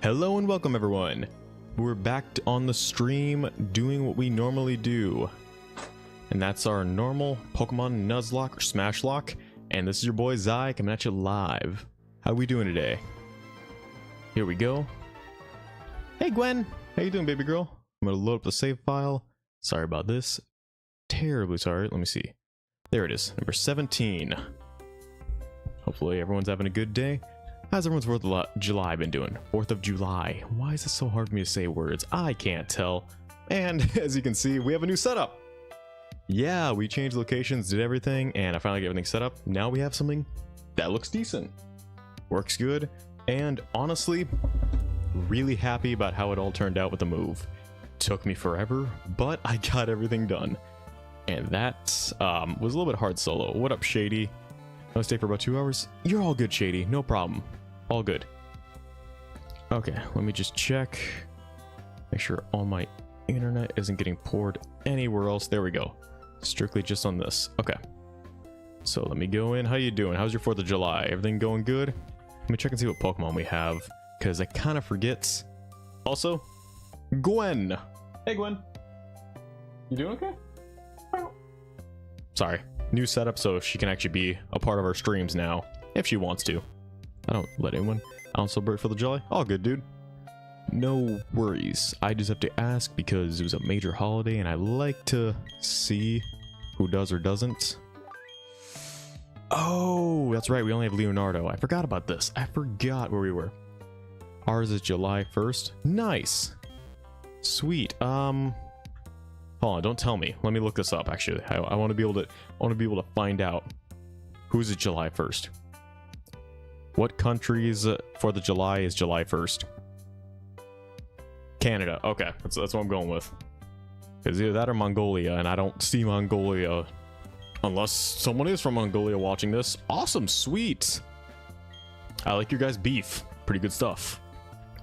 Hello and welcome everyone. We're back on the stream doing what we normally do. And that's our normal Pokemon Nuzlocke or Smashlocke. And this is your boy Zai coming at you live. How we doing today? Here we go. Hey Gwen! How you doing, baby girl? I'm gonna load up the save file. Sorry about this. Terribly sorry. Let me see. There it is. Number 17. Hopefully everyone's having a good day. How's everyone's 4th of July been doing? 4th of July. Why is it so hard for me to say words? I can't tell. And as you can see, we have a new setup. Yeah, we changed locations, did everything, and I finally got everything set up. Now we have something that looks decent. Works good. And honestly, really happy about how it all turned out with the move. Took me forever, but I got everything done. And that was a little bit hard solo. What up, Shady? I'm gonna stay for about 2 hours. You're all good, Shady. No problem. All good. Okay, let me just check. Make sure all my internet isn't getting poured anywhere else. There we go. Strictly just on this. Okay. So let me go in. How you doing? How's your 4th of July? Everything going good? Let me check and see what Pokemon we have, because I kind of forget. Also, Gwen. Hey, Gwen. You doing okay? Sorry. New setup, so she can actually be a part of our streams now, if she wants to. I don't let anyone. I don't celebrate for the July. All good, dude. No worries. I just have to ask because it was a major holiday, and I like to see who does or doesn't. Oh, that's right. We only have Leonardo. I forgot about this. I forgot where we were. Ours is July 1st. Nice. Sweet. Hold on, don't tell me. Let me look this up. Actually, I want to be able to find out who's it July 1st. What countries for the July is July 1st? Canada. Okay, that's what I'm going with. It's either that or Mongolia, and I don't see Mongolia unless someone is from Mongolia watching this. Awesome, sweet. I like your guys' beef. Pretty good stuff.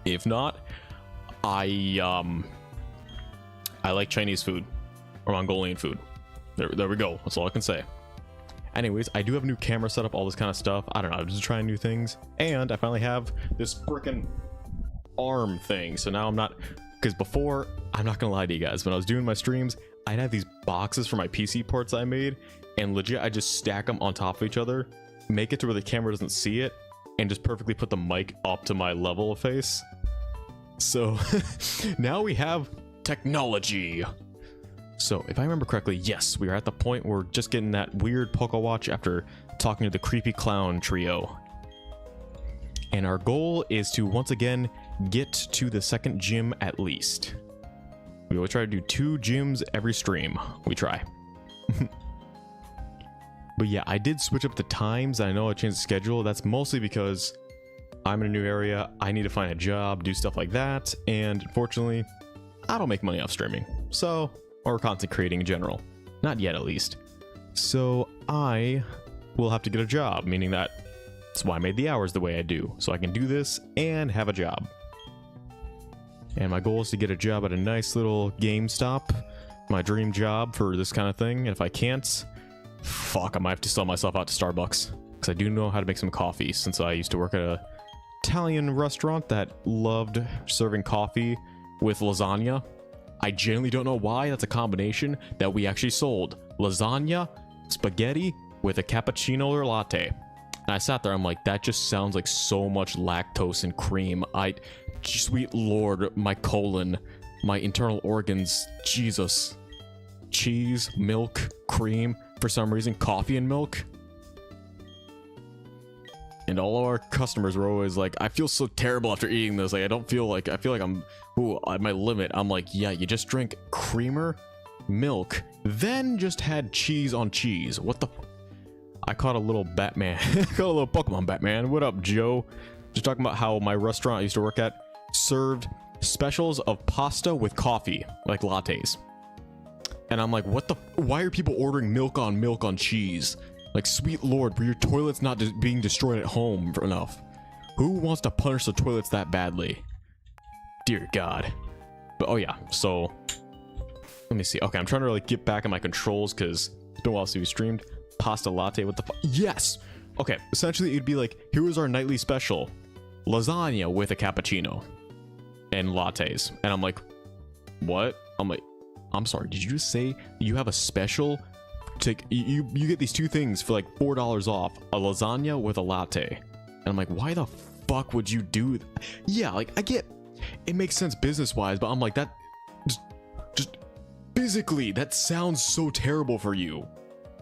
If not, I like Chinese food or Mongolian food. There we go. That's all I can say. Anyways, I do have a new camera set up, all this kind of stuff. I don't know, I'm just trying new things. And I finally have this freaking arm thing. So now I'm not, because before, I'm not gonna lie to you guys, when I was doing my streams, I'd have these boxes for my PC ports I made, and legit, I just stack them on top of each other, make it to where the camera doesn't see it, and just perfectly put the mic up to my level of face. So now we have technology. So if I remember correctly, yes, we are at the point where we're just getting that weird Poké Watch after talking to the creepy clown trio. And our goal is to once again get to the 2nd gym at least. We always try to do 2 gyms every stream. We try. But yeah, I did switch up the times. I know I changed the schedule. That's mostly because I'm in a new area. I need to find a job, do stuff like that. And unfortunately, I don't make money off streaming. So, or content creating in general. Not yet, at least. So I will have to get a job, meaning that's why I made the hours the way I do. So I can do this and have a job. And my goal is to get a job at a nice little GameStop. My dream job for this kind of thing. And if I can't, fuck, I might have to sell myself out to Starbucks. Because I do know how to make some coffee, since I used to work at an Italian restaurant that loved serving coffee with lasagna. I genuinely don't know why. That's a combination that we actually sold. Lasagna, spaghetti with a cappuccino or latte. And I sat there, I'm like, that just sounds like so much lactose and cream. Sweet lord, my colon, my internal organs, Jesus. Cheese, milk, cream, for some reason, coffee and milk. And all of our customers were always like, I feel so terrible after eating this. Like, I feel like I'm at my limit. I'm like, yeah, you just drink creamer, milk, then just had cheese on cheese. What the I caught a little Batman. Caught a little Pokemon Batman. What up, Joe? Just talking about how my restaurant I used to work at served specials of pasta with coffee, like lattes. And I'm like, why are people ordering milk on cheese? Like, sweet lord, were your toilets not being destroyed at home enough? Who wants to punish the toilets that badly? Dear God. But, oh yeah, so... Let me see. Okay, I'm trying to really get back in my controls, because it's been a while since we streamed. Pasta latte, what the fuck? Yes! Okay, essentially, it'd be like, here was our nightly special. Lasagna with a cappuccino. and lattes. And I'm like, what? I'm like, I'm sorry, did you just say you have a special? Take you get these two things for like $4 off, a lasagna with a latte. And I'm like, why the fuck would you do that? Yeah, like I get it makes sense business wise, but I'm like, that just physically that sounds so terrible for you.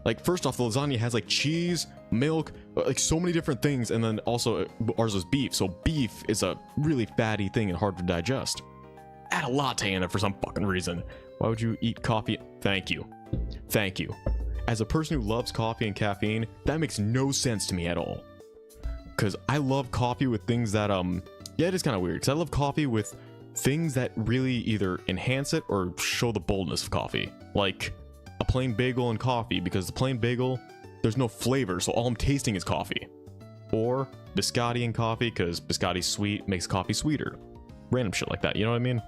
Like, first off, the lasagna has like cheese, milk, like so many different things, and then also ours was beef, so beef is a really fatty thing and hard to digest. Add a latte in it for some fucking reason. Why would you eat coffee? Thank you. As a person who loves coffee and caffeine, that makes no sense to me at all. Because I love coffee with things that yeah, it is kind of weird, because I love coffee with things that really either enhance it or show the boldness of coffee, like a plain bagel and coffee, because the plain bagel, there's no flavor, so all I'm tasting is coffee. Or biscotti and coffee, because biscotti's sweet makes coffee sweeter. Random shit like that, you know what I mean?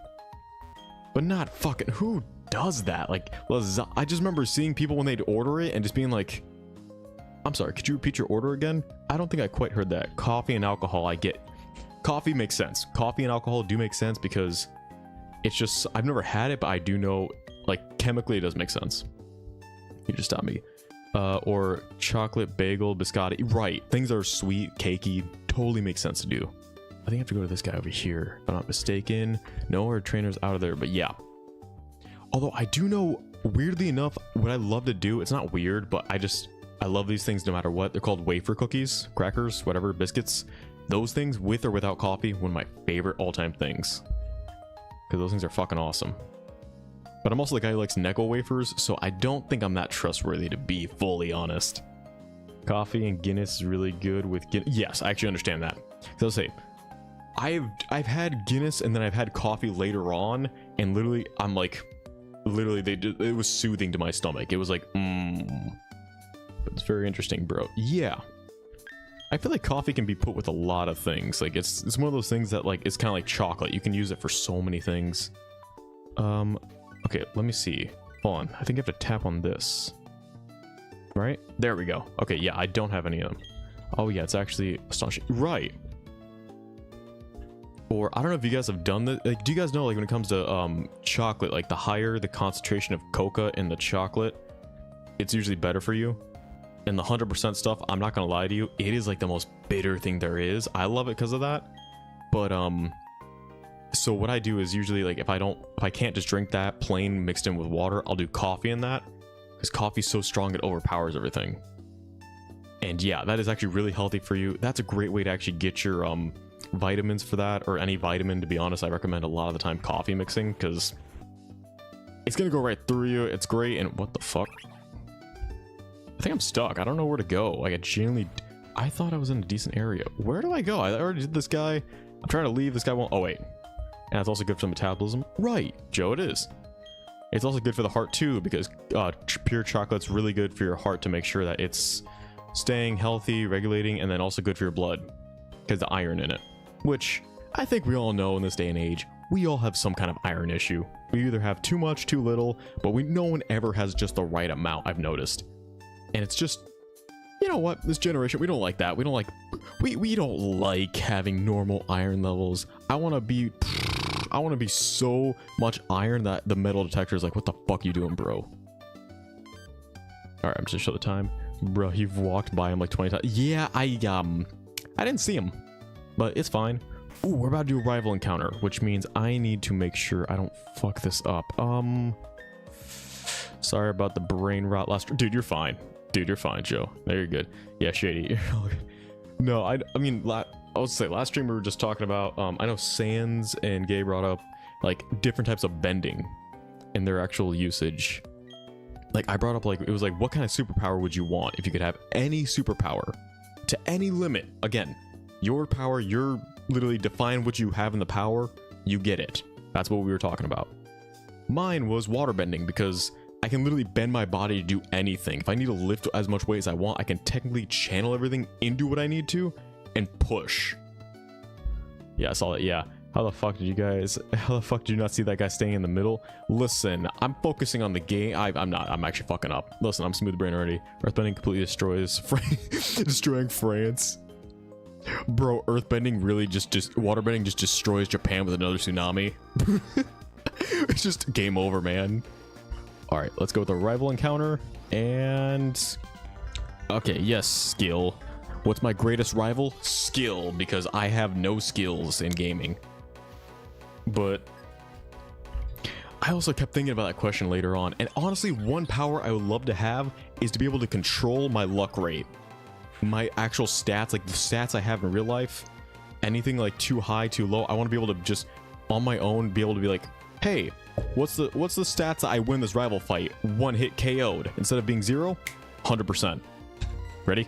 But not fucking, who does that? Like, I just remember seeing people when they'd order it and just being like, I'm sorry, could you repeat your order again? I don't think I quite heard that. Coffee and alcohol, I get. Coffee makes sense. Coffee and alcohol do make sense because it's just, I've never had it, but I do know, like, chemically it does make sense. You just stop me. Or chocolate, bagel, biscotti. Right. Things that are sweet, cakey, totally makes sense to do. I think I have to go to this guy over here, if I'm not mistaken. No, our trainer's out of there, but yeah. Although I do know, weirdly enough, what I love to do, it's not weird, but I love these things no matter what. They're called wafer cookies, crackers, whatever, biscuits. Those things, with or without coffee, one of my favorite all-time things. Because those things are fucking awesome. But I'm also the guy who likes Necco wafers, so I don't think I'm that trustworthy, to be fully honest. Coffee and Guinness is really good with Guinness. Yes, I actually understand that. So I'll say, I've had Guinness and then I've had coffee later on, and literally, I'm like, it was soothing to my stomach. It was like, But it's very interesting, bro. Yeah. I feel like coffee can be put with a lot of things. Like, it's one of those things that, like, it's kind of like chocolate. You can use it for so many things. Okay, let me see. Hold on. I think I have to tap on this. Right? There we go. Okay, yeah, I don't have any of them. Oh, yeah, it's actually astonishing. Right. Or, I don't know if you guys have done this. Like, do you guys know, like, when it comes to chocolate, like, the higher the concentration of coca in the chocolate, it's usually better for you? And the 100% stuff, I'm not gonna lie to you, it is, like, the most bitter thing there is. I love it because of that. But, so what I do is usually, like, if I can't just drink that plain mixed in with water, I'll do coffee in that, because coffee's so strong it overpowers everything. And yeah, that is actually really healthy for you. That's a great way to actually get your vitamins for that, or any vitamin. To be honest, I recommend a lot of the time coffee mixing, because it's gonna go right through you. It's great. And what the fuck? I think I'm stuck. I don't know where to go. Like, I thought I was in a decent area. Where do I go? I already did this guy. I'm trying to leave. This guy won't. Oh wait. And it's also good for metabolism. Right, Joe, it is. It's also good for the heart too, because pure chocolate's really good for your heart to make sure that it's staying healthy, regulating, and then also good for your blood because the iron in it. Which I think we all know in this day and age, we all have some kind of iron issue. We either have too much, too little, but no one ever has just the right amount, I've noticed. And it's just, you know what, this generation, we don't like that. We don't like having normal iron levels. I want to be so much iron that the metal detector is like, what the fuck you doing, bro? All right, I'm just gonna show the time. Bro, you've walked by him like 20 times. Yeah, I didn't see him, but it's fine. Ooh, we're about to do a rival encounter, which means I need to make sure I don't fuck this up. Sorry about the brain rot last. Dude, you're fine. Dude, you're fine, Joe. There, you're good. Yeah, Shady. No, I mean, I would say last stream we were just talking about, I know Sans and Gay brought up, like, different types of bending and their actual usage. Like, I brought up, like, it was like, what kind of superpower would you want if you could have any superpower to any limit? Again, your power, you're literally define what you have in the power, you get it. That's what we were talking about. Mine was water bending, because I can literally bend my body to do anything. If I need to lift as much weight as I want, I can technically channel everything into what I need to and push. Yeah, I saw that. Yeah. How the fuck did you not see that guy staying in the middle? Listen, I'm focusing on the game. I'm not. I'm actually fucking up. Listen, I'm smooth brain already. Earthbending completely destroys destroying France. Bro, earthbending really just waterbending just destroys Japan with another tsunami. It's just game over, man. All right, let's go with the rival encounter. And okay, yes, skill. What's my greatest rival? Skill, because I have no skills in gaming. But I also kept thinking about that question later on, and honestly, one power I would love to have is to be able to control my luck rate. My actual stats, like the stats I have in real life, anything like too high, too low, I want to be able to just on my own be able to be like, hey, what's the stats that I win this rival fight? 1 hit KO'd instead of being 0, 100%. Ready?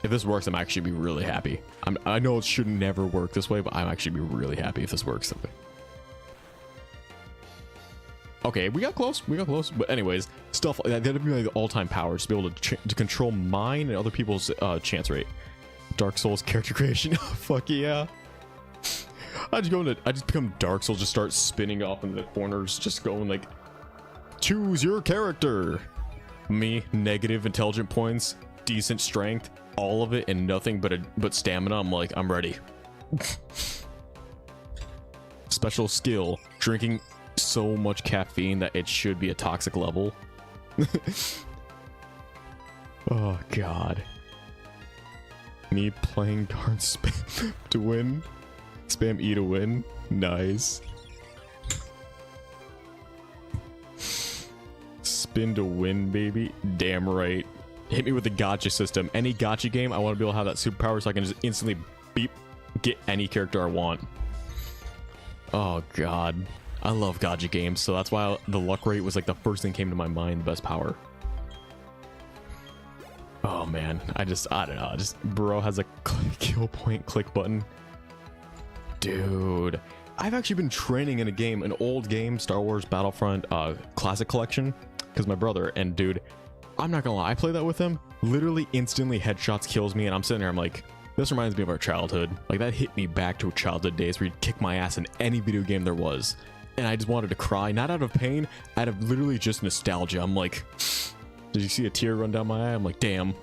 If this works, I'm actually be really happy. I know it should never work this way, but I'm actually be really happy if this works. Okay, we got close. But anyways, stuff like that. That'd be like the all-time power, just be able to control mine and other people's chance rate. Dark Souls character creation. Fuck yeah. I just become Dark Souls, just start spinning off into the corners, just going like, choose your character. Me, negative intelligent points, decent strength, all of it and nothing but stamina. I'm like, I'm ready. Special skill, drinking so much caffeine that it should be a toxic level. Oh god. Me playing darn spam to win. Spam E to win. Nice. Spin to win, baby. Damn right. Hit me with the gacha system. Any gacha game, I want to be able to have that superpower so I can just instantly get any character I want. Oh god. I love gacha games, so that's why the luck rate was like the first thing came to my mind, the best power. Oh man, I don't know, bro has a kill point click button. Dude, I've actually been training in a game, an old game, Star Wars Battlefront Classic Collection, because my brother, and dude, I'm not gonna lie, I play that with him, literally instantly headshots kills me, and I'm sitting there, I'm like, this reminds me of our childhood. Like, that hit me back to childhood days where you'd kick my ass in any video game there was. And I just wanted to cry, not out of pain, out of literally just nostalgia. I'm like, did you see a tear run down my eye? I'm like, damn,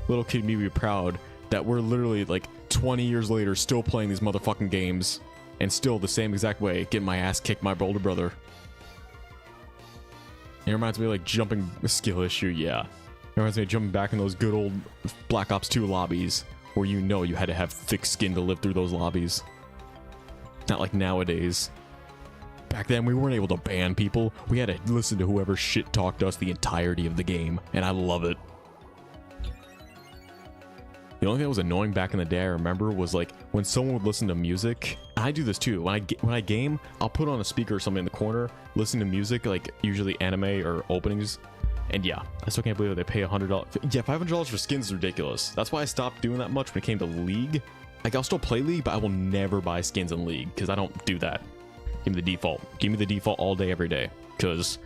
little kid me be proud that we're literally like 20 years later still playing these motherfucking games and still the same exact way, getting my ass kicked by my older brother. It reminds me of like jumping skill issue, yeah. It reminds me of jumping back in those good old Black Ops 2 lobbies where you know you had to have thick skin to live through those lobbies. Not like nowadays. Back then, we weren't able to ban people. We had to listen to whoever shit talked us the entirety of the game, and I love it. The only thing that was annoying back in the day, I remember, was like when someone would listen to music. And I do this too. When I game, I'll put on a speaker or something in the corner, listen to music, like usually anime or openings. And yeah, I still can't believe that they pay $100. Yeah, $500 for skins is ridiculous. That's why I stopped doing that much when it came to League. Like, I'll still play League, but I will never buy skins in League because I don't do that. Give me the default. Give me the default all day, every day. Because,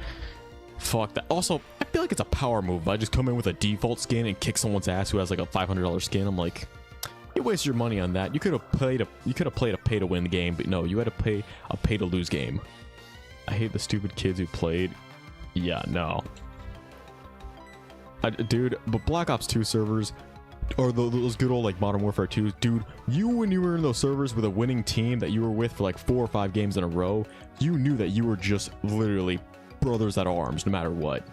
fuck that. Also, I feel like it's a power move. I just come in with a default skin and kick someone's ass who has like a $500 skin. I'm like, you waste your money on that. You could have played a pay to win game, but no, you had to play a pay to lose game. I hate the stupid kids who played. Yeah, no. Dude, but Black Ops 2 servers, or those good old like Modern Warfare 2, dude, when you were in those servers with a winning team that you were with for like 4 or 5 games in a row, you knew that you were just literally brothers at arms no matter what.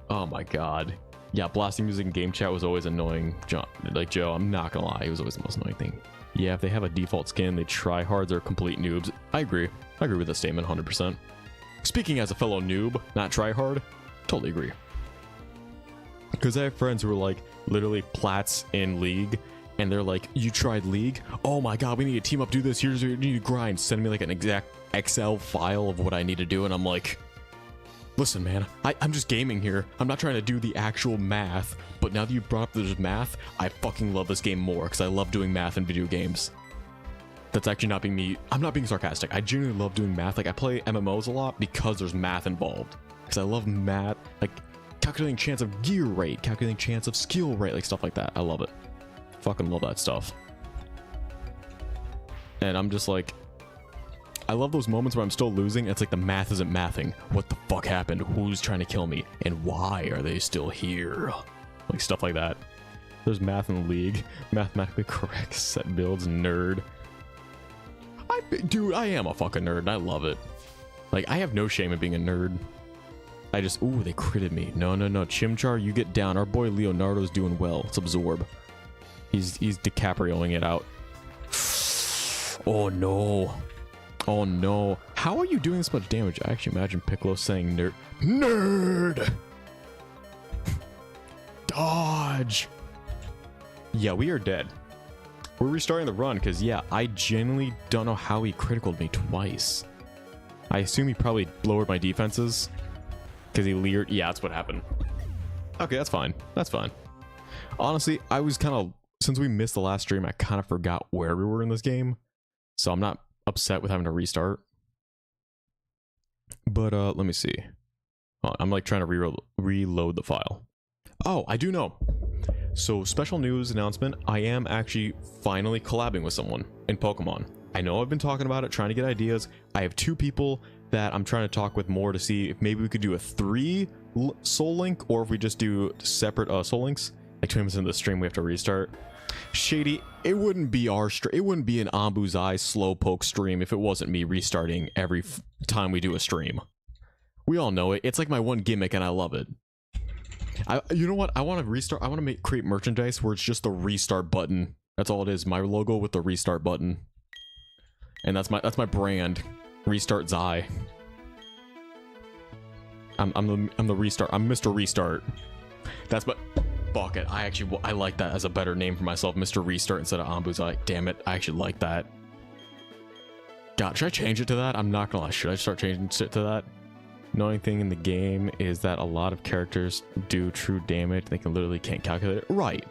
Oh my god. Yeah, blasting music in game chat was always annoying. Joe, I'm not gonna lie, it was always the most annoying thing. Yeah, if they have a default skin, they try hard, they're complete noobs. I agree with that statement 100%. Speaking as a fellow noob, not try hard, totally agree. Because I have friends who are like literally plats in League, and they're like, you tried League? Oh my god, we need to team up, do this, here's what you need to grind. Send me like an exact Excel file of what I need to do, and I'm like, listen man, I'm just gaming here. I'm not trying to do the actual math, but now that you brought up this math, I fucking love this game more because I love doing math in video games. That's actually not being me. I'm not being sarcastic. I genuinely love doing math. Like, I play MMOs a lot because there's math involved. Because I love math, like calculating chance of gear rate, calculating chance of skill rate, like stuff like that. I love it. Fucking love that stuff. And I'm just like, I love those moments where I'm still losing. It's like the math isn't mathing. What the fuck happened? Who's trying to kill me? And why are they still here? Like stuff like that. There's math in the league. Mathematically correct set builds, nerd. Dude, I am a fucking nerd and I love it. Like, I have no shame in being a nerd. I just, ooh, they critted me. No, Chimchar, you get down. Our boy Leonardo's doing well. Let's absorb. He's DiCaprioing it out. Oh no. Oh no. How are you doing this much damage? I actually imagine Piccolo saying nerd. Nerd! Dodge! Yeah, we are dead. We're restarting the run because, yeah, I genuinely don't know how he criticaled me twice. I assume he probably lowered my defenses because he leered. Yeah, that's what happened. Okay, that's fine. That's fine. Honestly, I was kind of, since we missed the last stream, I kind of forgot where we were in this game. So I'm not upset with having to restart. But let me see. Oh, I'm like trying to reload the file. Oh, I do know. So, special news announcement, I am actually finally collabing with someone in Pokemon. I know I've been talking about it, trying to get ideas. I have 2 people that I'm trying to talk with more to see if maybe we could do a 3 Soul Link, or if we just do separate Soul Links. Like 2 minutes into the stream, we have to restart. Shady, it wouldn't be our stream. It wouldn't be an Ambu's Eye Slowpoke stream if it wasn't me restarting every time we do a stream. We all know it. It's like my one gimmick, and I love it. You know what? I want to restart. I want to create merchandise where it's just the restart button. That's all it is. My logo with the restart button, and that's my brand. Restart Zai. I'm the restart. I'm Mr. Restart. That's what. Fuck it. I like that as a better name for myself, Mr. Restart instead of Ambu's Eye. Damn it. I actually like that. God, should I change it to that? I'm not gonna lie. Should I start changing it to that? Annoying thing in the game is that a lot of characters do true damage. They literally can't calculate it. Right.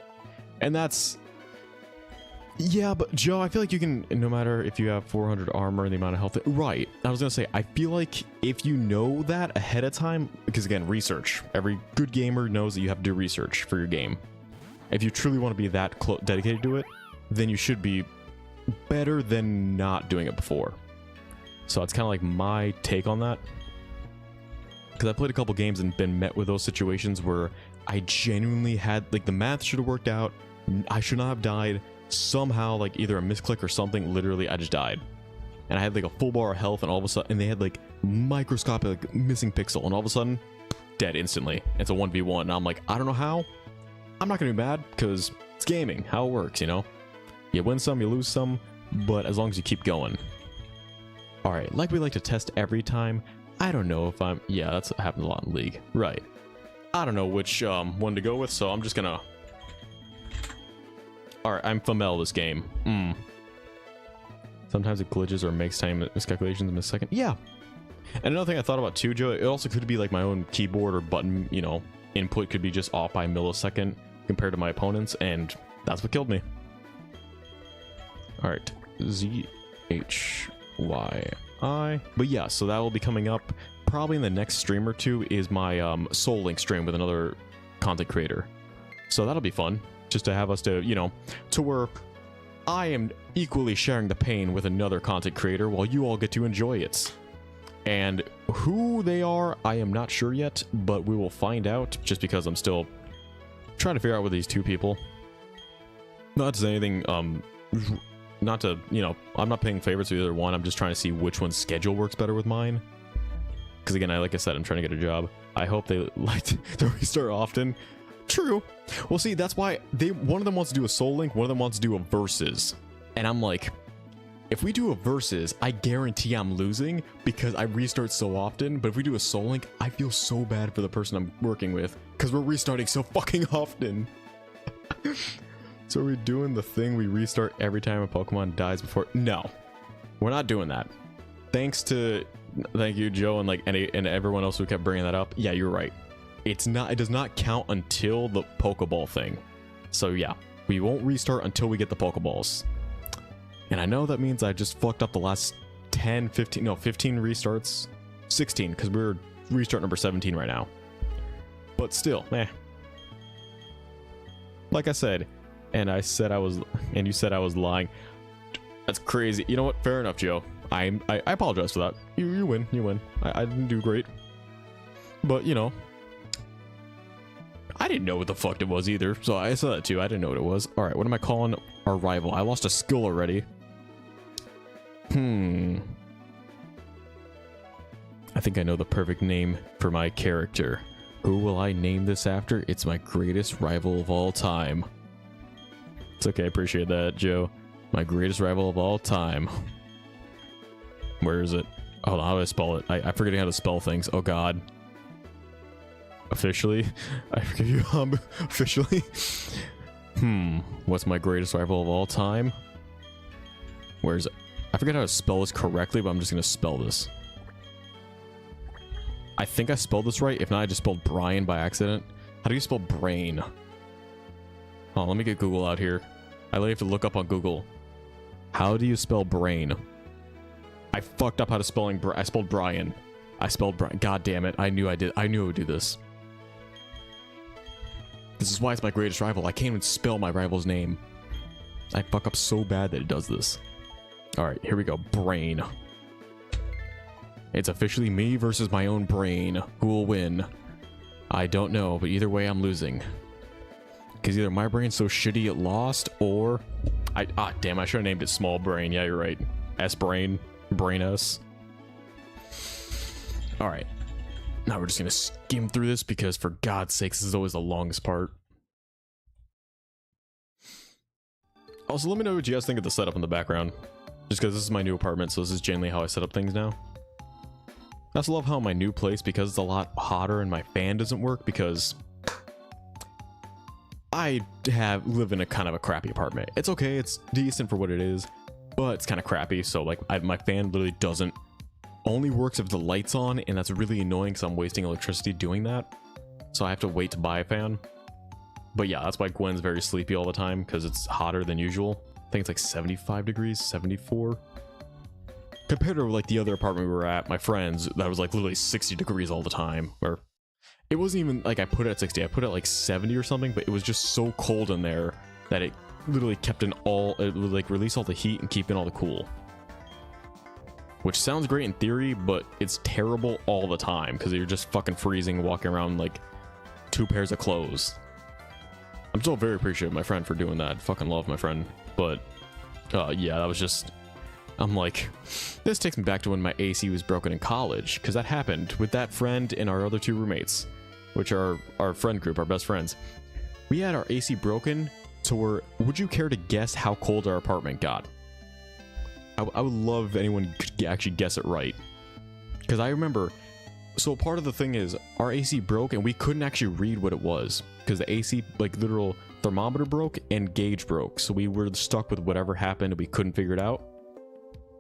And that's... Yeah, but Joe, I feel like you can, no matter if you have 400 armor and the amount of health... Right. I was going to say, I feel like if you know that ahead of time... Because again, research. Every good gamer knows that you have to do research for your game. If you truly want to be that dedicated to it, then you should be better than not doing it before. So that's kind of like my take on that. Because I played a couple games and been met with those situations where I genuinely had, like, the math should have worked out. I should not have died. Somehow, like, either a misclick or something, literally, I just died. And I had, like, a full bar of health, and all of a sudden, and they had, like, microscopic, like, missing pixel, and all of a sudden, dead instantly. It's a 1v1, and I'm like, I don't know how. I'm not going to be mad, because it's gaming, how it works, you know? You win some, you lose some, but as long as you keep going. Alright, like we like to test every time, I don't know if I'm... Yeah, that's happened a lot in League. Right. I don't know which one to go with, so I'm just gonna... Alright, I'm Famel this game. Sometimes it glitches or makes time miscalculations in a second. Yeah. And another thing I thought about too, Joe, it also could be like my own keyboard or button, you know, input could be just off by a millisecond compared to my opponents, and that's what killed me. Alright. ZHY. But yeah, so that will be coming up probably in the next stream or 2 is my Soul Link stream with another content creator. So that'll be fun, just to have us to, you know, to where I am equally sharing the pain with another content creator while you all get to enjoy it. And who they are, I am not sure yet, but we will find out, just because I'm still trying to figure out with these 2 people. Not to say anything, not to, you know, I'm not paying favorites to either one. I'm just trying to see which one's schedule works better with mine. Because again, like I said, I'm trying to get a job. I hope they like to restart often. True. Well, see, that's why one of them wants to do a Soul Link, one of them wants to do a Versus. And I'm like, if we do a Versus, I guarantee I'm losing because I restart so often. But if we do a Soul Link, I feel so bad for the person I'm working with because we're restarting so fucking often. So are we doing the thing we restart every time a Pokemon dies before? No, we're not doing that. Thank you, Joe, and and everyone else who kept bringing that up. Yeah, you're right. It does not count until the Pokeball thing. So yeah, we won't restart until we get the Pokeballs. And I know that means I just fucked up the last 15 restarts. 16, because we're restart number 17 right now. But still, like I said, and you said I was lying. That's crazy. You know what? Fair enough, Joe. I apologize for that. You win. I didn't do great. But, you know, I didn't know what the fuck it was either, so I saw that too. I didn't know what it was. All right, what am I calling our rival? I lost a skill already. I think I know the perfect name for my character. Who will I name this after? It's my greatest rival of all time. It's okay, I appreciate that, Joe. My greatest rival of all time. Where is it? Hold on, how do I spell it? I forget how to spell things. Oh god. Officially? I forgive you, officially? What's my greatest rival of all time? Where is it? I forget how to spell this correctly, but I'm just gonna spell this. I think I spelled this right. If not, I just spelled Brian by accident. How do you spell brain? Oh, let me get Google out here. I literally have to look up on Google. How do you spell brain? I fucked up how to spelling. I spelled Brian. I spelled Brian. God damn it! I knew I did. I knew I would do this. This is why it's my greatest rival. I can't even spell my rival's name. I fuck up so bad that it does this. All right, here we go. Brain. It's officially me versus my own brain. Who will win? I don't know, but either way, I'm losing. Because either my brain's so shitty it lost, or damn, I should have named it Small Brain. Yeah, you're right. S Brain. Brain S. All right. Now we're just going to skim through this because, for God's sakes, this is always the longest part. Also, let me know what you guys think of the setup in the background. Just because this is my new apartment, so this is generally how I set up things now. I also love how my new place, because it's a lot hotter and my fan doesn't work, because I live in a kind of a crappy apartment. It's okay, it's decent for what it is, but it's kind of crappy, so like my fan literally only works if the light's on, and that's really annoying because I'm wasting electricity doing that. So I have to wait to buy a fan. But yeah, that's why Gwen's very sleepy all the time, because it's hotter than usual. I think it's like 75 degrees, 74. Compared to like the other apartment we were at, my friends, that was like literally 60 degrees all the time. Or it wasn't even like I put it at 60, I put it at like 70 or something, but it was just so cold in there that it literally kept it would like release all the heat and keep in all the cool. Which sounds great in theory, but it's terrible all the time because you're just fucking freezing, walking around like 2 pairs of clothes. I'm still very appreciative of my friend for doing that. I fucking love my friend. But yeah, that was just, I'm like, this takes me back to when my AC was broken in college, because that happened with that friend and our other 2 roommates, which are our friend group, our best friends. We had our AC broken to where, would you care to guess how cold our apartment got? I would love if anyone could actually guess it right. Because I remember, so part of the thing is, our AC broke and we couldn't actually read what it was. Because the AC, like literal thermometer broke and gauge broke. So we were stuck with whatever happened and we couldn't figure it out.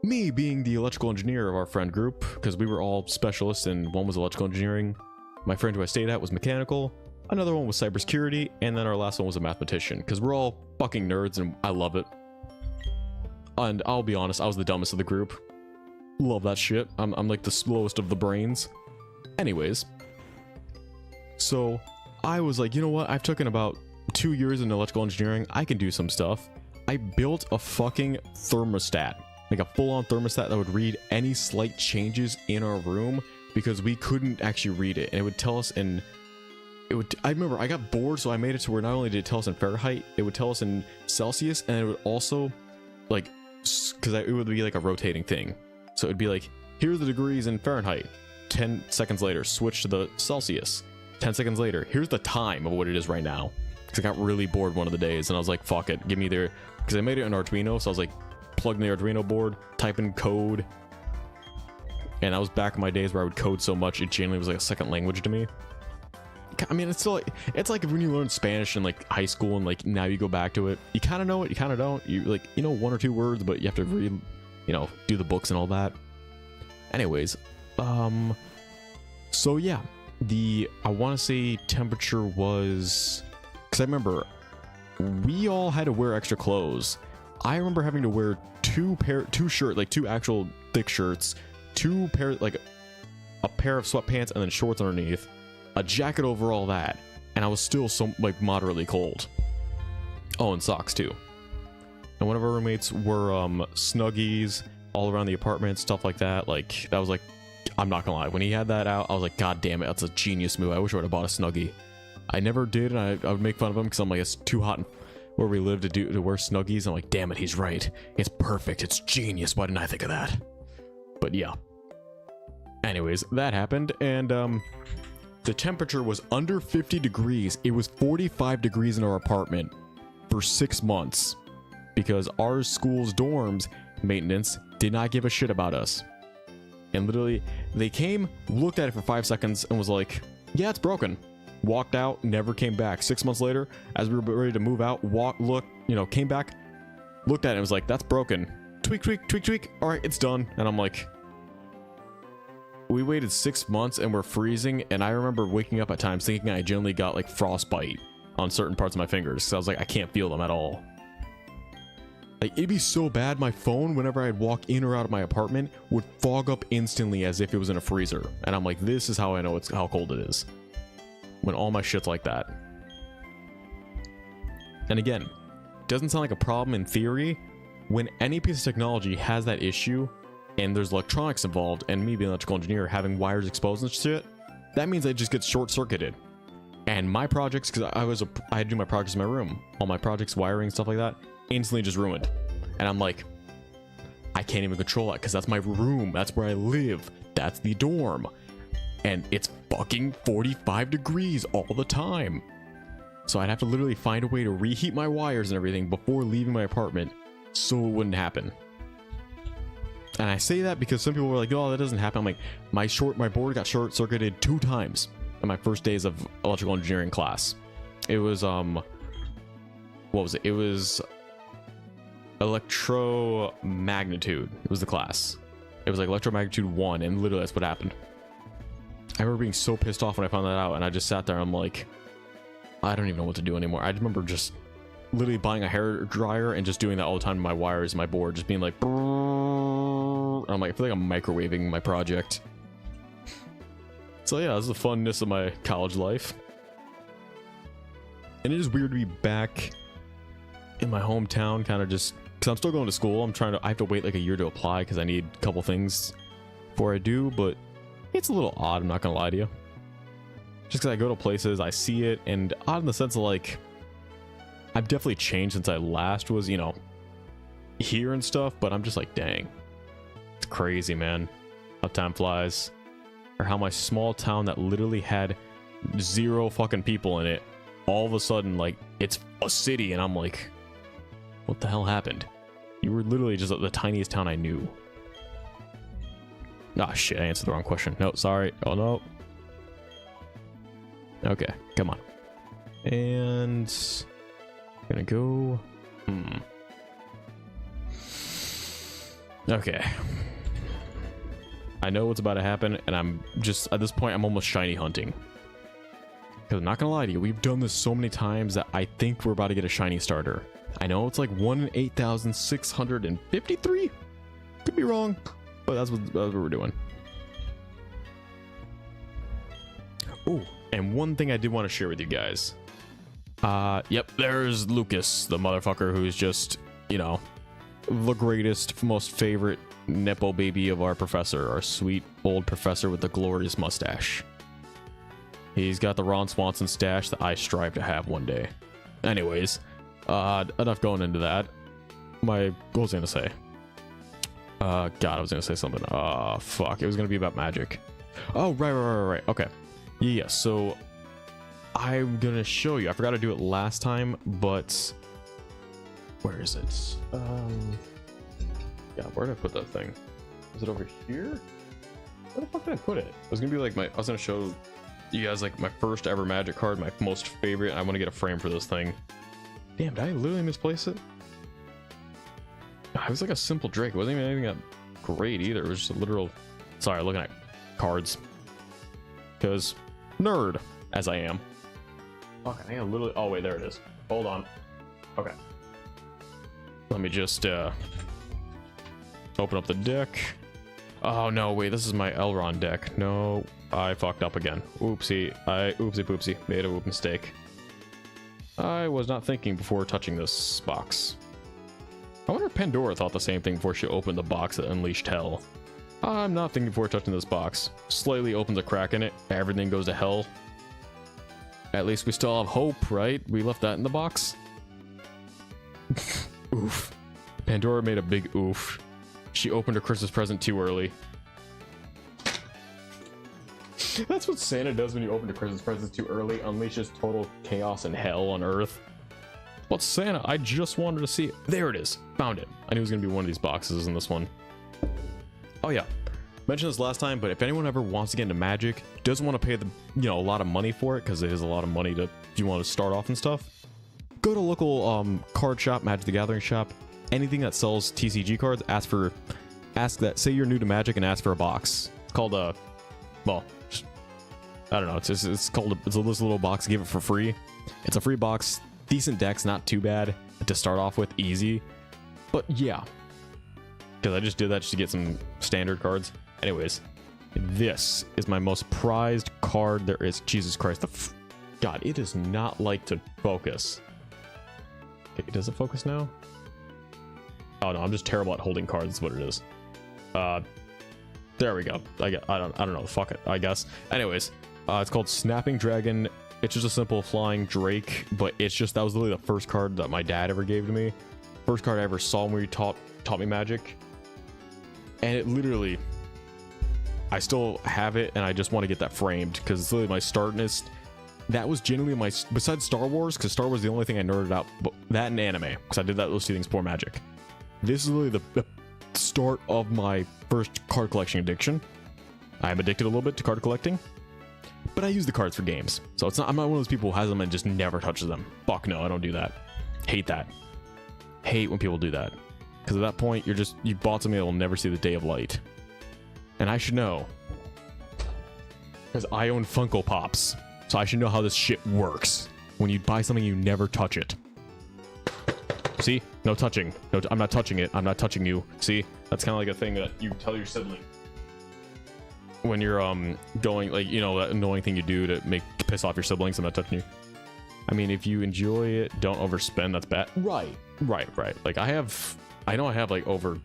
Me being the electrical engineer of our friend group, because we were all specialists and one was electrical engineering. My friend who I stayed at was mechanical. Another one was cybersecurity. And then our last one was a mathematician. Because we're all fucking nerds and I love it. And I'll be honest, I was the dumbest of the group. Love that shit. I'm like the slowest of the brains. Anyways. So, I was like, you know what? I've taken about 2 years in electrical engineering. I can do some stuff. I built a fucking thermostat. Like a full-on thermostat that would read any slight changes in our room. Because we couldn't actually read it. And it would tell us in... I remember, I got bored, so I made it to where not only did it tell us in Fahrenheit, it would tell us in Celsius, and it would also... like, because it would be like a rotating thing, so it'd be like, here are the degrees in Fahrenheit. 10 seconds later, switch to the Celsius. 10 seconds later, here's the time of what it is right now. Because I got really bored one of the days and I was like, fuck it, give me their, because I made it in Arduino, so I was like, plug in the Arduino board, type in code, and I was back in my days where I would code so much it genuinely was like a second language to me. I mean, it's still like, it's like when you learn Spanish in like high school and like now you go back to it, you kind of know it, you kind of don't. You like, you know, 1 or 2 words, but you have to read, you know, do the books and all that. Anyways, so yeah, I want to say temperature was, because I remember we all had to wear extra clothes. I remember having to wear 2 shirts, like 2 actual thick shirts, 2 pair, like a pair of sweatpants and then shorts underneath. A jacket over all that, and I was still so like moderately cold. Oh, and socks too. And one of our roommates were Snuggies all around the apartment, stuff like that. Like that was like, I'm not gonna lie, when he had that out, I was like, God damn it, that's a genius move. I wish I would have bought a Snuggie. I never did, and I would make fun of him because I'm like, it's too hot where we live to wear Snuggies. I'm like, damn it, he's right. It's perfect. It's genius. Why didn't I think of that? But yeah. Anyways, that happened, and the temperature was under 50 degrees. It was 45 degrees in our apartment for 6 months because our school's dorms maintenance did not give a shit about us. And literally, they came, looked at it for 5 seconds, and was like, yeah, it's broken. Walked out, never came back. 6 months later, as we were ready to move out, came back, looked at it, and was like, that's broken. Tweak, tweak, tweak, tweak. All right, it's done. And I'm like, we waited 6 months and we're freezing. And I remember waking up at times thinking I generally got like frostbite on certain parts of my fingers. So I was like, I can't feel them at all. Like, it'd be so bad, my phone, whenever I'd walk in or out of my apartment, would fog up instantly as if it was in a freezer. And I'm like, this is how I know how cold it is. When all my shit's like that. And again, doesn't sound like a problem in theory. When any piece of technology has that issue, and there's electronics involved, and me being an electrical engineer having wires exposed and shit, that means it just gets short-circuited. And my projects, because I had to do my projects in my room, all my projects, wiring, stuff like that, instantly just ruined. And I'm like, I can't even control that because that's my room, that's where I live, that's the dorm, and it's fucking 45 degrees all the time. So I'd have to literally find a way to reheat my wires and everything before leaving my apartment so it wouldn't happen. And I say that because some people were like, oh, that doesn't happen. I'm like, my board got short-circuited 2 times in my first days of electrical engineering class. It was what was it? It was electromagnitude. It was the class. It was like electromagnitude 1, and literally that's what happened. I remember being so pissed off when I found that out, and I just sat there and I'm like, I don't even know what to do anymore. I remember just literally buying a hair dryer and just doing that all the time to my wires and my board, just being like, and I'm like, I feel like I'm microwaving my project. So yeah, this is the funness of my college life. And it is weird to be back in my hometown, kind of just because I'm still going to school. I have to wait like a year to apply because I need a couple things before I do, but it's a little odd, I'm not gonna lie to you. Just because I go to places, I see it, and odd in the sense of like, I've definitely changed since I last was, you know, here and stuff, but I'm just like, dang. It's crazy, man, how time flies. Or how my small town that literally had 0 fucking people in it, all of a sudden, like, it's a city, and I'm like, what the hell happened? You were literally just the tiniest town I knew. Ah, shit, I answered the wrong question. No, sorry. Oh, no. Okay, come on. And gonna go. Okay. I know what's about to happen, and I'm just, at this point, I'm almost shiny hunting. Because I'm not gonna lie to you, we've done this so many times that I think we're about to get a shiny starter. I know it's like 1 in 8,653? Could be wrong, but that's what we're doing. Oh, and one thing I did want to share with you guys. Yep, there's Lucas, the motherfucker who's just, you know, the greatest, most favorite Nepo baby of our professor, our sweet old professor with the glorious mustache. He's got the Ron Swanson stash that I strive to have one day. Anyways, enough going into that. What was I gonna say? God, I was gonna say something. Fuck, it was gonna be about magic. Oh, right. Okay. Yeah, so I'm gonna show you. I forgot to do it last time, but where is it? Yeah, where did I put that thing? Is it over here? Where the fuck did I put it? It was gonna be like I was gonna show you guys like my first ever magic card, my most favorite. I want to get a frame for this thing. Damn, did I literally misplace it? It was like a simple Drake. It wasn't even anything that great either. It was just a literal. Sorry, looking at cards. Because nerd as I am. Fuck, I think I literally. Oh wait, there it is. Hold on. Okay. Let me just open up the deck. Oh no, wait, this is my Elrond deck. No, I fucked up again. Oopsie. Oopsie poopsie. Made a mistake. I was not thinking before touching this box. I wonder if Pandora thought the same thing before she opened the box that unleashed hell. I'm not thinking before touching this box. Slightly opens a crack in it. Everything goes to hell. At least we still have hope, right? We left that in the box. Oof. Pandora made a big oof. She opened her Christmas present too early. That's what Santa does when you open the Christmas presents too early. Unleashes total chaos and hell on Earth. What's Santa? I just wanted to see it. There it is. Found it. I knew it was going to be one of these boxes in this one. Oh yeah. Mentioned this last time, but if anyone ever wants to get into Magic, doesn't want to pay the, a lot of money for it, because it is a lot of money to, if you want to start off and stuff, go to a local card shop, Magic the Gathering shop, anything that sells TCG cards, ask that, say you're new to Magic and ask for a box. It's called well, I don't know, it's called, it's a little box, give it for free. It's a free box, decent decks, not too bad to start off with, easy. But yeah, because I just did that just to get some standard cards. Anyways, this is my most prized card there is. Jesus Christ, God, it does not like to focus. Okay, does it focus now? Oh no, I'm just terrible at holding cards, is what it is. There we go. I don't know, fuck it, I guess. Anyways, it's called Snapping Dragon. It's just a simple flying drake, but it's just, that was literally the first card that my dad ever gave to me. First card I ever saw when he taught me Magic. And it literally, I still have it, and I just want to get that framed, because it's literally my startness. That was genuinely my, besides Star Wars, because Star Wars is the only thing I nerded out, but that and anime, because I did those two things for Magic. This is literally the start of my first card collection addiction. I'm addicted a little bit to card collecting, but I use the cards for games. So it's not, I'm not one of those people who has them and just never touches them. Fuck no, I don't do that. Hate that. Hate when people do that. Because at that point, you bought something that will never see the day of light. And I should know. Because I own Funko Pops. So I should know how this shit works. When you buy something, you never touch it. See? No touching. No, I'm not touching it. I'm not touching you. See? That's kind of like a thing that you tell your sibling. When you're going, like, that annoying thing you do to piss off your siblings. I'm not touching you. I mean, if you enjoy it, don't overspend. That's bad. Right. Like, I know I have like over,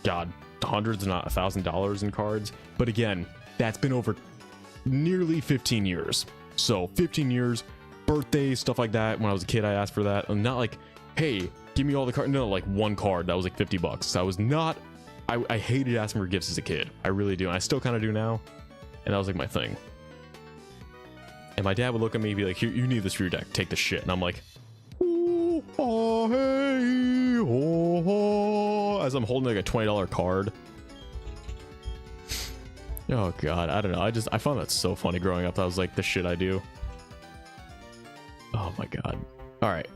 God, hundreds, not $1,000 in cards. But again, that's been over nearly 15 years. So 15 years, birthdays, stuff like that. When I was a kid, I asked for that. And not like, hey, give me all the cards. No, like one card that was like $50. I was not, I hated asking for gifts as a kid. I really do. And I still kind of do now. And that was like my thing. And my dad would look at me and be like, here, you need this for your deck. Take this shit. And I'm like, ooh, oh, hey, oh, oh, as I'm holding like a $20 card. Oh God, I don't know. I found that so funny growing up. That was like the shit I do. Oh my God. All right,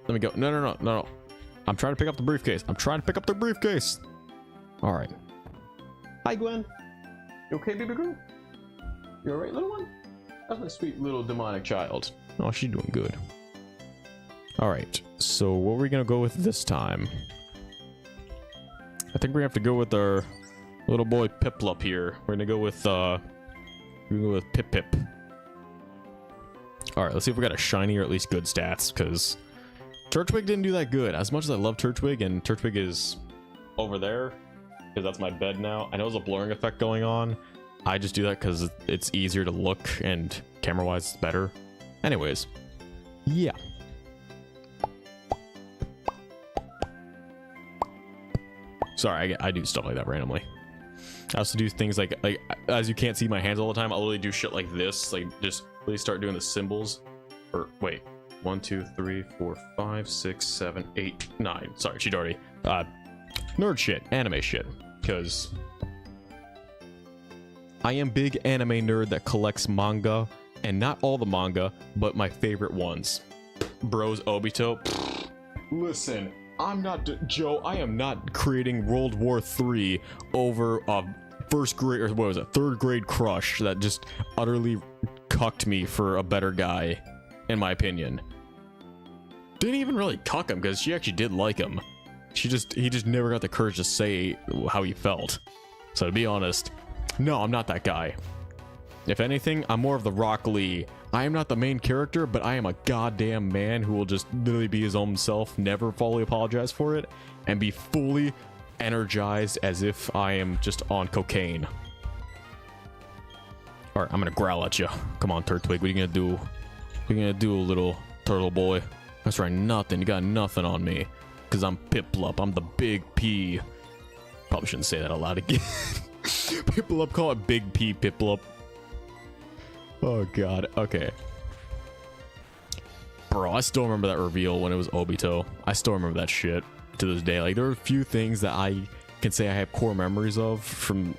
let me go. No. I'm trying to pick up the briefcase. All right. Hi, Gwen. You okay, baby girl? You all right, little one? That's my sweet little demonic child. Oh, she's doing good. All right. So what are we gonna go with this time? I think we have to go with our little boy Piplup here. We're gonna go with Pip. All right, let's see if we got a shiny or at least good stats, because Turtwig didn't do that good. As much as I love Turtwig, and Turtwig is over there because that's my bed now. I know there's a blurring effect going on. I just do that because it's easier to look and camera-wise it's better. Anyways, yeah. Sorry, I do stuff like that randomly. I also do things like as you can't see my hands all the time, I'll really do shit like this, like just really start doing the symbols. Or wait, 1, 2, 3, 4, 5, 6, 7, 8, 9. Sorry, she'd already nerd shit, anime shit, because I am big anime nerd that collects manga, and not all the manga, but my favorite ones. Bros Obito. Listen, I'm not Joe. I am not creating World War III over a first grade, or what was it, third grade crush that just utterly cucked me for a better guy, in my opinion. Didn't even really cuck him because she actually did like him. He just never got the courage to say how he felt. So to be honest, no, I'm not that guy. If anything, I'm more of the Rock Lee. I am not the main character, but I am a goddamn man who will just literally be his own self, never fully apologize for it, and be fully energized as if I am just on cocaine. Alright, I'm gonna growl at you. Come on, Turtwig, what are you gonna do? We're gonna do a little turtle boy. That's right, nothing. You got nothing on me. Because I'm Piplup. I'm the big P. Probably shouldn't say that out loud again. Piplup, call it Big P Piplup. Oh god, okay. Bro, I still remember that reveal when it was Obito. I still remember that shit to this day. Like, there are a few things that I can say I have core memories of from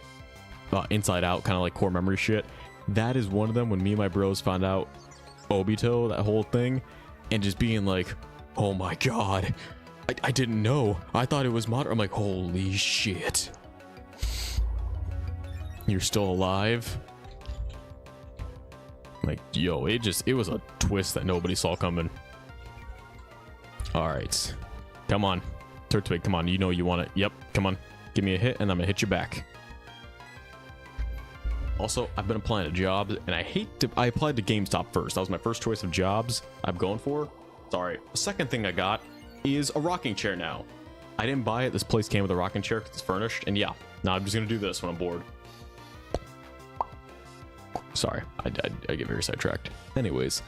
Inside Out, kind of like core memory shit. That is one of them, when me and my bros found out Obito, that whole thing, and just being like, oh my god, I didn't know. I thought it was modern. I'm like, holy shit. You're still alive? Like, yo, it was a twist that nobody saw coming. All right, come on, Turtwig, come on, you know you want it. Yep, come on, give me a hit and I'm gonna hit you back. Also, I've been applying to jobs and I applied to GameStop first. That was my first choice of jobs I'm going for. Sorry. The second thing I got is a rocking chair now. I didn't buy it. This place came with a rocking chair because it's furnished. And yeah, now I'm just gonna do this when I'm bored. Sorry, I get very sidetracked. Anyways,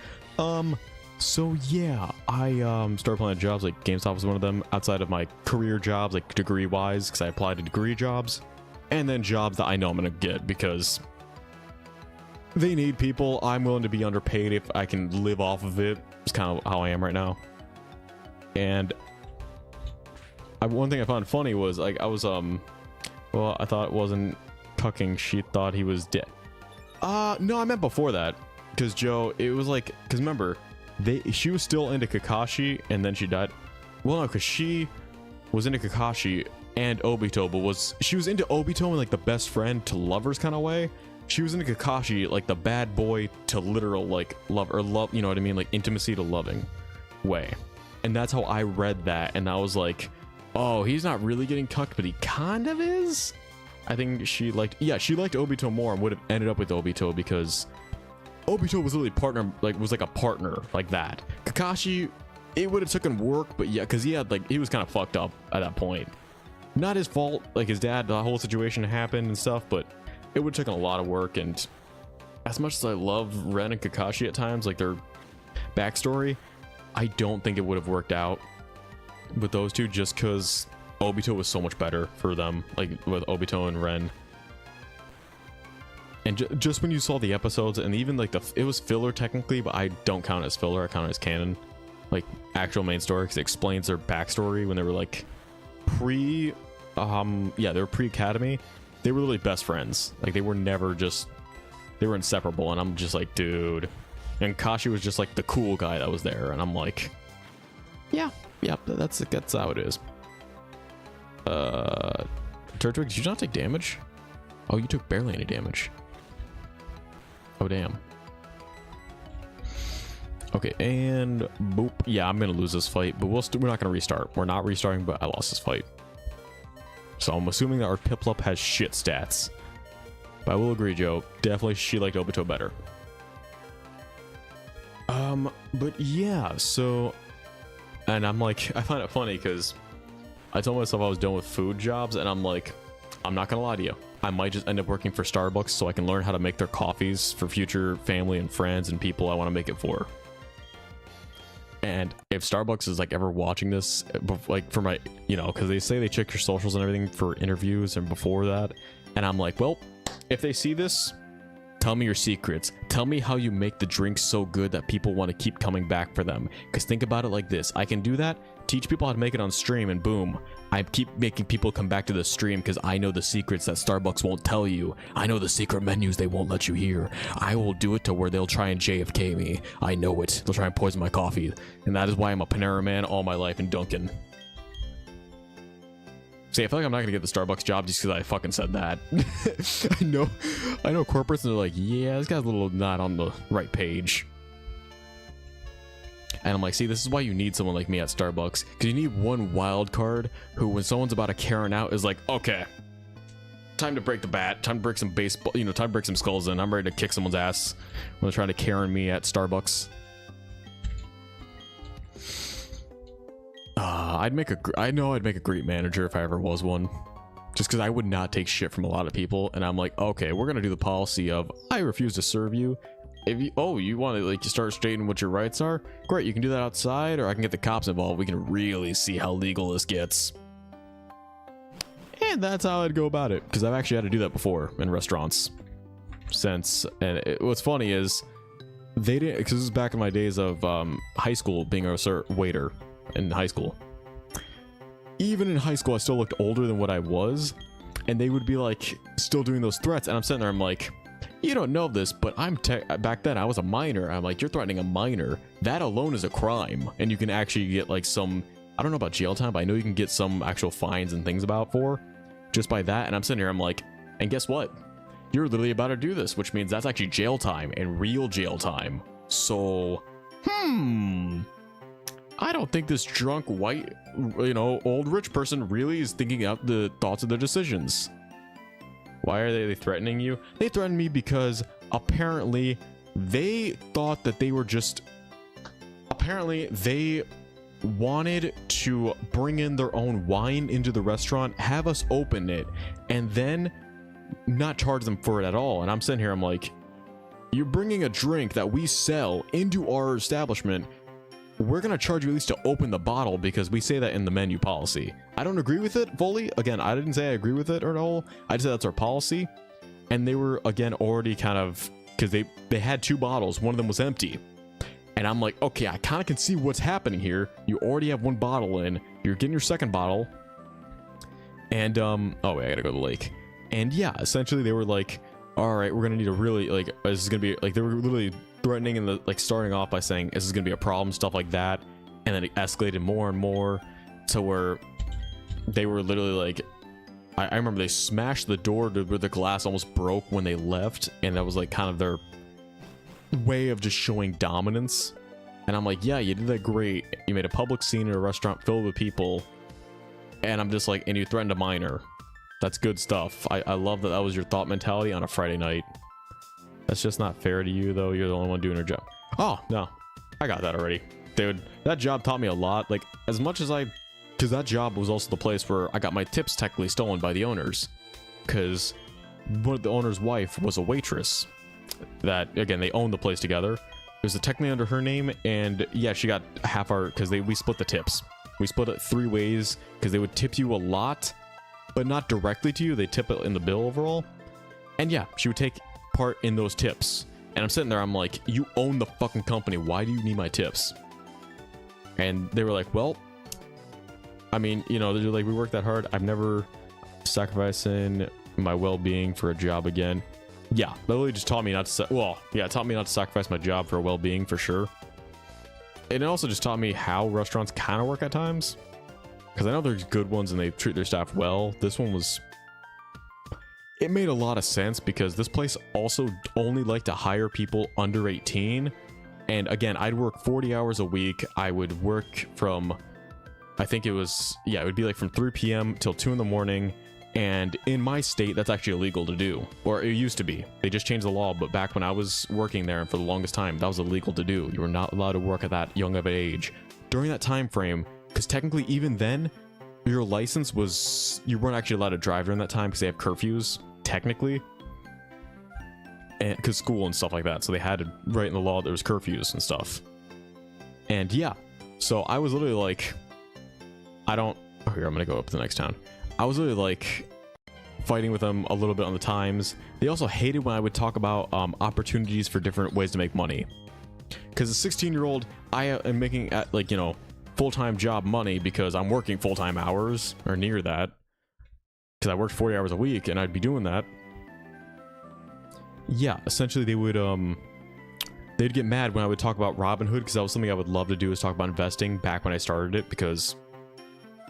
so yeah, I started applying to jobs. Like, GameStop was one of them, outside of my career jobs, like degree wise, because I applied to degree jobs, and then jobs that I know I'm gonna get because they need people. I'm willing to be underpaid if I can live off of it. It's kind of how I am right now. And one thing I found funny was, like, I was well, I thought it wasn't cucking. She thought he was dead. No, I meant before that, because Joe, it was like, because remember, she was still into Kakashi and then she died. Well, no, because she was into Kakashi and Obito, but she was into Obito in like the best friend to lovers kind of way. She was into Kakashi like the bad boy to literal like love, you know what I mean, like intimacy to loving way. And that's how I read that, and I was like, oh, he's not really getting cucked, but he kind of is. I think she liked Obito more and would have ended up with Obito because Obito was literally was like a partner like that. Kakashi, it would have taken work, but yeah, because he was kind of fucked up at that point. Not his fault, like his dad, the whole situation happened and stuff, but it would have taken a lot of work. And as much as I love Ren and Kakashi at times, like their backstory, I don't think it would have worked out with those two, just because Obito was so much better for them, like with Obito and Ren. And just when you saw the episodes, and even like it was filler technically, but I don't count it as filler, I count it as canon, like actual main story, because it explains their backstory when they were like they were pre-academy. They were literally best friends. Like, they were never just, they were inseparable, and I'm just like, dude. And Kashi was just like the cool guy that was there, and I'm like, yeah, that's how it is. Turtwig, did you not take damage? Oh, you took barely any damage. Oh, damn. Okay, and boop. Yeah, I'm gonna lose this fight, but we're not gonna restart. We're not restarting, but I lost this fight. So I'm assuming that our Piplup has shit stats. But I will agree, Joe. Definitely she liked Obito better. But yeah, so, and I'm like, I find it funny because I told myself I was done with food jobs, and I'm like, I'm not gonna lie to you, I might just end up working for Starbucks so I can learn how to make their coffees for future family and friends and people I want to make it for. And if Starbucks is like ever watching this, like for my, you know, because they say they check your socials and everything for interviews and before that, and I'm like, well, if they see this, tell me your secrets. Tell me how you make the drinks so good that people want to keep coming back for them. Because think about it like this. I can do that, teach people how to make it on stream, and boom. I keep making people come back to the stream because I know the secrets that Starbucks won't tell you. I know the secret menus they won't let you hear. I will do it to where they'll try and JFK me. I know it. They'll try and poison my coffee. And that is why I'm a Panera man all my life in Dunkin'. See, I feel like I'm not gonna get the Starbucks job just because I fucking said that. I know corporates, and they're like, yeah, this guy's a little not on the right page. And I'm like, see, this is why you need someone like me at Starbucks, because you need one wild card who, when someone's about to Karen out, is like, okay, time to break the bat, time to break some baseball, you know, time to break some skulls in. I'm ready to kick someone's ass when they're trying to Karen me at Starbucks. I know I'd make a great manager if I ever was one, just because I would not take shit from a lot of people. And I'm like, okay, we're gonna do the policy of I refuse to serve you, if you you want to like start stating what your rights are, great, you can do that outside, or I can get the cops involved. We can really see how legal this gets. And that's how I'd go about it, because I've actually had to do that before in restaurants. What's funny is they didn't, because this is back in my days of high school, being a waiter in high school. Even in high school, I still looked older than what I was, and they would be like still doing those threats, and I'm sitting there, I'm like, you don't know this, but back then I was a minor. I'm like, you're threatening a minor. That alone is a crime, and you can actually get like some, I don't know about jail time, but I know you can get some actual fines and things for just by that. And I'm sitting here, I'm like, and guess what? You're literally about to do this, which means that's actually jail time, and real jail time. So, I don't think this drunk white, old rich person really is thinking out the thoughts of their decisions. Why are they threatening you? They threatened me because apparently they thought that they were just... Apparently they wanted to bring in their own wine into the restaurant, have us open it, and then not charge them for it at all. And I'm sitting here, I'm like, you're bringing a drink that we sell into our establishment. We're going to charge you at least to open the bottle because we say that in the menu policy. I don't agree with it fully. Again, I didn't say I agree with it at all. I just said that's our policy. And they were, again, already kind of, because they had 2 bottles. One of them was empty. And I'm like, okay, I kind of can see what's happening here. You already have 1 bottle in. You're getting your 2nd bottle. And, oh wait, I gotta go to the lake. And yeah, essentially they were like, all right, we're going to need a really, like, this is going to be, like, they were literally threatening and starting off by saying this is gonna be a problem, stuff like that, and then it escalated more and more to where they were literally like, I remember they smashed the door to where the glass almost broke when they left, and that was like kind of their way of just showing dominance. And I'm like, yeah, you did that great, you made a public scene in a restaurant filled with people, and I'm just like, and you threatened a minor. That's good stuff. I love that that was your thought mentality on a Friday night. That's just not fair to you, though. You're the only one doing your job. Oh, no. I got that already. Dude, that job taught me a lot. Like, as much as because that job was also the place where I got my tips technically stolen by the owners. Because one of the owner's wife was a waitress. That, again, they owned the place together. It was technically under her name, and yeah, she got half our, because we split the tips. We split it 3 ways, because they would tip you a lot, but not directly to you. They tip it in the bill overall. And yeah, she would take part in those tips, and I'm sitting there, I'm like, you own the fucking company, why do you need my tips? And they were like, well, I mean, they're like, we worked that hard, I'm never sacrificing my well-being for a job again. Yeah, literally just taught me not to taught me not to sacrifice my job for well-being, for sure. And it also just taught me how restaurants kind of work at times, because I know there's good ones and they treat their staff well. This one was, it made a lot of sense because this place also only liked to hire people under 18. And again, I'd work 40 hours a week. I would work from, I think it was, it would be like from 3 p.m. till 2 in the morning. And in my state, that's actually illegal to do, or it used to be. They just changed the law, but back when I was working there and for the longest time, that was illegal to do. You were not allowed to work at that young of an age. During that time frame, because technically even then, your license was, you weren't actually allowed to drive during that time because they have curfews. Technically, and because school and stuff like that, so they had to write in the law there was curfews and stuff. And yeah, so I was literally like, here, I'm gonna go up to the next town. I was literally like fighting with them a little bit on the times. They also hated when I would talk about opportunities for different ways to make money, because a 16-year-old, I am making full-time job money because I'm working full-time hours or near that. Because I worked 40 hours a week and I'd be doing that. Yeah, essentially they would they'd get mad when I would talk about Robinhood, because that was something I would love to do, is talk about investing back when I started it, because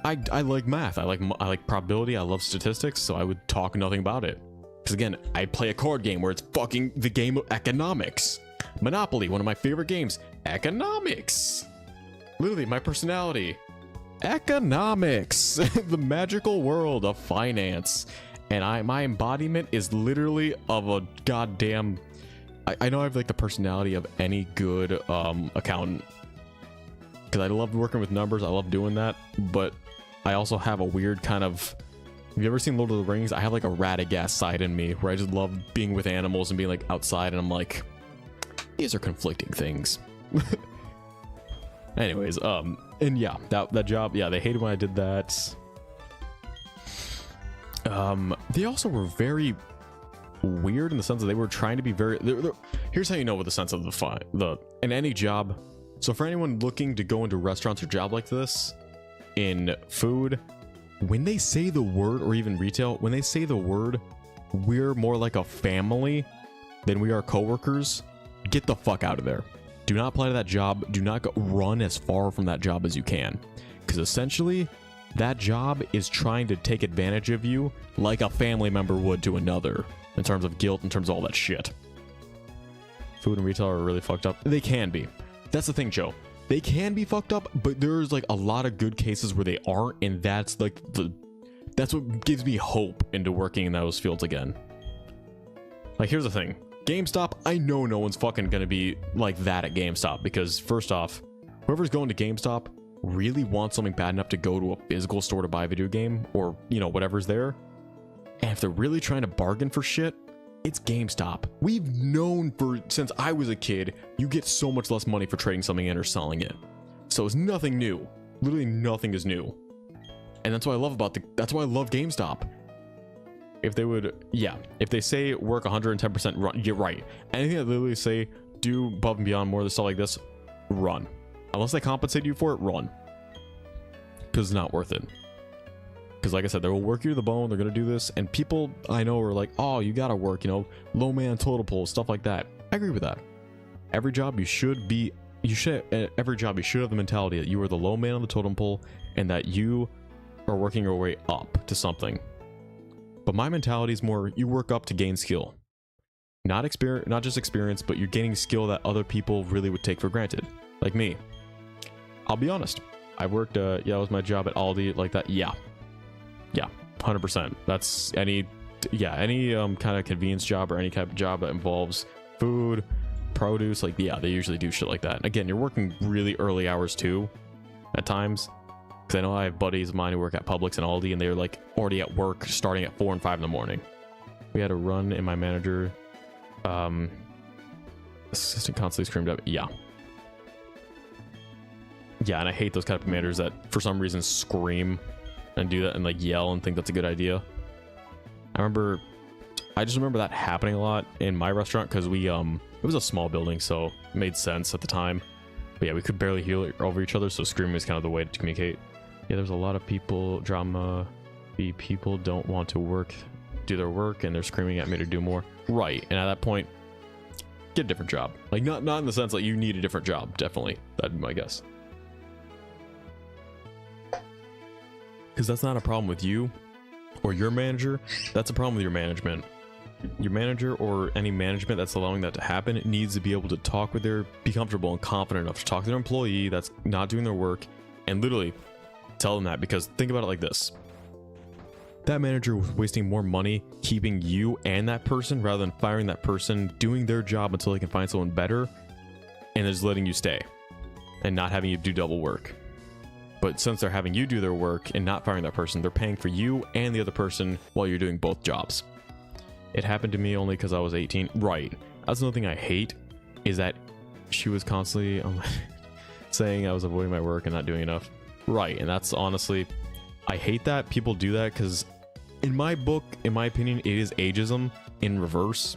I like math, I like probability, I love statistics, so I would talk nothing about it. Because again, I play a card game where it's fucking the game of economics. Monopoly, one of my favorite games. Economics. Literally my personality. Economics. The magical world of finance. And my embodiment is literally of a goddamn, I know I have like the personality of any good accountant, because I love working with numbers, I love doing that, but I also have a weird kind of, have you ever seen Lord of the Rings? I have like a Radagast side in me where I just love being with animals and being like outside, and I'm like, these are conflicting things. Anyways, and yeah, that job, yeah, they hated when I did that. They also were very weird in the sense that they were trying to be very, here's how you know with the sense of in any job. So for anyone looking to go into restaurants or job like this in food, when they say the word, or even retail, when they say the word, we're more like a family than we are coworkers, get the fuck out of there. Do not apply to that job. Do not run as far from that job as you can, because essentially that job is trying to take advantage of you like a family member would to another, in terms of guilt, in terms of all that shit. Food and retail are really fucked up. They can be. That's the thing, Joe. They can be fucked up, but there's like a lot of good cases where they aren't, and that's like that's what gives me hope into working in those fields again. Like, here's the thing. GameStop, I know no one's fucking gonna be like that at GameStop, because first off, whoever's going to GameStop really wants something bad enough to go to a physical store to buy a video game, or, you know, whatever's there. And if they're really trying to bargain for shit, it's GameStop. We've known since I was a kid, you get so much less money for trading something in or selling it. So it's nothing new. Literally nothing is new. And that's what I love that's why I love GameStop. If they would, yeah, if they say work 110% run, you're right. Anything that they literally say do above and beyond more of the stuff like this, run. Unless they compensate you for it, run. Because it's not worth it. Because like I said, they will work you to the bone. They're going to do this. And people I know are like, oh, you got to work, you know, low man total pole, stuff like that. I agree with that. Every job every job you should have the mentality that you are the low man on the totem pole and that you are working your way up to something. But my mentality is more, you work up to gain skill. Not just experience, but you're gaining skill that other people really would take for granted. Like me. I'll be honest. I worked, yeah, that was my job at Aldi, like that. Yeah, 100%. That's any kind of convenience job or any type of job that involves food, produce, like, yeah, they usually do shit like that. And again, you're working really early hours too, at times. Because I know I have buddies of mine who work at Publix and Aldi, and they're like already at work starting at 4 and 5 in the morning. We had a run, and my manager, assistant constantly screamed at me. Yeah, and I hate those kind of managers that for some reason scream and do that and like yell and think that's a good idea. I just remember that happening a lot in my restaurant, because we it was a small building, so it made sense at the time. But yeah, we could barely hear over each other, so screaming is kind of the way to communicate. Yeah, there's a lot of drama. People don't want to do their work, and they're screaming at me to do more. Right, and at that point, get a different job. Like, not in the sense that you need a different job, definitely. That'd be my guess. Because that's not a problem with you or your manager. That's a problem with your management. Your manager or any management that's allowing that to happen needs to be able to be comfortable and confident enough to talk to their employee that's not doing their work and literally tell them that. Because think about it like this. That manager was wasting more money keeping you and that person rather than firing that person, doing their job until they can find someone better, and just letting you stay and not having you do double work. But since they're having you do their work and not firing that person, they're paying for you and the other person while you're doing both jobs. It happened to me only because I was 18. Right. That's another thing I hate, is that she was constantly saying I was avoiding my work and not doing enough. Right. And that's honestly, I hate that people do that, because in my book, in my opinion, it is ageism in reverse.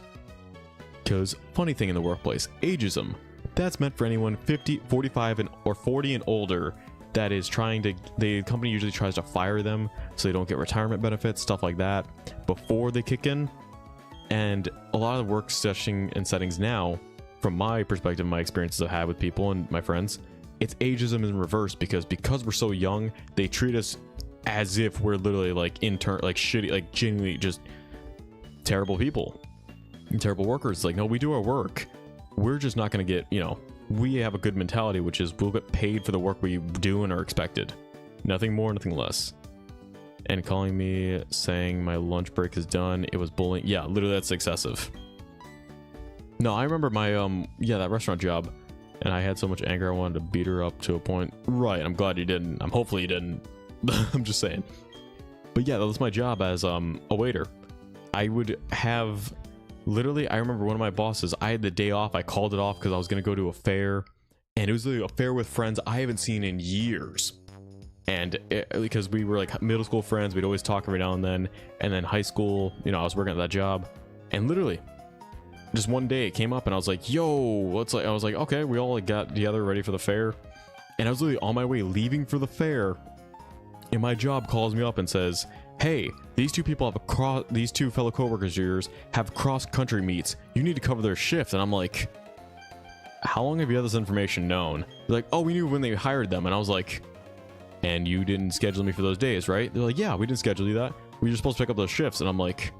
Because funny thing in the workplace, ageism, that's meant for anyone 50, 45, or 40 and older that is the company usually tries to fire them so they don't get retirement benefits, stuff like that, before they kick in. And a lot of the work settings now, from my perspective, my experiences I've had with people and my friends, it's ageism in reverse, because we're so young, they treat us as if we're literally like shitty, like genuinely just terrible people and terrible workers. Like, no, we do our work. We're just not going to get, we have a good mentality, which is we'll get paid for the work we do and are expected. Nothing more, nothing less. And calling me saying my lunch break is done, it was bullying. Yeah, literally that's excessive. No, I remember my, that restaurant job, and I had so much anger I wanted to beat her up to a point. Right, I'm glad you didn't. Hopefully you didn't. I'm just saying. But yeah, that was my job as a waiter. I would have literally, I remember one of my bosses, I had the day off. I called it off because I was going to go to a fair. And it was literally a fair with friends I haven't seen in years. And because we were like middle school friends, we'd always talk every now and then. And then high school, you know, I was working at that job. And literally, just one day it came up and I was like, yo, let's like, I was like, okay, we all like got together ready for the fair. And I was literally on my way leaving for the fair. And my job calls me up and says, hey, these two people have these two fellow coworkers of yours have cross-country meets. You need to cover their shift. And I'm like, how long have you had this information known? They're like, oh, we knew when they hired them. And I was like, and you didn't schedule me for those days, right? They're like, yeah, we didn't schedule you that. We were supposed to pick up those shifts. And I'm like,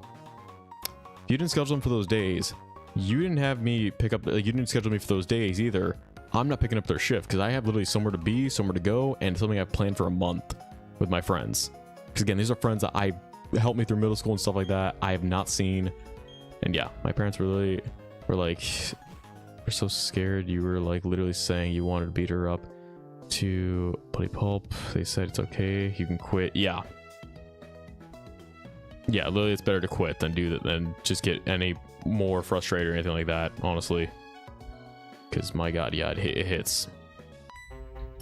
if you didn't schedule them for those days, you didn't have me pick up, like, you didn't schedule me for those days either. I'm not picking up their shift because I have literally somewhere to be, somewhere to go, and something I've planned for a month with my friends. Because again, these are friends that I helped me through middle school and stuff like that. I have not seen. And yeah, my parents really were like, we're so scared. You were like literally saying you wanted to beat her up to Bloody Pulp. They said it's okay, you can quit. Yeah, literally it's better to quit than do that, than just get any more frustrated or anything like that, honestly. Because my god, yeah, it hits.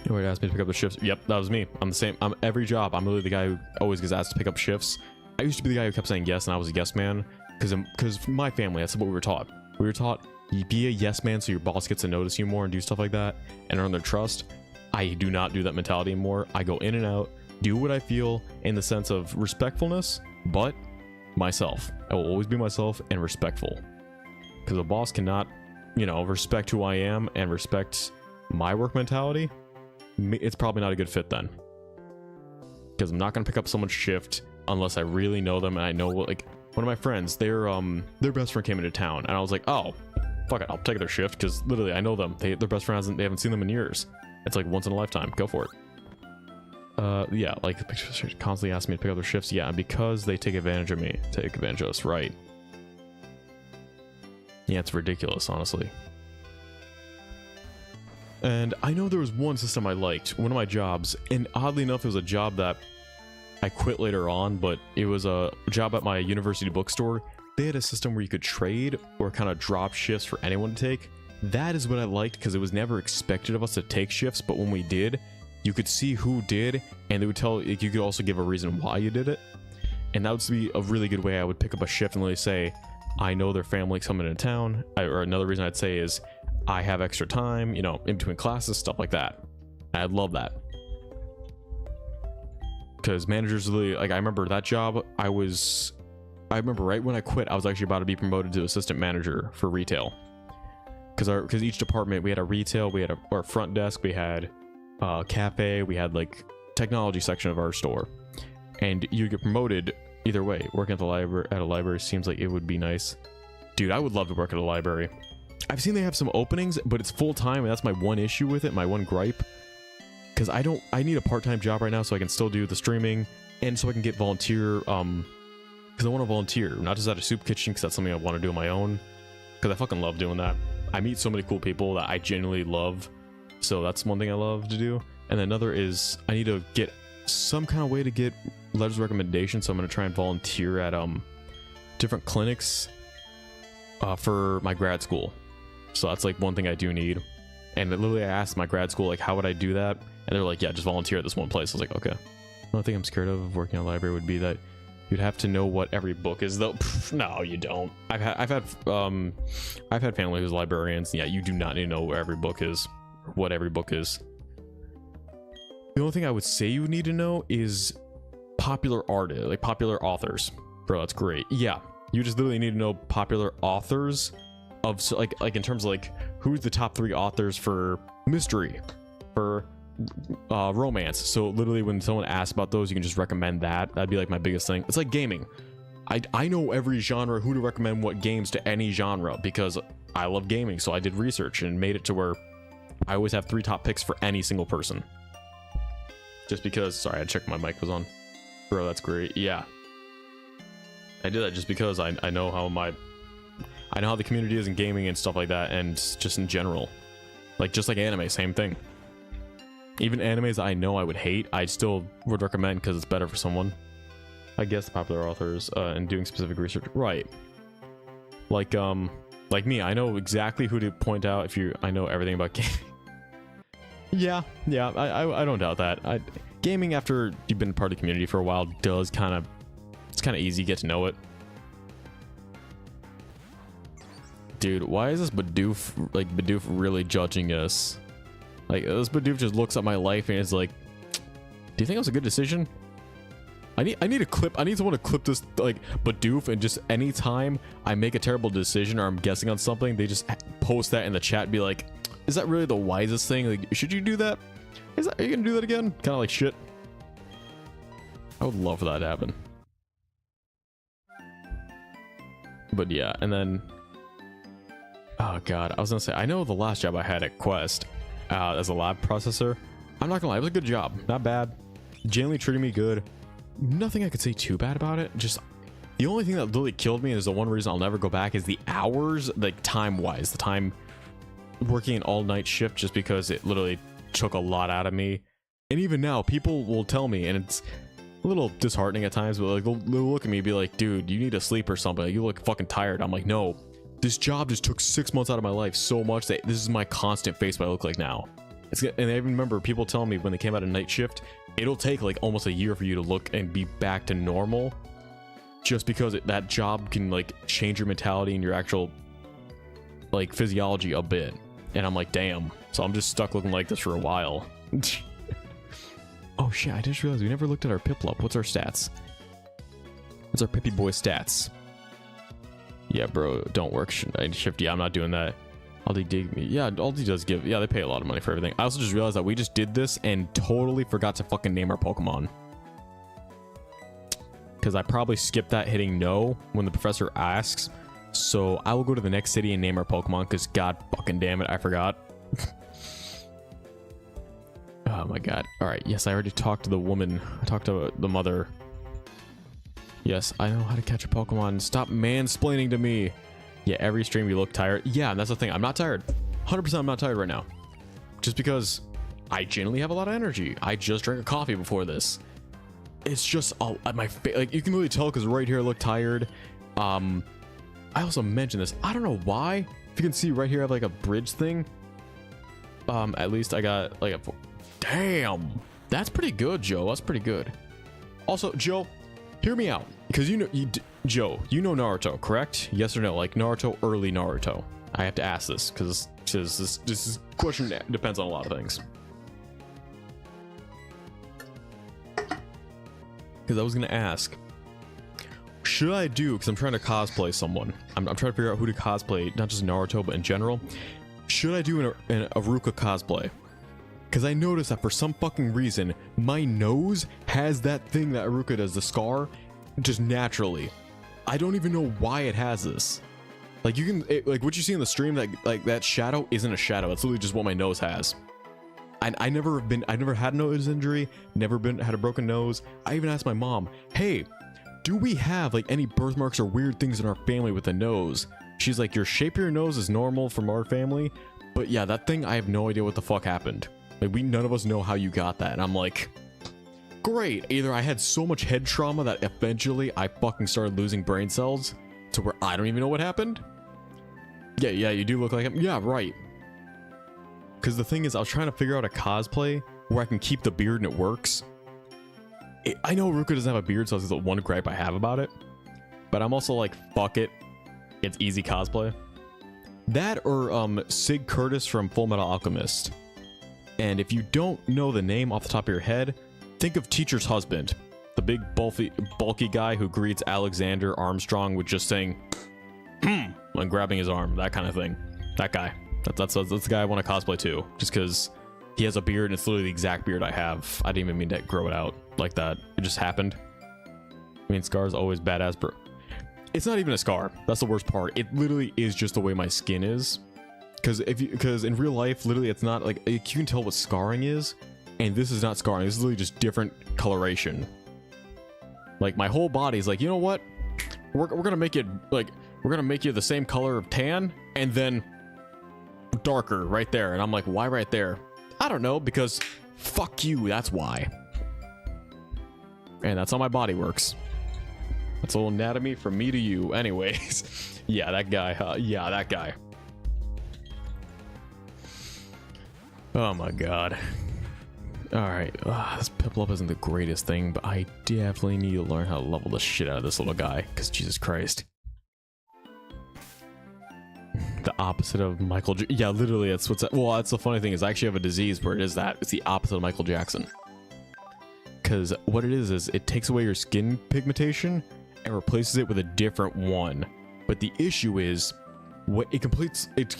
You already asked me to pick up the shifts. Yep, that was me. I'm the same. I'm every job, I'm really the guy who always gets asked to pick up shifts. I used to be the guy who kept saying yes, and I was a yes man because my family, that's what we were taught. We were taught, you be a yes man so your boss gets to notice you more and do stuff like that and earn their trust. I do not do that mentality anymore. I go in and out, do what I feel in the sense of respectfulness, but myself. I will always be myself and respectful. Because a boss cannot, you know, respect who I am and respect my work mentality. It's probably not a good fit then. Because I'm not going to pick up someone's shift unless I really know them and I know what, like, one of my friends, their best friend came into town and I was like, oh, fuck it, I'll take their shift because literally I know them. Their best friend they haven't seen them in years. It's like once in a lifetime. Go for it. Yeah, like constantly asking me to pick up their shifts. Yeah, because they take advantage of me. Take advantage of us, right? Yeah, it's ridiculous, honestly. And I know there was one system I liked, one of my jobs, and oddly enough, it was a job that I quit later on, but it was a job at my university bookstore. They had a system where you could trade or kind of drop shifts for anyone to take. That is what I liked because it was never expected of us to take shifts, but when we did, you could see who did, and they would tell, like, you could also give a reason why you did it. And that would be a really good way I would pick up a shift and really say, I know their family's coming into town. Or another reason I'd say is, I have extra time, you know, in between classes, stuff like that. I'd love that. Because managers really, like, I remember that job, I remember right when I quit, I was actually about to be promoted to assistant manager for retail. Because each department, we had a retail, we had our front desk, we had a cafe, we had like technology section of our store. And you get promoted either way. Working at a library seems like it would be nice. Dude, I would love to work at a library. I've seen they have some openings, but it's full-time, and that's my one issue with it, my one gripe. Because I need a part-time job right now so I can still do the streaming, and so I can get volunteer, because I want to volunteer, not just at a soup kitchen, because that's something I want to do on my own. Because I fucking love doing that. I meet so many cool people that I genuinely love, so that's one thing I love to do. And another is, I need to get some kind of way to get letters of recommendation, so I'm going to try and volunteer at, different clinics, for my grad school. So that's like one thing I do need. And literally I asked my grad school, like, how would I do that? And they're like, yeah, just volunteer at this one place. I was like, okay. The only thing I'm scared of working in a library would be that you'd have to know what every book is, though. Pff, no, you don't. I've had family who's librarians. Yeah, you do not need to know where every book is, what every book is. The only thing I would say you need to know is popular artists, like popular authors. Bro, that's great. Yeah, you just literally need to know popular authors of, so like in terms of like who's the top 3 authors for mystery, for romance. So literally when someone asks about those, you can just recommend that. That'd be like my biggest thing. It's like gaming. I know every genre, who to recommend what games to any genre, because I love gaming. So I did research and made it to where I always have 3 top picks for any single person. Just because, sorry, I checked my mic was on. Bro, that's great. Yeah, I did that just because I know how I know how the community is in gaming and stuff like that, and just in general. Like, just like anime, same thing. Even animes that I know I would hate, I still would recommend because it's better for someone. I guess popular authors and doing specific research. Right. Like me, I know exactly who to point out if I know everything about gaming. Yeah, I don't doubt that. Gaming, after you've been part of the community for a while, it's kind of easy to get to know it. Dude, why is this Bidoof really judging us? Like, this Bidoof just looks at my life and is like, do you think that was a good decision? I need a clip. I need someone to clip this, like, Bidoof, and just anytime I make a terrible decision or I'm guessing on something, they just post that in the chat and be like, is that really the wisest thing? Like, should you do that? Are you gonna do that again? Kind of like shit. I would love for that to happen. But yeah, and then, oh god, I was gonna say, I know the last job I had at Quest as a lab processor, I'm not gonna lie, it was a good job. Not bad. Generally treated me good. Nothing I could say too bad about it. Just the only thing that literally killed me, and is the one reason I'll never go back, is the hours, like time wise, the time working an all-night shift, just because it literally took a lot out of me. And even now, people will tell me, and it's a little disheartening at times, but like they'll look at me and be like, dude, you need to sleep or something, you look fucking tired. I'm like, no, this job just took 6 months out of my life so much that this is my constant face what I look like now. And I even remember people telling me when they came out of night shift, it'll take like almost a year for you to look and be back to normal, just because that job can like change your mentality and your actual like physiology a bit. And I'm like, damn. So I'm just stuck looking like this for a while. Oh shit, I just realized we never looked at our Piplup. What's our stats? What's our Pippy boy stats? Yeah, bro, don't work shift. Yeah, I'm not doing that. Aldi dig me. Yeah, Aldi does give. Yeah, they pay a lot of money for everything. I also just realized that we just did this and totally forgot to fucking name our Pokemon. Because I probably skipped that hitting no when the professor asks. So I will go to the next city and name our Pokemon, because god fucking damn it, I forgot. Oh my god. Alright, yes, I already talked to the woman. I talked to the mother. Yes, I know how to catch a Pokemon. Stop mansplaining to me. Yeah, every stream you look tired. Yeah, and that's the thing. I'm not tired. 100% I'm not tired right now. Just because I genuinely have a lot of energy. I just drank a coffee before this. It's just at my face. Like, you can really tell because right here I look tired. I also mentioned this. I don't know why. If you can see right here, I have like a bridge thing. At least I got like a... Damn. That's pretty good, Joe. That's pretty good. Also, Joe, hear me out. Because Joe, you know Naruto, correct? Yes or no? Like Naruto, early Naruto. I have to ask this because this question depends on a lot of things. Because I was going to ask, should I do, because I'm trying to cosplay someone. I'm trying to figure out who to cosplay, not just Naruto, but in general. Should I do an Aruka cosplay? Because I noticed that for some fucking reason, my nose has that thing that Aruka does, the scar, just naturally. I don't even know why it has this. Like, you can, like what you see in the stream, that shadow isn't a shadow. It's literally just what my nose has. And I never had a nose injury, had a broken nose. I even asked my mom, hey, do we have like any birthmarks or weird things in our family with the nose? She's like, your shape of your nose is normal from our family, but yeah, that thing, I have no idea what the fuck happened. Like, none of us know how you got that. And I'm like, great. Either I had so much head trauma that eventually I fucking started losing brain cells to where I don't even know what happened. Yeah, you do look like him. Yeah, right. Because the thing is, I was trying to figure out a cosplay where I can keep the beard and it works. I know Ruka doesn't have a beard, so that's the one gripe I have about it. But I'm also like, fuck it. It's easy cosplay. That or Sig Curtis from Full Metal Alchemist. And if you don't know the name off the top of your head, think of Teacher's Husband. The big bulky guy who greets Alexander Armstrong with just saying, when grabbing his arm, that kind of thing. That guy. That's the guy I want to cosplay too. Just because he has a beard and it's literally the exact beard I have. I didn't even mean to grow it out like that. It just happened. I mean, Scar's always badass, bro. It's not even a scar. That's the worst part. It literally is just the way my skin is. Because in real life, literally, it's not like, you can tell what scarring is, and this is not scarring. This is literally just different coloration. Like, my whole body is like, you know what? We're gonna make it like, we're gonna make you the same color of tan, and then darker right there. And I'm like, why right there? I don't know, because fuck you. That's why. And that's how my body works. That's a little anatomy from me to you. Anyways, yeah, that guy. Yeah, that guy. Oh my god. Alright, this pimple up isn't the greatest thing, but I definitely need to learn how to level the shit out of this little guy, because Jesus Christ. The opposite of Michael yeah, literally, that's what's... Well, that's the funny thing, is I actually have a disease where it is that. It's the opposite of Michael Jackson. Because what it is it takes away your skin pigmentation and replaces it with a different one. But the issue is, what it completes... It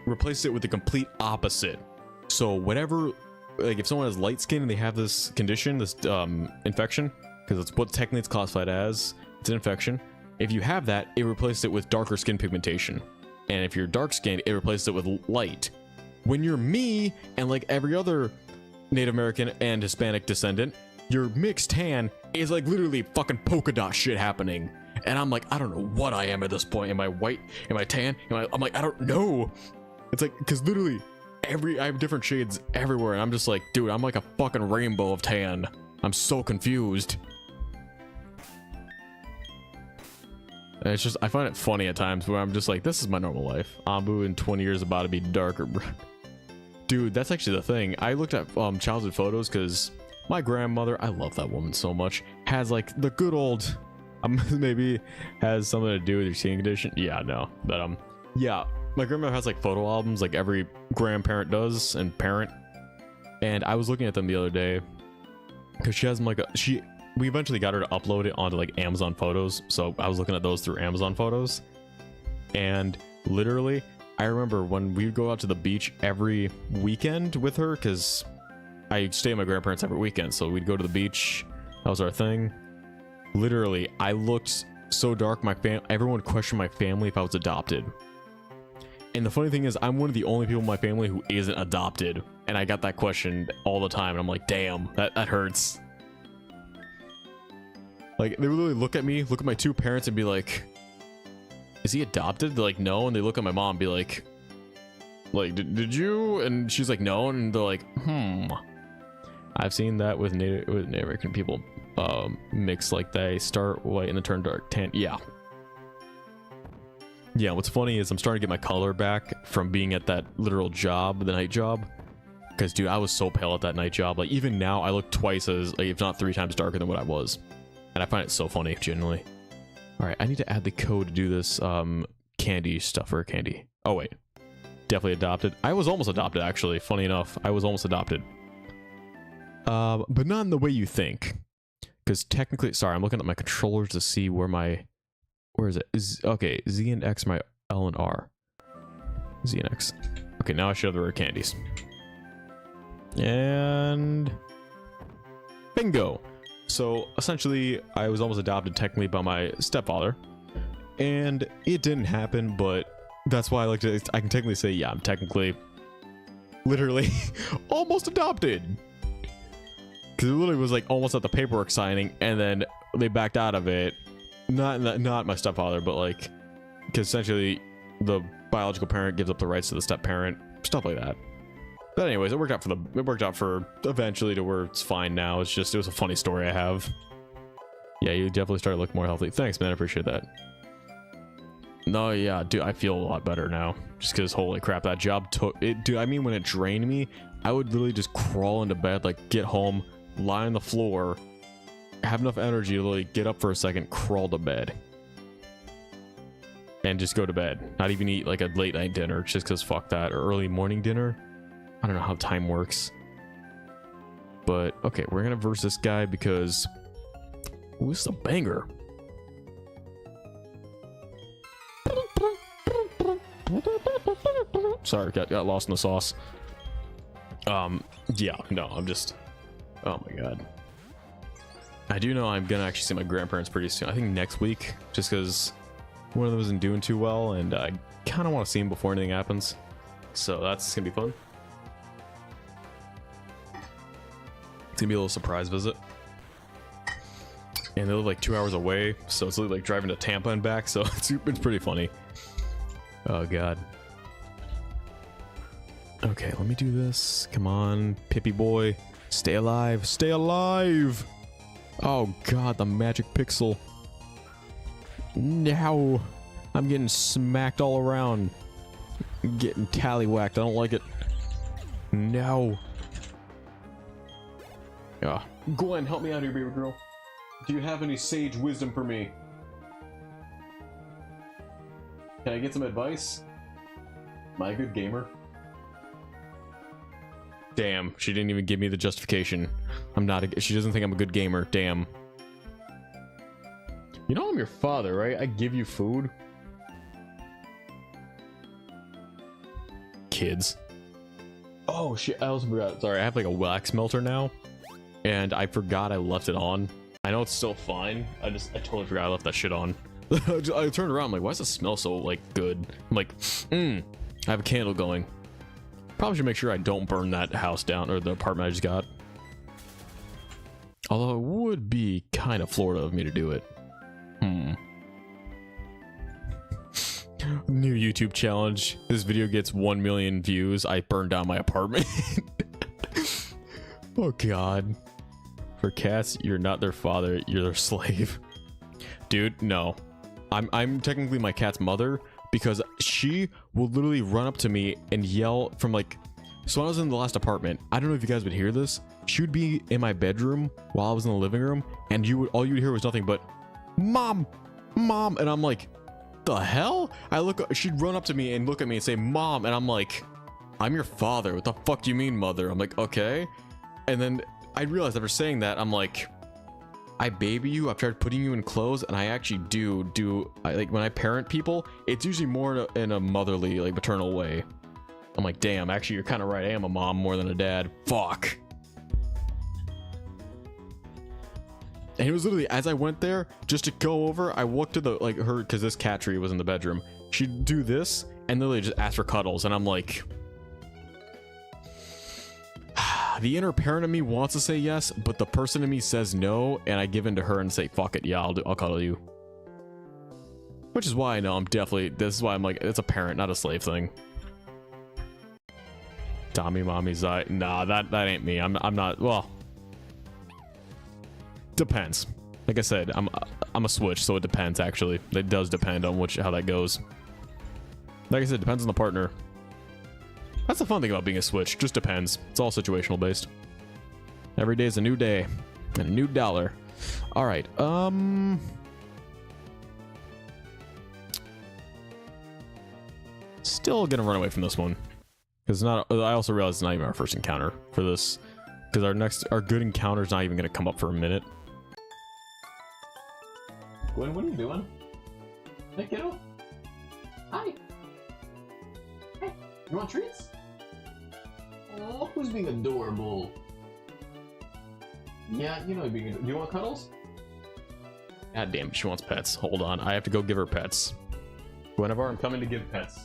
replaces it with the complete opposite. So whatever... Like if someone has light skin and they have this condition, this infection, because it's what technically it's classified as, it's an infection. If you have that, it replaces it with darker skin pigmentation. And if you're dark skinned, it replaces it with light. When you're me and like every other Native American and Hispanic descendant, your mixed tan is like literally fucking polka dot shit happening. And I'm like, I don't know what I am at this point. Am I white? Am I tan? I'm like, I don't know. It's like, because literally I have different shades everywhere, and I'm just like, dude, I'm like a fucking rainbow of tan. I'm so confused. And it's just, I find it funny at times where I'm just like, this is my normal life. Ambu in 20 years about to be darker. Dude, that's actually the thing. I looked at childhood photos because my grandmother, I love that woman so much, has like the good old, maybe has something to do with your skin condition. Yeah, no, but yeah. My grandmother has like photo albums like every grandparent does and parent. And I was looking at them the other day because she has them like we eventually got her to upload it onto like Amazon Photos. So I was looking at those through Amazon Photos. And literally, I remember when we would go out to the beach every weekend with her, because I stay at my grandparents every weekend. So we'd go to the beach. That was our thing. Literally, I looked so dark. Everyone questioned my family if I was adopted. And the funny thing is, I'm one of the only people in my family who isn't adopted. And I got that question all the time. And I'm like, damn, that hurts. Like, they would literally look at me, look at my two parents and be like, is he adopted? They're like, no. And they look at my mom and be like, did you? And she's like, no. And they're like, I've seen that with Native American people mix, like they start white and then turn dark tan. Yeah. Yeah, what's funny is I'm starting to get my color back from being at that literal job, the night job. Because, dude, I was so pale at that night job. Like, even now, I look twice as, like, if not 3 times darker than what I was. And I find it so funny, genuinely. Alright, I need to add the code to do this, candy stuff, or candy. Oh, wait. Definitely adopted. I was almost adopted, actually. Funny enough, I was almost adopted. But not in the way you think. Because technically, sorry, I'm looking at my controllers to see where my... Where is it? Okay, Z and X, my L and R. Z and X. Okay, now I should have the rare candies. And... bingo! So, essentially, I was almost adopted technically by my stepfather. And it didn't happen, but that's why I like to... I can technically say, yeah, I'm technically... literally almost adopted! Because it literally was like almost at the paperwork signing, and then they backed out of it. Not my stepfather, but like, because essentially the biological parent gives up the rights to the step parent, stuff like that. But anyways, it worked out for eventually to where it's fine now. It's just, it was a funny story I have. Yeah, you definitely started looking more healthy. Thanks, man. I appreciate that. No, yeah, dude, I feel a lot better now. Just because, holy crap, that job took it. Dude, I mean, when it drained me, I would literally just crawl into bed, like get home, lie on the floor, have enough energy to like get up for a second, crawl to bed, and just go to bed. Not even eat like a late night dinner, just because fuck that, or early morning dinner. I don't know how time works. But okay, we're gonna verse this guy because this is a banger. Sorry, got lost in the sauce. Yeah, no, I'm just, oh my god. I do know I'm gonna actually see my grandparents pretty soon. I think next week, just because one of them isn't doing too well, and I kind of want to see him before anything happens. So that's gonna be fun. It's gonna be a little surprise visit. And they live like 2 hours away, so it's like driving to Tampa and back, so it's pretty funny. Oh god. Okay, let me do this. Come on, Pippy boy. Stay alive. Stay alive! Oh god, the magic pixel. No. I'm getting smacked all around. Getting tallywhacked. I don't like it. No. Yeah. Gwen, help me out here, baby girl. Do you have any sage wisdom for me? Can I get some advice? Am I a good gamer? Damn, she didn't even give me the justification. I'm not a, she doesn't think I'm a good gamer. Damn. You know I'm your father, right? I give you food. Kids. Oh shit, I also forgot. Sorry, I have like a wax melter now. And I forgot I left it on. I know it's still fine. I totally forgot I left that shit on. I turned around, I'm like, why does it smell so like good? I'm like, I have a candle going. Probably should make sure I don't burn that house down, or the apartment I just got. Although it would be kind of Florida of me to do it. New YouTube challenge. This video gets 1 million views. I burn down my apartment. Oh god. For cats, you're not their father, you're their slave. Dude, no. I'm technically my cat's mother, because she will literally run up to me and yell from like, so when I was in the last apartment, I don't know if you guys would hear this, she would be in my bedroom while I was in the living room, and all you would hear was nothing but mom, mom, and I'm like, the hell? She'd run up to me and look at me and say mom, and I'm like, I'm your father, what the fuck do you mean mother? I'm like, okay. And then I realized after saying that, I'm like, I baby you, I've tried putting you in clothes, and I actually like when I parent people, it's usually more in a motherly, like maternal way. I'm like, damn, actually you're kind of right, I am a mom more than a dad. Fuck. And it was literally, as I went there, just to go over, I walked to the, like, her, because this cat tree was in the bedroom. She'd do this, and literally just ask for cuddles, and I'm like, the inner parent of me wants to say yes, but the person in me says no, and I give in to her and say, fuck it, yeah, I'll cuddle you. Which is why I know this is why I'm like, it's a parent, not a slave thing. Tommy, mommy, Zai. Nah, that ain't me. I'm not, well, depends. Like I said, I'm a switch, so it depends, actually. It does depend on how that goes. Like I said, it depends on the partner. That's the fun thing about being a switch. Just depends. It's all situational based. Every day is a new day and a new dollar. All right. Still gonna run away from this one because I also realize it's not even our first encounter for this, because our good encounter is not even gonna come up for a minute. Gwen, what are you doing? Hey, kiddo. Hi. Hey, you want treats? Oh, who's being adorable? Yeah, you know being adorable. Do you want cuddles? God damn it, she wants pets. Hold on, I have to go give her pets. Guinevere, I'm coming to give pets.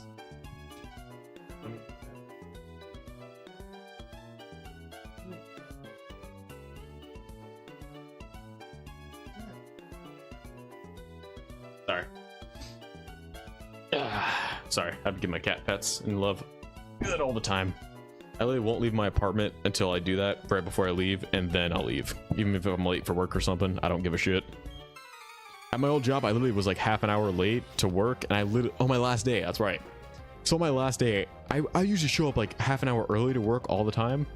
Sorry. Sorry, I have to give my cat pets and love good all the time. I literally won't leave my apartment until I do that right before I leave, and then I'll leave. Even if I'm late for work or something, I don't give a shit. At my old job, I literally was like half an hour late to work, and I literally, on my last day, that's right. So my last day, I usually show up like half an hour early to work all the time.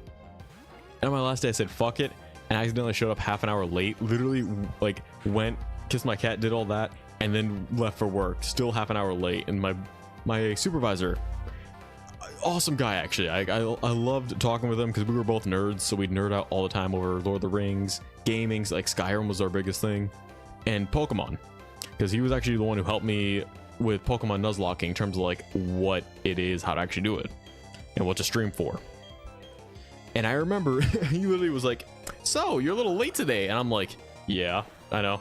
And on my last day, I said, fuck it, and I accidentally showed up half an hour late. Literally, like, went, kissed my cat, did all that, and then left for work. Still half an hour late, and my supervisor, awesome guy, actually. I loved talking with him because we were both nerds, so we'd nerd out all the time over Lord of the Rings, gaming, like Skyrim was our biggest thing, and Pokemon, because he was actually the one who helped me with Pokemon Nuzlocke in terms of like what it is, how to actually do it, and what to stream for. And I remember he literally was like, so you're a little late today, and I'm like, yeah, I know.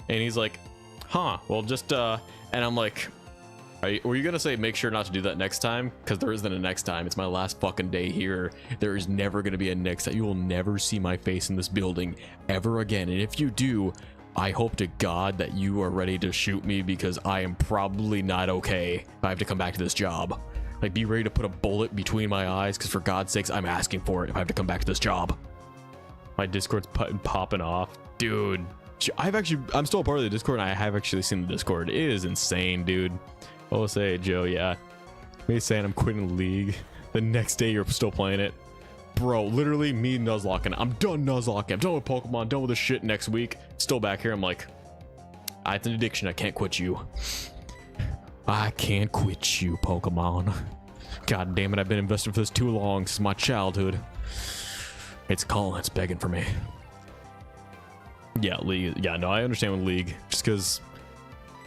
And he's like, huh, well, just and I'm like, were you gonna say make sure not to do that next time? Because there isn't a next time. It's my last fucking day here. There is never gonna be a next time. You will never see my face in this building ever again, and if you do, I hope to God that you are ready to shoot me, because I am probably not okay if I have to come back to this job. Like, be ready to put a bullet between my eyes, because for God's sakes, I'm asking for it if I have to come back to this job. My Discord's popping off. Dude, I'm still a part of the Discord, and I have actually seen the Discord. It is insane, dude. I will say, Joe, yeah. Me saying I'm quitting the league. The next day you're still playing it. Bro, literally me nuzlocking. I'm done nuzlocking. I'm done with Pokemon, done with this shit next week. Still back here, I'm like, it's an addiction. I can't quit you. I can't quit you, Pokemon. God damn it, I've been invested for this too long since my childhood. It's calling, it's begging for me. Yeah, League. Yeah, no, I understand with League. Just because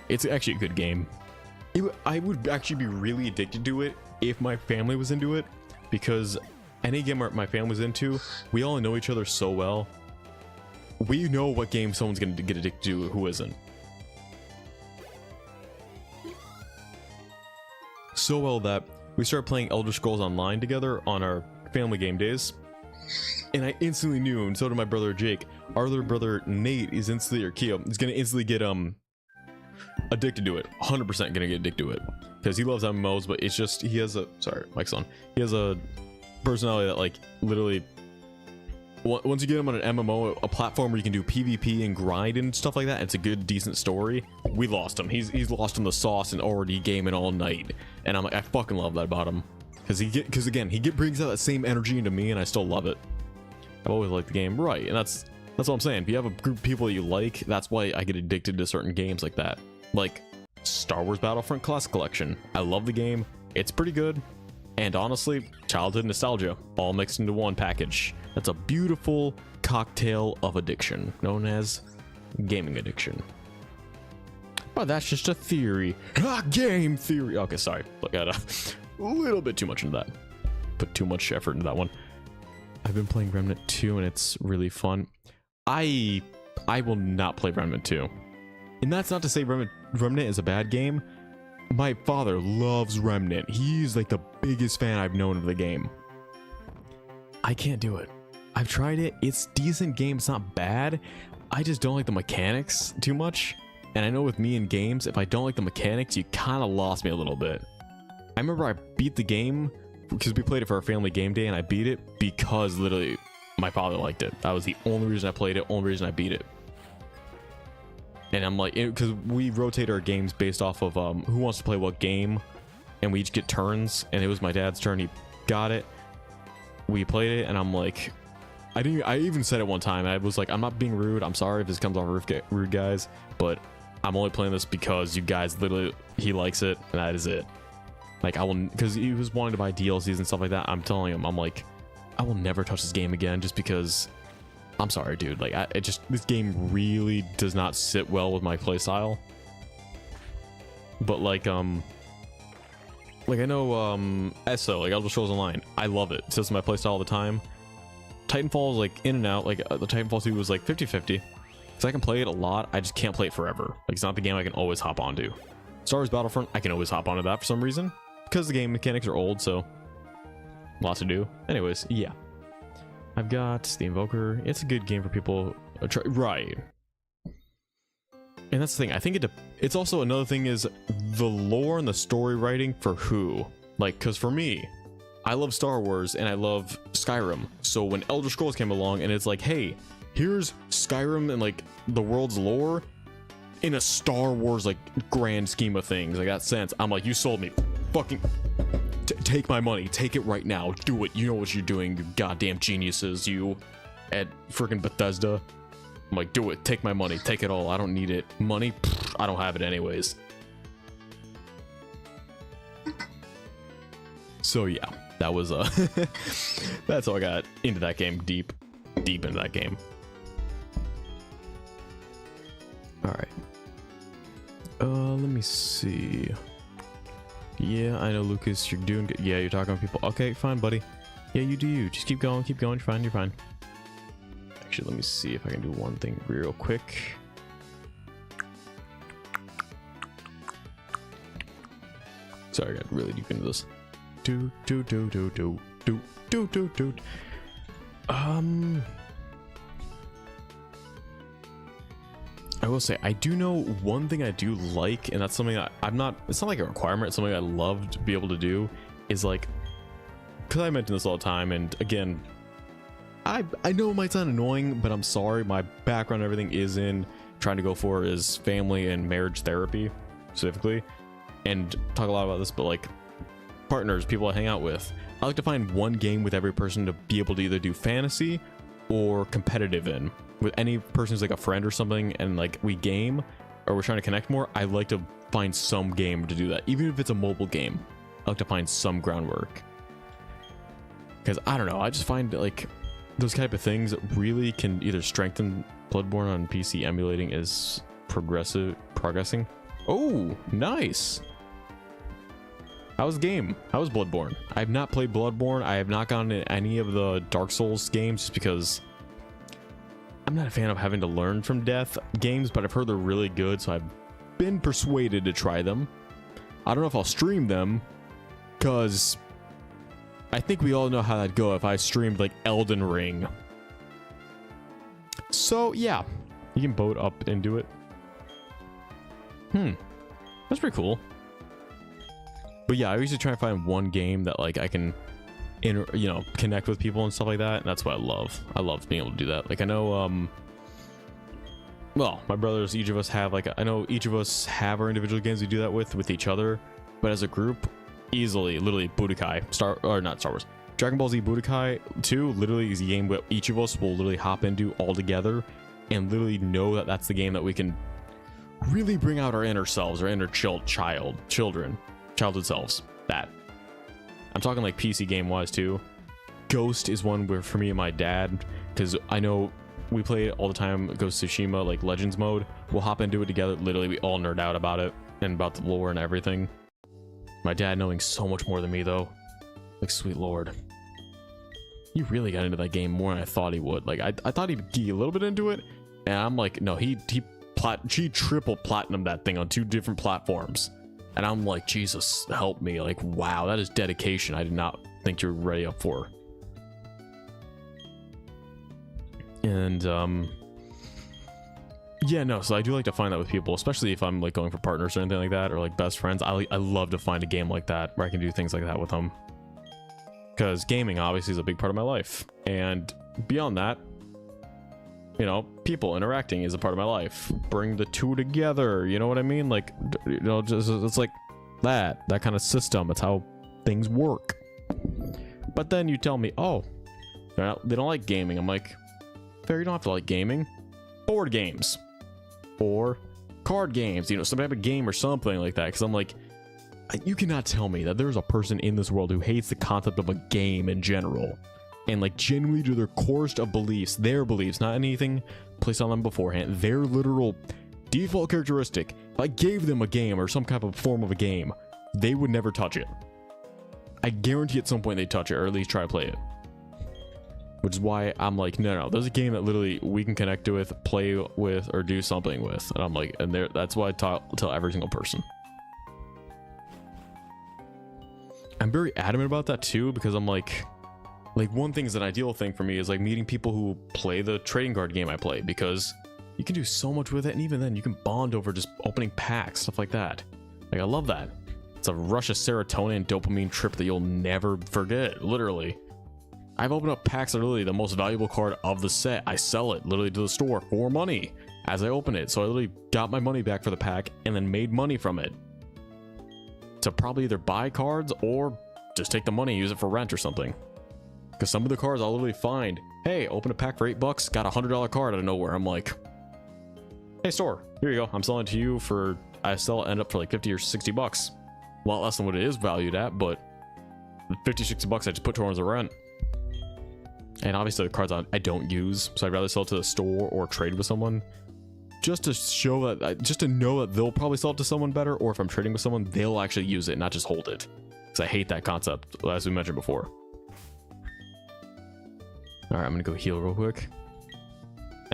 it's actually a good game. I would actually be really addicted to it if my family was into it. Because any game my family's into, we all know each other so well. We know what game someone's going to get addicted to, who isn't. So well that we started playing Elder Scrolls Online together on our family game days. And I instantly knew, and so did my brother Jake. Our other brother Nate is instantly, or Keo, is gonna instantly get addicted to it. 100% gonna get addicted to it. Because he loves MMOs, but it's just, he has a, sorry, mic's on. He has a personality that, like, literally, once you get him on an MMO, a platform where you can do PvP and grind and stuff like that, it's a good, decent story. We lost him. He's lost in the sauce and already gaming all night. And I'm like, I fucking love that about him. Because again, he brings out that same energy into me, and I still love it. I've always liked the game, right? And that's what I'm saying. If you have a group of people that you like, that's why I get addicted to certain games like that. Like Star Wars Battlefront Classic Collection. I love the game. It's pretty good. And honestly, childhood nostalgia, all mixed into one package. That's a beautiful cocktail of addiction, known as gaming addiction. But that's just a theory. Game theory. Okay, sorry. Look at a little bit too much into that. Put too much effort into that one. I've been playing Remnant 2, and it's really fun. I will not play Remnant 2. And that's not to say Remnant is a bad game. My father loves Remnant. He's like the biggest fan I've known of the game. I can't do it. I've tried it. It's a decent game. It's not bad. I just don't like the mechanics too much. And I know with me in games, if I don't like the mechanics, you kind of lost me a little bit. I remember I beat the game because we played it for our family game day, and I beat it because literally my father liked it. That was the only reason I played it, only reason I beat it. And I'm like, because we rotate our games based off of who wants to play what game, and we each get turns, and it was my dad's turn. He got it. We played it, and I'm like, I even said it one time. I was like, I'm not being rude. I'm sorry if this comes off rude, guys, but I'm only playing this because you guys literally, he likes it, and that is it. Like, I will, because he was wanting to buy DLCs and stuff like that. I'm telling him, I'm like, I will never touch this game again just because, I'm sorry, dude. Like, this game really does not sit well with my playstyle. But like I know, ESO, like Elder Scrolls Online, I love it. It sits in my playstyle all the time. Titanfall is like in and out. Like the Titanfall 2 was like 50-50. Because I can play it a lot, I just can't play it forever. Like, it's not the game I can always hop onto. Star Wars Battlefront, I can always hop onto that for some reason. Because the game mechanics are old, so lots to do. Anyways, yeah. I've got the Invoker. It's a good game for people. Right. And that's the thing. I think it's also another thing is the lore and the story writing for who. Like, because for me, I love Star Wars and I love Skyrim. So when Elder Scrolls came along and it's like, hey, here's Skyrim and like the world's lore in a Star Wars like grand scheme of things, I got sense. I'm like, you sold me. Fucking take my money. Take it right now. Do it. You know what you're doing, you goddamn geniuses. You at freaking Bethesda. I'm like, do it. Take my money. Take it all. I don't need it. Money? Pfft, I don't have it anyways. So yeah, that was that's how I got into that game, deep into that game. All right. Let me see. Yeah, I know, Lucas, you're doing good. Yeah, you're talking to people. Okay, fine, buddy. Yeah, you do you. Just keep going, you're fine, you're fine. Actually, let me see if I can do one thing real quick. Sorry, I got really deep into this. I will say, I do know one thing I do like, and that's something I'm not, it's not like a requirement, it's something I love to be able to do, is like, because I mention this all the time, and again, I know it might sound annoying, but I'm sorry. My background, everything is in trying to go for is family and marriage therapy specifically, and talk a lot about this, but like partners, people I hang out with, I like to find one game with every person to be able to either do fantasy or competitive in. With any person who's like a friend or something, and like we game or we're trying to connect more, I like to find some game to do that. Even if it's a mobile game, I like to find some groundwork. Because I don't know, I just find like those type of things really can either strengthen Bloodborne on PC emulating is progressing. Oh, nice. How was the game? How was Bloodborne? I have not played Bloodborne. I have not gotten into any of the Dark Souls games just because I'm not a fan of having to learn from death games, but I've heard they're really good, so I've been persuaded to try them. I don't know if I'll stream them, because I think we all know how that'd go if I streamed like Elden Ring. So yeah, you can boat up and do it. That's pretty cool. But yeah, I usually try to find one game that like I can connect with people and stuff like that, and that's what I love. I love being able to do that. Like I know well, my brothers, each of us have like, I know each of us have our individual games we do that with each other, but as a group, easily, literally Budokai, not Star Wars, Dragon Ball Z Budokai 2 literally is a game where each of us will literally hop into all together and literally know that that's the game that we can really bring out our inner selves, our inner childhood selves. That I'm talking like PC game wise too. Ghost is one where for me and my dad, because I know we play it all the time, Ghost of Tsushima, like Legends mode. We'll hop into it together. Literally, we all nerd out about it and about the lore and everything. My dad knowing so much more than me though. Like, sweet lord. He really got into that game more than I thought he would. Like, I thought he'd get a little bit into it, and I'm like, no, he triple platinum that thing on 2 different platforms. And I'm like, Jesus, help me. Like, wow, that is dedication I did not think you were ready up for. And yeah, no, so I do like to find that with people, especially if I'm like going for partners or anything like that, or like best friends. I love to find a game like that where I can do things like that with them, because gaming obviously is a big part of my life, and beyond that, you know, people interacting is a part of my life. Bring the two together, you know what I mean? Like, you know, just it's like that kind of system. It's how things work. But then you tell me, oh, they don't like gaming. I'm like, fair, you don't have to like gaming. Board games or card games, you know, some type of game or something like that. Because I'm like, you cannot tell me that there's a person in this world who hates the concept of a game in general, and like genuinely to their corest of beliefs, their beliefs, not anything placed on them beforehand, their literal default characteristic. If I gave them a game or some kind of form of a game, they would never touch it. I guarantee at some point they touch it, or at least try to play it. Which is why I'm like, no, there's a game that literally we can connect with, play with, or do something with. And I'm like, and there, that's why I tell every single person. I'm very adamant about that too, because I'm like one thing is an ideal thing for me is like meeting people who play the trading card game I play, because you can do so much with it, and even then you can bond over just opening packs, stuff like that. Like, I love that. It's a rush of serotonin and dopamine trip that you'll never forget, literally. I've opened up packs that are literally the most valuable card of the set. I sell it literally to the store for money as I open it. So I literally got my money back for the pack and then made money from it to probably either buy cards or just take the money and use it for rent or something. Because some of the cards I'll literally find, hey, open a pack for $8, got a $100 card out of nowhere. I'm like, hey, store, here you go. I'm selling it to you for, end up for like 50 or 60 bucks. A lot less than what it is valued at, but 50, 60 bucks I just put towards the rent. And obviously the cards I don't use, so I'd rather sell it to the store or trade with someone, just to show that, just to know that they'll probably sell it to someone better, or if I'm trading with someone, they'll actually use it, not just hold it. Because I hate that concept, as we mentioned before. Alright, I'm gonna go heal real quick.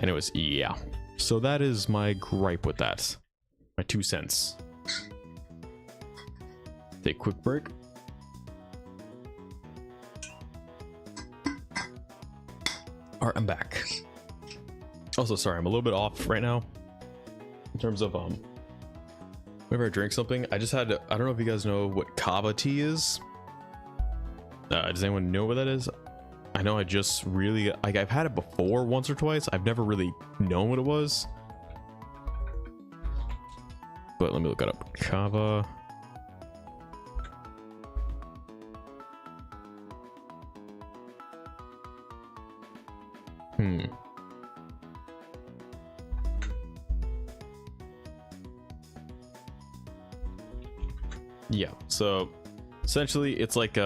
Anyways, yeah. So that is my gripe with that. My 2 cents. Take a quick break. Alright, I'm back. Also, sorry, I'm a little bit off right now in terms of whenever I drink something. I just had to, I don't know if you guys know what kava tea is. Does anyone know what that is? I I know I just really, like, I've had it before once or twice. I've never really known what it was. But let me look it up. Kava. Yeah, so essentially it's like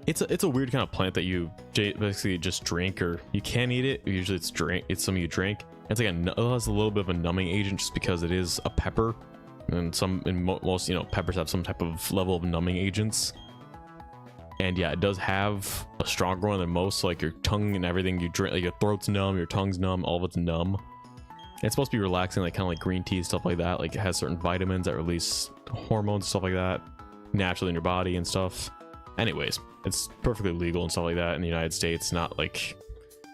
it's a weird kind of plant that you basically just drink, or you can eat it. Usually it's something you drink. It's like it has a little bit of a numbing agent just because it is a pepper, and most peppers have some type of level of numbing agents. And yeah, it does have a stronger one than most. So like your tongue and everything you drink, like your throat's numb, your tongue's numb, all of it's numb. It's supposed to be relaxing, like kind of like green tea, stuff like that. Like it has certain vitamins that release hormones, stuff like that, naturally in your body and stuff. Anyways, it's perfectly legal and stuff like that in the United States. It's not like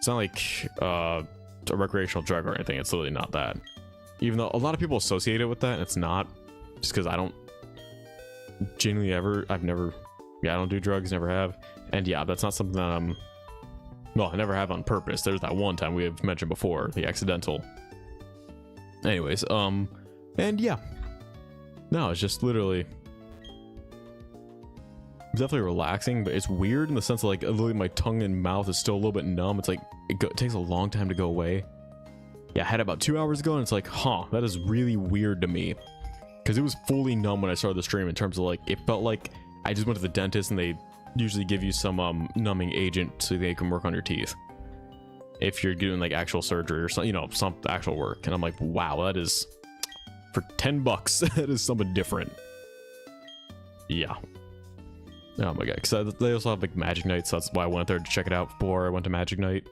a recreational drug or anything. It's literally not that. Even though a lot of people associate it with that, and it's not. Just because I don't genuinely I don't do drugs, never have. And yeah, that's not something that well, I never have on purpose. There's that one time we have mentioned before, the accidental. Anyways, and yeah, no, it's just literally definitely relaxing, but it's weird in the sense of like literally my tongue and mouth is still a little bit numb. It's like it takes a long time to go away. Yeah, I had it about 2 hours ago, and it's like, that is really weird to me, because it was fully numb when I started the stream. In terms of like, it felt like I just went to the dentist, and they usually give you some numbing agent so they can work on your teeth if you're doing like actual surgery or something, some actual work. And I'm like, wow, that is for $10. That is something different. Yeah. Oh my god, because they also have like Magic Night, so that's why I went there to check it out before I went to Magic Night.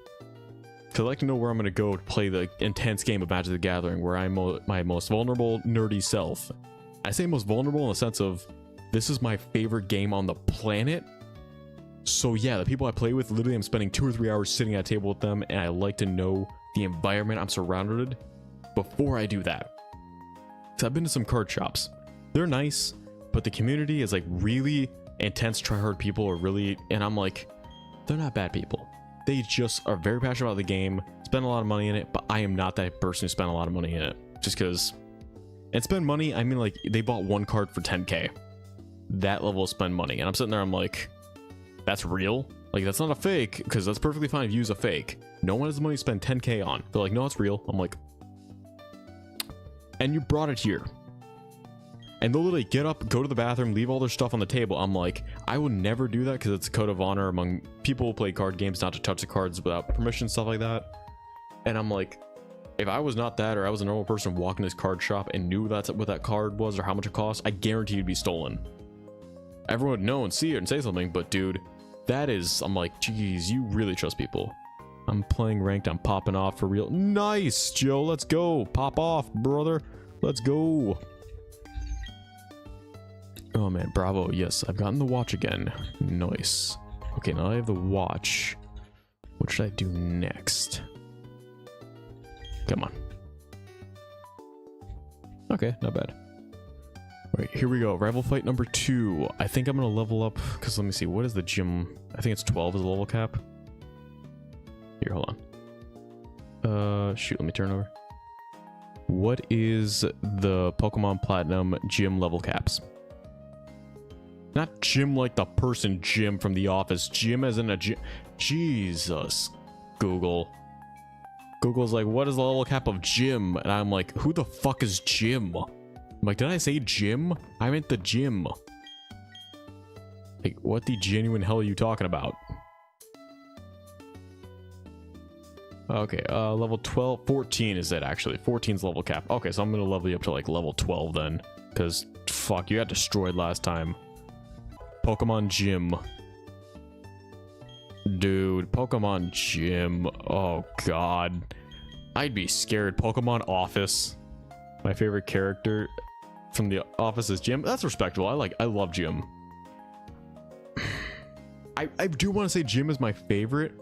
Because I like to know where I'm going to go to play the intense game of Magic the Gathering, where I'm my most vulnerable, nerdy self. I say most vulnerable in the sense of this is my favorite game on the planet. So yeah, the people I play with, literally I'm spending 2 or 3 hours sitting at a table with them, and I like to know the environment I'm surrounded before I do that. So I've been to some card shops. They're nice, but the community is like really intense, tryhard people are really, and I'm like, they're not bad people. They just are very passionate about the game, spend a lot of money in it, but I am not that person who spent a lot of money in it. Just because, and spend money, I mean like they bought one card for 10k. That level of spend money, and I'm sitting there, I'm like, that's real? Like, that's not a fake, because that's perfectly fine if you use a fake. No one has the money to spend 10k on. They're like, no, it's real. I'm like, and you brought it here. And they'll literally get up, go to the bathroom, leave all their stuff on the table. I'm like, I would never do that, because it's a code of honor among people who play card games not to touch the cards without permission, stuff like that. And I'm like, if I was not that, or I was a normal person walking this card shop and knew that's what that card was or how much it cost, I guarantee it'd be stolen. Everyone would know and see it and say something, but dude, that is, I'm like, geez, you really trust people. I'm playing ranked, I'm popping off for real. Nice, Joe, let's go. Pop off, brother. Let's go. Oh man, bravo. Yes, I've gotten the watch again. Nice. Okay, now I have the watch. What should I do next? Come on. Okay, not bad. Alright, here we go. Rival fight number 2. I think I'm gonna level up, because let me see, what is the gym? I think it's 12 is the level cap. Here, hold on. Shoot, let me turn over. What is the Pokemon Platinum gym level caps? Not gym like the person Jim from The Office. Gym as in a gym. Jesus. Google. Google's like, what is the level cap of gym? And I'm like, who the fuck is Jim? I'm like, did I say gym? I meant the gym. Like, what the genuine hell are you talking about? Okay, level 12, 14 is it actually. 14's level cap. Okay, so I'm gonna level you up to like level 12 then. Because, fuck, you got destroyed last time. Pokemon Gym. Dude, Pokemon Gym. Oh, God. I'd be scared. Pokemon Office. My favorite character from The Office is Jim. That's respectable. I love Jim. I do want to say Jim is my favorite,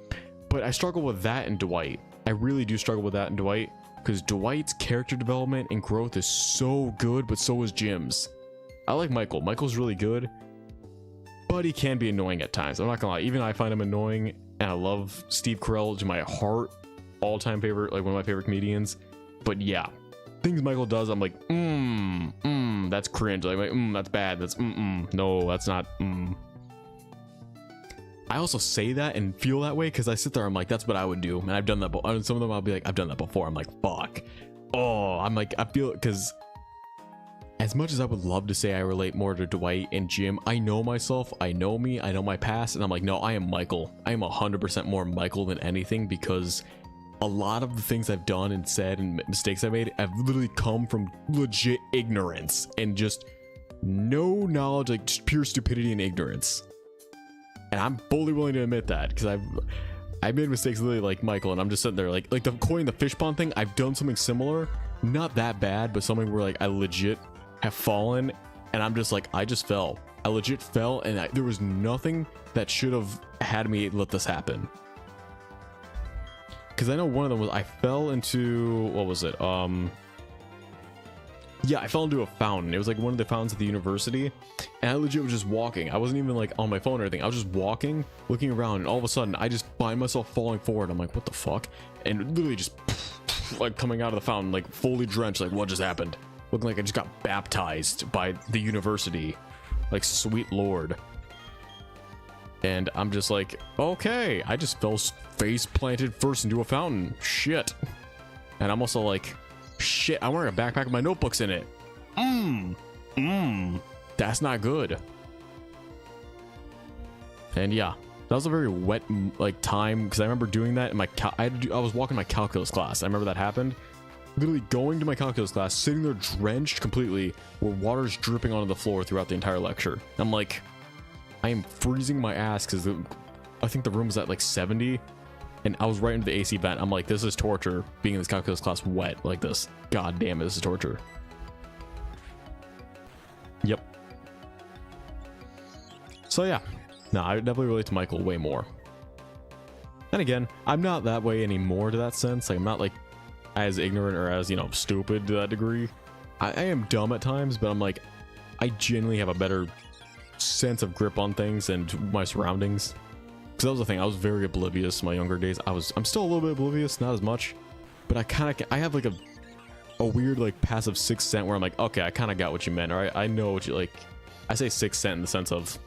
but I struggle with that and Dwight. I really do struggle with that and Dwight, because Dwight's character development and growth is so good, but so is Jim's. I like Michael. Michael's really good, but he can be annoying at times. I'm not gonna lie, even I find him annoying, and I love Steve Carell to my heart, all-time favorite, like one of my favorite comedians. But yeah, things Michael does, I'm like, that's cringe. Like, that's bad. That's no, that's not. I also say that and feel that way because I sit there, I'm like, that's what I would do, and I've done that. Some of them I'll be like, I've done that before. I'm like, fuck. Oh, I'm like, I feel, because as much as I would love to say I relate more to Dwight and Jim, I know myself, I know me, I know my past, and I'm like, no, I am Michael. I am 100% more Michael than anything, because a lot of the things I've done and said and mistakes I made have literally come from legit ignorance and just no knowledge, like just pure stupidity and ignorance. And I'm fully willing to admit that, because I've made mistakes literally like Michael, and I'm just sitting there like the coin the fish pond thing. I've done something similar, not that bad, but something where like I legit have fallen, and I'm just like, I just fell. I legit fell, and there was nothing that should have had me let this happen. Because I know one of them was I fell into, what was it? Yeah, I fell into a fountain. It was like one of the fountains at the university, and I legit was just walking. I wasn't even like on my phone or anything. I was just walking, looking around, and all of a sudden I just find myself falling forward. I'm like, what the fuck? And literally just like coming out of the fountain, like fully drenched. Like, what just happened? Looking like I just got baptized by the university. Like, sweet lord. And I'm just like, okay, I just fell face planted first into a fountain. Shit. And I'm also like, shit, I'm wearing a backpack with my notebooks in it. That's not good. And yeah, that was a very wet like time, because I remember doing that in my I was walking my calculus class. I remember that happened. Literally going to my calculus class, sitting there drenched completely, where water's dripping onto the floor throughout the entire lecture. I'm like, I am freezing my ass, because I think the room was at like 70. And I was right into the AC vent. I'm like, this is torture, being in this calculus class wet like this. God damn it, this is torture. Yep. So yeah, no, I definitely relate to Michael way more. And again, I'm not that way anymore to that sense. Like, I'm not like as ignorant or as, you know, stupid to that degree. I am dumb at times, but I'm like, I genuinely have a better sense of grip on things and my surroundings. Because that was the thing, I was very oblivious in my younger days. I'm still a little bit oblivious, not as much, but I have like a weird like passive sixth sense where I'm like, okay, I kind of got what you meant, or I know what you like. I say sixth sense in the sense of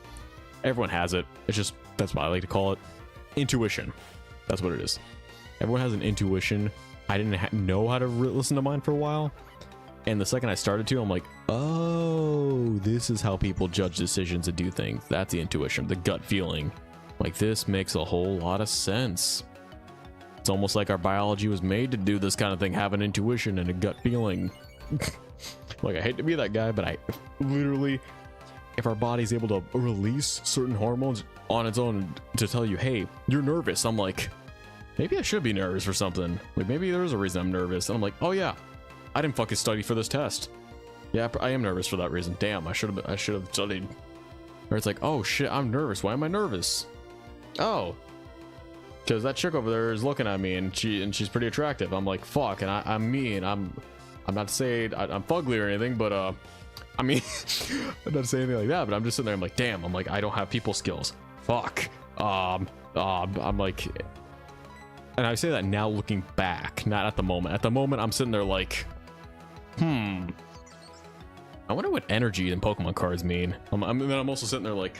everyone has it. It's just, that's what I like to call it, intuition. That's what it is. Everyone has an intuition. I didn't know how to listen to mine for a while, and the second I started to, I'm like, oh, this is how people judge decisions and do things. That's the intuition, the gut feeling. Like, this makes a whole lot of sense. It's almost like our biology was made to do this kind of thing, have an intuition and a gut feeling. Like, I hate to be that guy, but I literally, if our body's able to release certain hormones on its own to tell you, hey, you're nervous, I'm like, maybe I should be nervous for something. Like, maybe there's a reason I'm nervous. And I'm like, oh yeah, I didn't fucking study for this test. Yeah, I am nervous for that reason. Damn, I should have studied. Or it's like, oh shit, I'm nervous. Why am I nervous? Oh, because that chick over there is looking at me, and she's pretty attractive. I'm like, fuck, and I'm me, and I'm not saying I'm fugly or anything, but I mean, I'm not saying anything like that, but I'm just sitting there, I'm like, damn, I'm like, I don't have people skills. Fuck. I'm like, and I say that now looking back, not at the moment. At the moment, I'm sitting there like, I wonder what energy and Pokemon cards mean. Then I'm also sitting there like,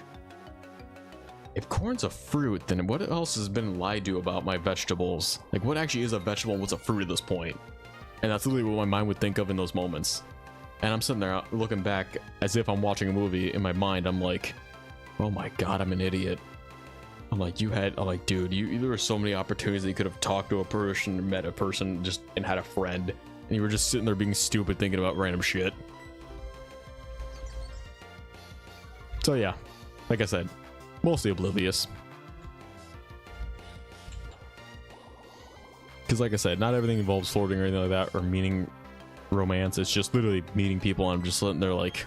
if corn's a fruit, then what else has been lied to about my vegetables? Like, what actually is a vegetable and what's a fruit at this point? And that's literally what my mind would think of in those moments. And I'm sitting there looking back as if I'm watching a movie. In my mind, I'm like, oh my god, I'm an idiot. I'm like, I'm like, dude, there were so many opportunities that you could have talked to a person, met a person, and had a friend, and you were just sitting there being stupid thinking about random shit. So yeah, like I said, mostly oblivious. Because like I said, not everything involves flirting or anything like that, or meaning romance. It's just literally meeting people, and I'm just sitting there like,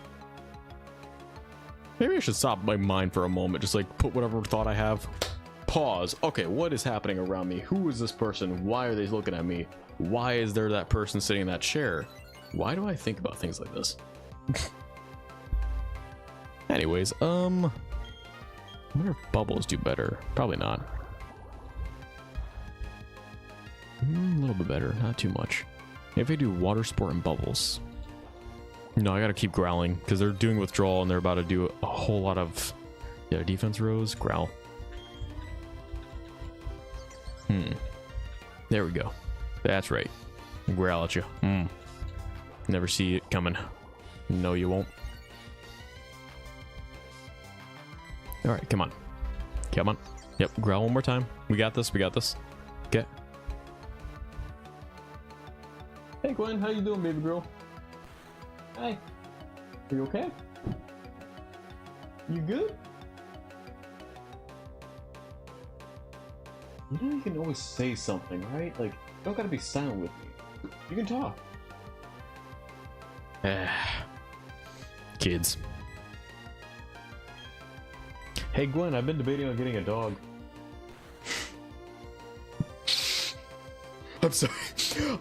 maybe I should stop my mind for a moment, just like put whatever thought I have, pause. Okay, what is happening around me? Who is this person? Why are they looking at me? Why is there that person sitting in that chair? Why do I think about things like this? Anyways, wonder if bubbles do better. Probably not. A little bit better, not too much. If I do water sport and bubbles. No, I gotta keep growling because they're doing withdrawal and they're about to do a whole lot of defense rows. Growl. There we go. That's right. Growl at you. Never see it coming. No, you won't. All right, come on. Come on. Yep, growl one more time. We got this. We got this. Okay. Hey, Gwen. How you doing, baby girl? Hey. Are you okay? You good? You know you can always say something, right? Like, you don't gotta be silent with me. You can talk. Kids. Hey Gwen, I've been debating on getting a dog. I'm sorry.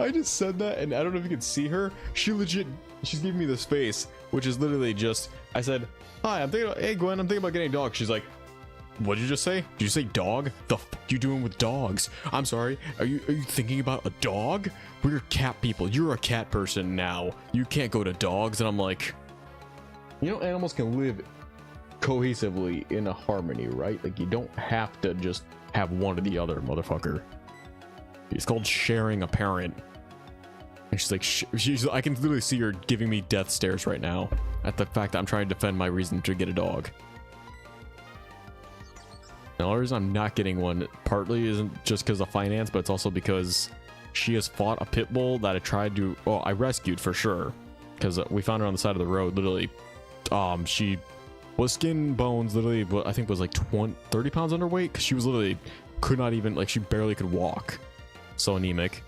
I just said that and I don't know if you can see her. She's giving me this face, which is literally just, I said, hi, hey Gwen, I'm thinking about getting a dog. She's like, what did you just say? Did you say dog? The f you doing with dogs? I'm sorry. Are you thinking about a dog? We're cat people. You're a cat person now. You can't go to dogs. And I'm like, you know, animals can live cohesively in a harmony, right? Like you don't have to just have one or the other, motherfucker. It's called sharing a parent. And she's like, I can literally see her giving me death stares right now at the fact that I'm trying to defend my reason to get a dog. The only reason I'm not getting one partly isn't just because of finance, but it's also because she has fought a pit bull that I rescued for sure, because we found her on the side of the road. Literally, she was skin bones. Literally, I think was like 30 pounds underweight, because she was literally could not even, like, she barely could walk. So anemic.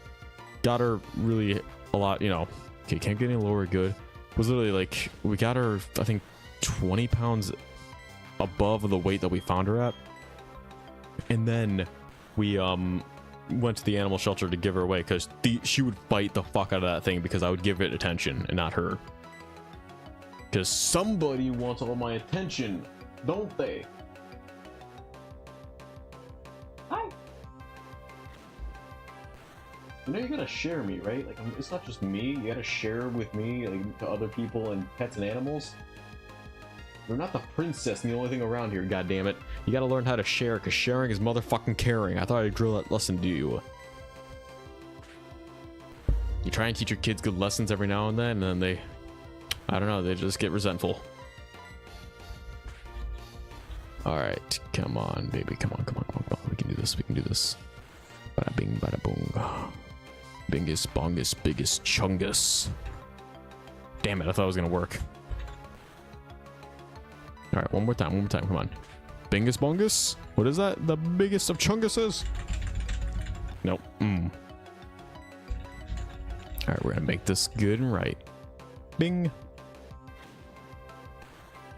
Got her really a lot, you know. Okay, can't get any lower. Good. Was literally like, we got her, I think, 20 pounds above the weight that we found her at. And then we went to the animal shelter to give her away because she would fight the fuck out of that thing because I would give it attention and not her. Because somebody wants all my attention, don't they? Hi. You know you gotta share me, right? Like, it's not just me. You gotta share with me, like, to other people and pets and animals. You're not the princess and the only thing around here, goddammit. You gotta learn how to share, because sharing is motherfucking caring. I thought I'd drill that lesson to you. You try and teach your kids good lessons every now and then they, I don't know, they just get resentful. Alright, come on, baby. Come on. We can do this. We can do this. Bada bing, bada boom. Bingus, bongus, biggest chungus. Damn it, I thought it was gonna work. All right, one more time, come on. Bingus bongus? What is that? The biggest of chunguses? Nope. All right, we're gonna make this good and right. Bing.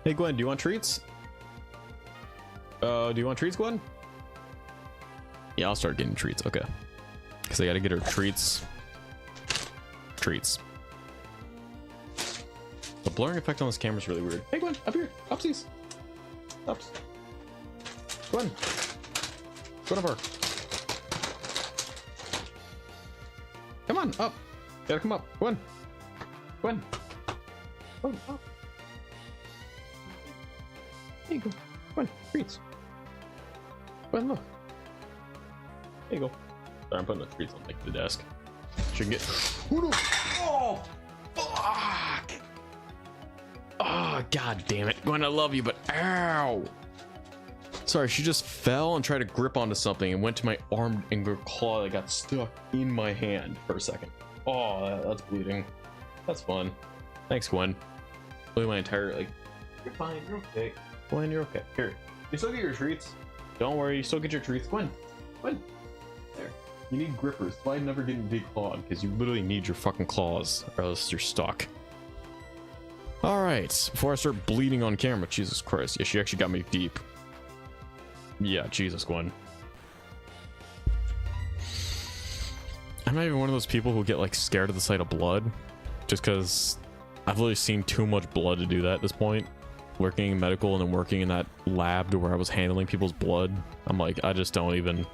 Hey, Gwen, do you want treats? Do you want treats, Gwen? Yeah, I'll start getting treats. Okay. Because I gotta get her treats. The blurring effect on this camera is really weird. Hey, Gwen, up here. Upsies. Ups. Gwen. Go over. Come on, up. Gotta come up. Gwen. Gwen. Gwen, up. There you go. Gwen, treats. Gwen, look. There you go. Sorry, I'm putting the treats on like the desk. Should get. Oh, fuck! Oh, god damn it, Gwen, I love you, but ow! Sorry, she just fell and tried to grip onto something and went to my arm and her claw that got stuck in my hand for a second. Oh, that's bleeding. That's fun. Thanks, Gwen. Really, my entire you're fine, you're okay. Gwen, you're okay. Here, you still get your treats. Don't worry, you still get your treats. Gwen. There. You need grippers. That's why I never get declawed, because you literally need your fucking claws, or else you're stuck. Alright, before I start bleeding on camera, Jesus Christ. Yeah, she actually got me deep. Yeah, Jesus, Gwen. I'm not even one of those people who get like scared at the sight of blood, just because I've literally seen too much blood to do that at this point. working in medical and then working in that lab to where I was handling people's blood, I'm like, I just don't even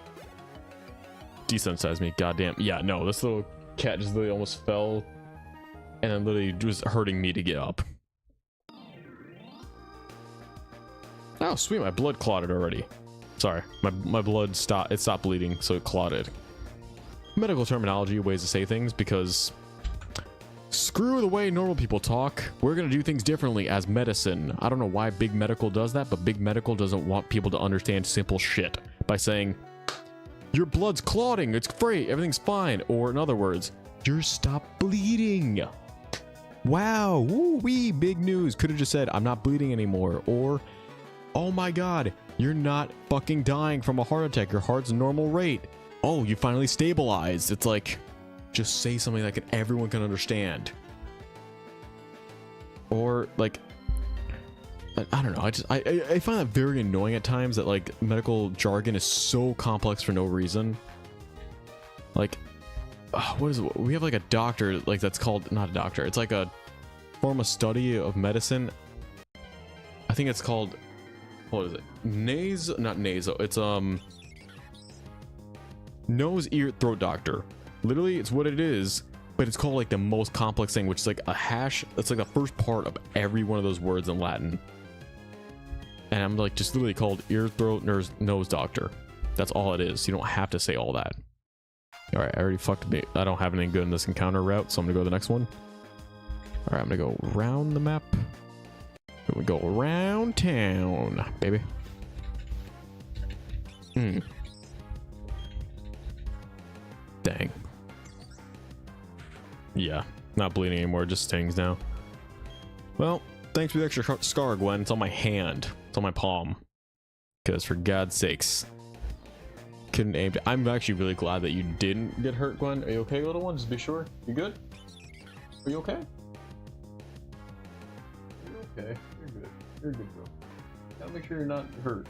desensitize me. Goddamn. Yeah, no, this little cat just literally almost fell and then literally was hurting me to get up. Oh, sweet, my blood clotted already. Sorry, my blood stopped bleeding, so it clotted. Medical terminology, ways to say things, because screw the way normal people talk. We're gonna do things differently as medicine. I don't know why big medical does that, but big medical doesn't want people to understand simple shit by saying, your blood's clotting, it's free, everything's fine. Or in other words, you're stopped bleeding. Wow, woo-wee, big news. Could have just said, I'm not bleeding anymore. Or, oh my god, you're not fucking dying from a heart attack. Your heart's normal rate. Oh, you finally stabilized. It's like, just say something that everyone can understand. Or like, I don't know. I find that very annoying at times that like medical jargon is so complex for no reason. Like, what is it? We have like a doctor, like that's called, not a doctor. It's like a form of study of medicine. I think it's called, what is it? Not nasal. It's nose, ear, throat doctor. Literally, it's what it is, but it's called like the most complex thing, which is like a hash. It's like the first part of every one of those words in Latin. And I'm like, just literally called ear, throat, nose doctor. That's all it is. You don't have to say all that. All right, I already fucked me. I don't have anything good in this encounter route, so I'm gonna go to the next one. All right, I'm gonna go around the map. We go around town, baby. Dang. Yeah, not bleeding anymore, just stings now. Well, thanks for the extra scar, Gwen. It's on my hand. It's on my palm. Because for God's sakes, couldn't aim to. I'm actually really glad that you didn't get hurt, Gwen. Are you okay, little one? Just be sure. You good? Are you okay? You're okay. You're good. You're good, bro. Gotta make sure you're not hurt.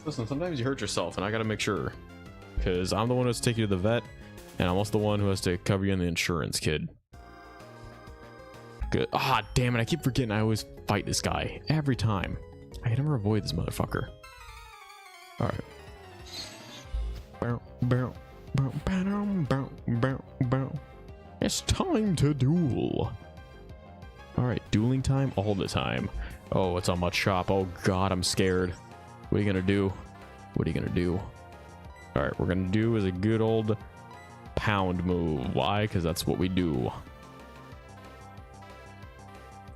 Listen, sometimes you hurt yourself, and I gotta make sure. Because I'm the one who has to take you to the vet, and I'm also the one who has to cover you in the insurance, kid. Good. Ah, damn it. I keep forgetting I always fight this guy. Every time. I can never avoid this motherfucker. Alright. It's time to duel. Alright, dueling time all the time. Oh, it's on my chop. Oh god, I'm scared. What are you gonna do? What are you gonna do? Alright, we're gonna do is a good old pound move. Why? Because that's what we do.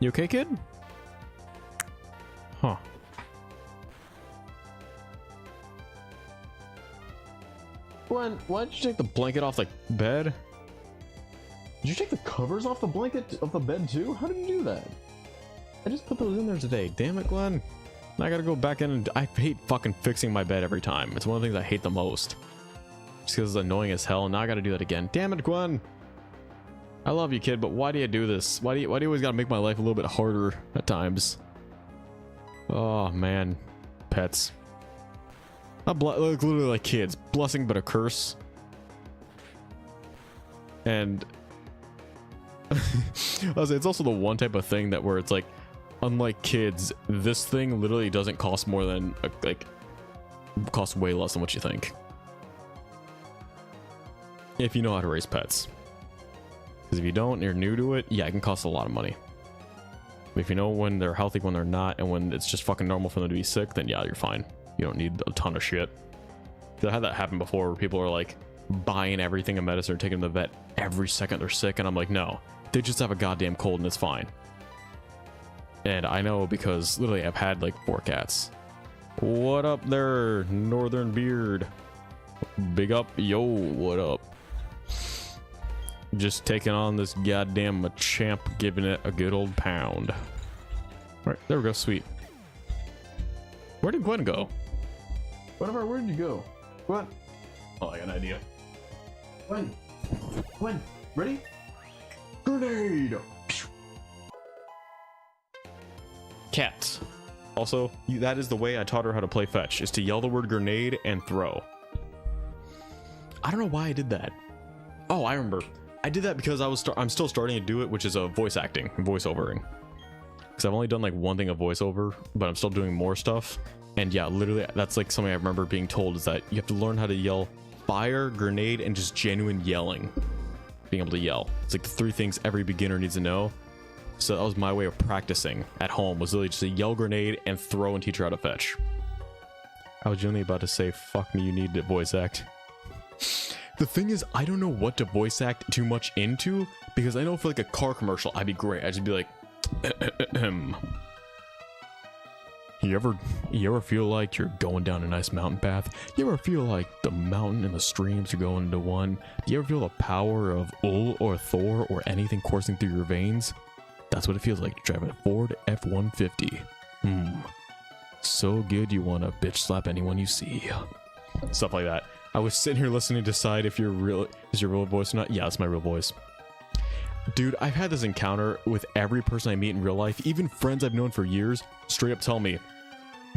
You okay, kid? Huh. Gwen, why did you take the blanket off the bed? Did you take the covers off the blanket of the bed too? How did you do that? I just put those in there today. Damn it, Glenn. I gotta go back in and I hate fucking fixing my bed every time. It's one of the things I hate the most. Just because it's annoying as hell, and now I gotta do that again. Damn it, Gwen. I love you, kid, but why do you do this? Why do you always gotta make my life a little bit harder at times? Oh man, pets. Literally like kids, blessing but a curse. And it's also the one type of thing that where it's like, unlike kids, this thing literally doesn't cost more than like costs way less than what you think. If you know how to raise pets. Because if you don't and you're new to it, yeah, it can cost a lot of money. But if you know when they're healthy, when they're not, and when it's just fucking normal for them to be sick, then yeah, you're fine. You don't need a ton of shit. I had that happen before where people are like buying everything in medicine or taking them to the vet every second they're sick, and I'm like, no, they just have a goddamn cold and it's fine. And I know because literally I've had like 4 cats. What up there, Northern Beard? Big up, yo, what up? Just taking on this goddamn Machamp, giving it a good old pound. All right, there we go, sweet. Where did Gwen go? Whatever, where did you go? Gwen? Oh, I got an idea. Gwen! Gwen, ready? Grenade! Cats. Also, that is the way I taught her how to play fetch, is to yell the word grenade and throw. I don't know why I did that. Oh, I remember. I did that because I'm still starting to do it, which is a voice acting, voiceovering. because I've only done like one thing of voiceover, but I'm still doing more stuff. And yeah, literally, that's like something I remember being told, is that you have to learn how to yell fire, grenade, and just genuine yelling. Being able to yell. It's like the 3 things every beginner needs to know. So that was my way of practicing at home, was literally just a yell grenade and throw and teach her how to fetch. I was genuinely about to say, fuck me, you need to voice act. The thing is, I don't know what to voice act too much into, because I know for like a car commercial, I'd be great. I'd just be like, You ever feel like you're going down a nice mountain path? You ever feel like the mountain and the streams are going into one? Do you ever feel the power of Ul or Thor or anything coursing through your veins? That's what it feels like to drive a Ford F-150. So good you want to bitch slap anyone you see. Stuff like that. I was sitting here listening to decide if is your real voice or not. Yeah, it's my real voice. Dude, I've had this encounter with every person I meet in real life, even friends I've known for years, straight up tell me,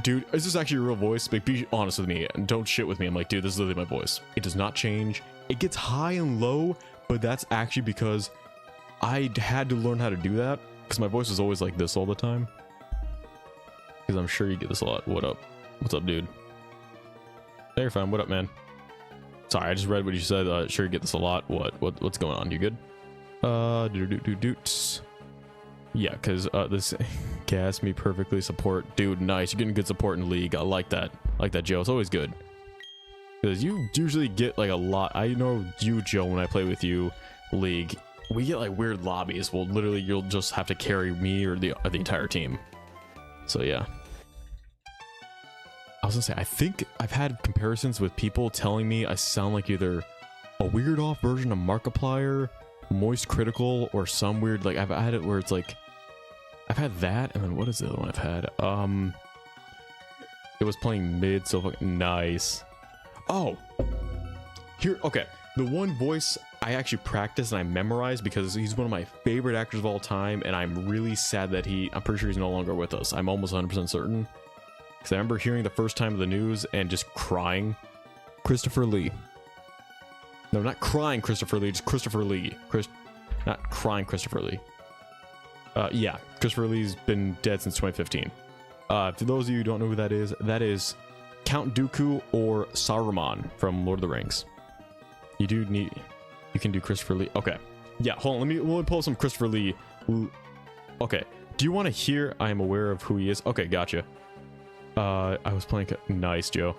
dude, is this actually your real voice? Like, be honest with me and don't shit with me. I'm like, dude, this is literally my voice. It does not change. It gets high and low, but that's actually because I had to learn how to do that, because my voice is always like this all the time. Because I'm sure you get this a lot. What up? What's up, dude? Hey, you're fine. What up, man? Sorry, I just read what you said. Sure you get this a lot. What's going on? You good? Yeah, because this gas me perfectly support. Dude, nice. You're getting good support in League. I like that. I like that, Joe. It's always good. Because you usually get like a lot. I know you, Joe, when I play with you, League, we get like weird lobbies. Well, literally, you'll just have to carry me or the entire team. So, yeah. I was gonna say, I think I've had comparisons with people telling me I sound like either a weird off version of Markiplier, Moist Critical, or some weird, like, I've had it where it's like, I've had that, and then what is the other one I've had? It was playing mid, so fucking nice. Oh, here, okay, the one voice I actually practiced and I memorized because he's one of my favorite actors of all time, and I'm really sad that I'm pretty sure he's no longer with us. I'm almost 100% certain. Because I remember hearing the first time of the news and just crying. Christopher Lee. No, not crying Christopher Lee, just Christopher Lee. Not crying Christopher Lee. Yeah, Christopher Lee's been dead since 2015. For those of you who don't know who that is Count Dooku or Saruman from Lord of the Rings. You can do Christopher Lee. Okay. Yeah, hold on, let me pull some Christopher Lee. Okay. Do you want to hear I am aware of who he is? Okay, gotcha. I was playing... Nice, Joe.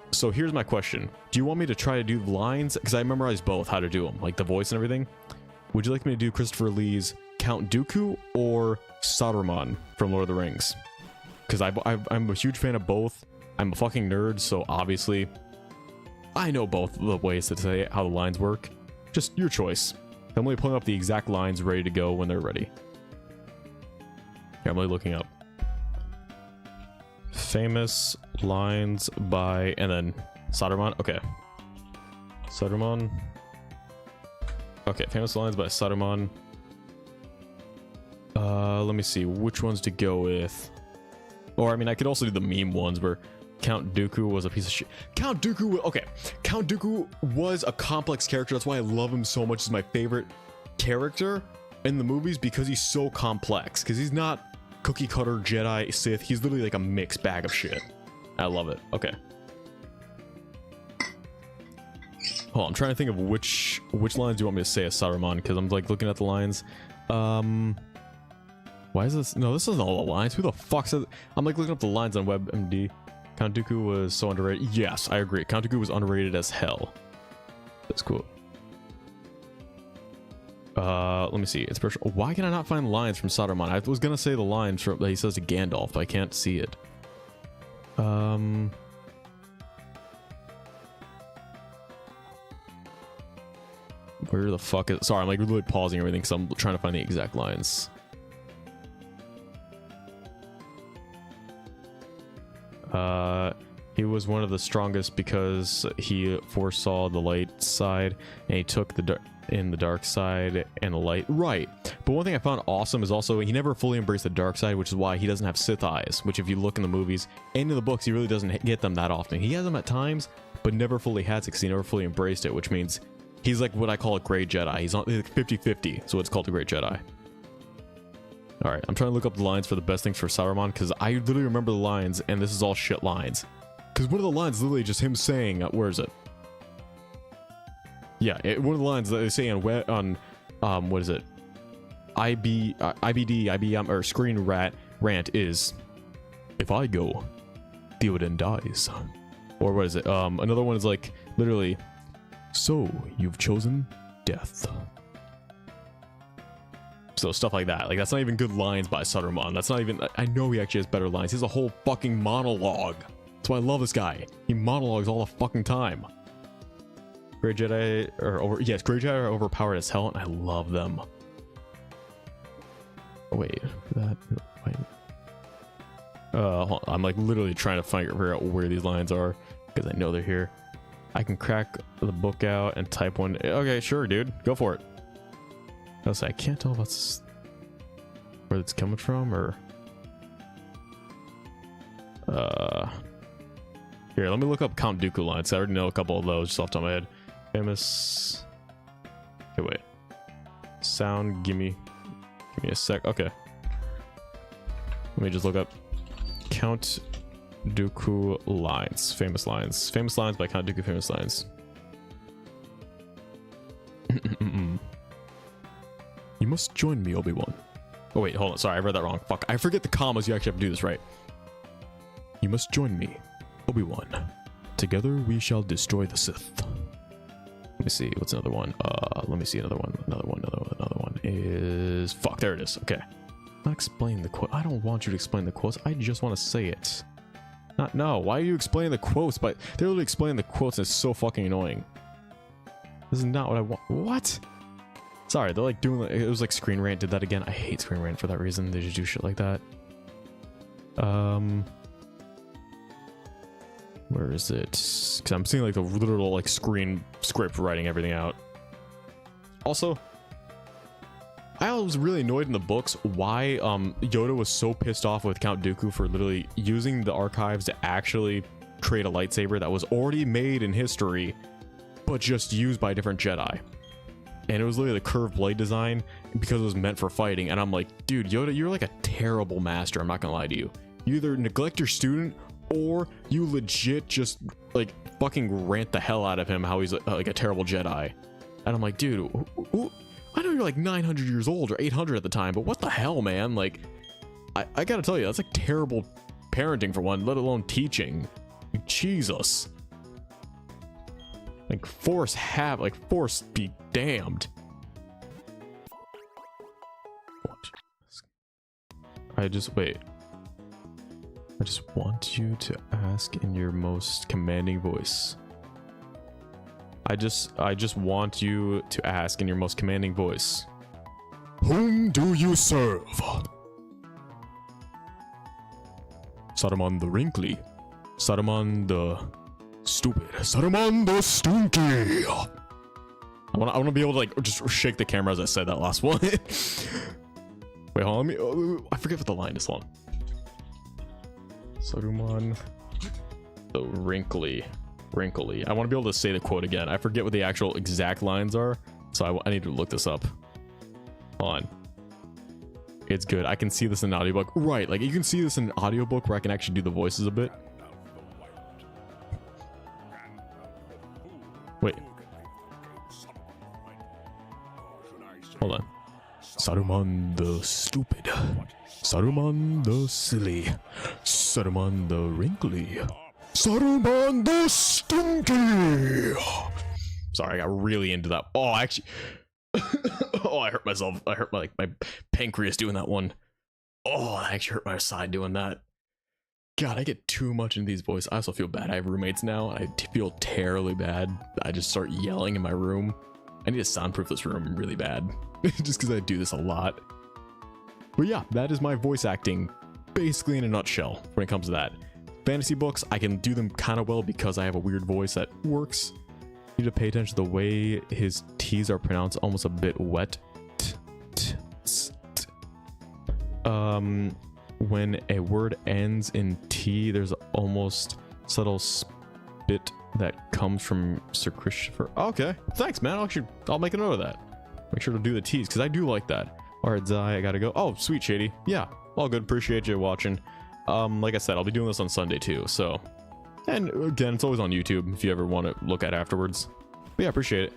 So here's my question. Do you want me to try to do the lines? Because I memorized both, how to do them, like the voice and everything. Would you like me to do Christopher Lee's Count Dooku or Saruman from Lord of the Rings? Because I'm a huge fan of both. I'm a fucking nerd, so obviously I know both the ways to say how the lines work. Just your choice. I'm only pulling up the exact lines ready to go when they're ready. Here, I'm really looking up. Famous lines by, and then Saruman. Okay. Saruman. Okay, famous lines by Saruman. Let me see which ones to go with. Or I mean, I could also do the meme ones where Count Dooku was a piece of shit. Count Dooku, okay. Count Dooku was a complex character. That's why I love him so much. He's my favorite character in the movies because he's so complex. Because he's not cookie cutter Jedi Sith. He's literally like a mixed bag of shit. I love it. Okay. Hold on, I'm trying to think of which lines do you want me to say as Saruman, because I'm like looking at the lines. Why is this? No, this isn't all the lines. Who the fuck said? I'm like looking up the lines on WebMD. Count Dooku was so underrated. Yes, I agree. Count Dooku was underrated as hell. That's cool. Let me see. It's why can I not find lines from Saruman? I was gonna say the lines from that he says to Gandalf, but I can't see it. Where the fuck is? Sorry, I'm like really pausing everything because I'm trying to find the exact lines. He was one of the strongest because he foresaw the light side and he took the dark side and the light. Right. But one thing I found awesome is also he never fully embraced the dark side, which is why he doesn't have Sith eyes, which if you look in the movies and in the books, he really doesn't get them that often. He has them at times, but never fully has it because he never fully embraced it, which means he's like what I call a gray Jedi. He's on 50-50, so it's called a great Jedi. All right, I'm trying to look up the lines for the best things for Saruman because I literally remember the lines, and this is all shit lines. Because one of the lines is literally just him saying, where is it? Yeah, one of the lines that they say on what is it? IBD, IBM, or Screen Rant is, if I go, Theoden dies. Or what is it? Another one is like, literally, so you've chosen death. So stuff like that. Like, that's not even good lines by Saruman. That's not even, I know he actually has better lines. He has a whole fucking monologue. That's why I love this guy. He monologues all the fucking time. Grey Jedi, yes, Grey Jedi are overpowered as hell, and I love them. Oh, wait, that, wait. Hold on. I'm like literally trying to figure out where these lines are, because I know they're here. I can crack the book out and type one. Okay, sure, dude, go for it. I can't tell if that's where it's coming from, or here, let me look up Count Dooku lines. I already know a couple of those just off the top of my head. Famous. Okay, wait. Sound. Give me a sec. Okay. Let me just look up Count Dooku lines. Famous lines. Famous lines by Count Dooku. Famous lines. You must join me, Obi-Wan. Oh wait, hold on. Sorry, I read that wrong. Fuck. I forget the commas. You actually have to do this right. You must join me, Obi-Wan. Together we shall destroy the Sith. Let me see. What's another one? Let me see another one. Another one is... Fuck, there it is. Okay. Not explain the quote. I don't want you to explain the quotes. I just want to say it. No. Why are you explaining the quotes? But they're literally explaining the quotes, and it's so fucking annoying. This is not what I want. What? Sorry, they're like doing... It was like Screen Rant did that again. I hate Screen Rant for that reason. They just do shit like that. Where is it? Because I'm seeing like the literal like screen script writing everything out. Also, I was really annoyed in the books why Yoda was so pissed off with Count Dooku for literally using the archives to actually create a lightsaber that was already made in history, but just used by a different Jedi. And it was literally the curved blade design because it was meant for fighting. And I'm like, dude, Yoda, you're like a terrible master. I'm not gonna lie to you. You either neglect your student, or you legit just like fucking rant the hell out of him how he's like a terrible Jedi. And I'm like, dude, I know you're like 900 years old or 800 at the time, but what the hell, man? Like, I gotta tell you, that's like terrible parenting for one, let alone teaching. Like, Jesus. Like, force be damned. What? Wait. I just want you to ask in your most commanding voice. I just want you to ask in your most commanding voice. Whom do you serve? Saruman the Wrinkly. Saruman the Stupid. Saruman the Stinky. I want to be able to like just shake the camera as I said that last one. Wait, hold on. I forget what the line is. Hold on. Saruman the Wrinkly. I want to be able to say the quote again. I forget what the actual exact lines are, so I need to look this up. Hold on. It's good. I can see this in an audiobook. Right, like you can see this in an audiobook where I can actually do the voices a bit. Wait. Hold on. Saruman the Stupid. Saruman the Silly. Saruman the Wrinkly. Saruman the Stinky. Sorry, I got really into that. Oh, actually. Oh, I hurt myself. I hurt my pancreas doing that one. Oh, I actually hurt my side doing that. God, I get too much into these voices. I also feel bad. I have roommates now, and I feel terribly bad. I just start yelling in my room. I need to soundproof this room really bad. Just because I do this a lot. But yeah, that is my voice acting, basically in a nutshell, when it comes to that. Fantasy books, I can do them kind of well because I have a weird voice that works. You need to pay attention to the way his T's are pronounced, almost a bit wet. When a word ends in T, there's almost subtle spit that comes from Sir Christopher. Okay, thanks, man. I'll make a note of that. Make sure to do the T's because I do like that. All right, Zai, I gotta go. Oh, sweet, Shady. Yeah, all good. Appreciate you watching. Like I said, I'll be doing this on Sunday too. So, and again, it's always on YouTube if you ever want to look at it afterwards. But yeah, appreciate it.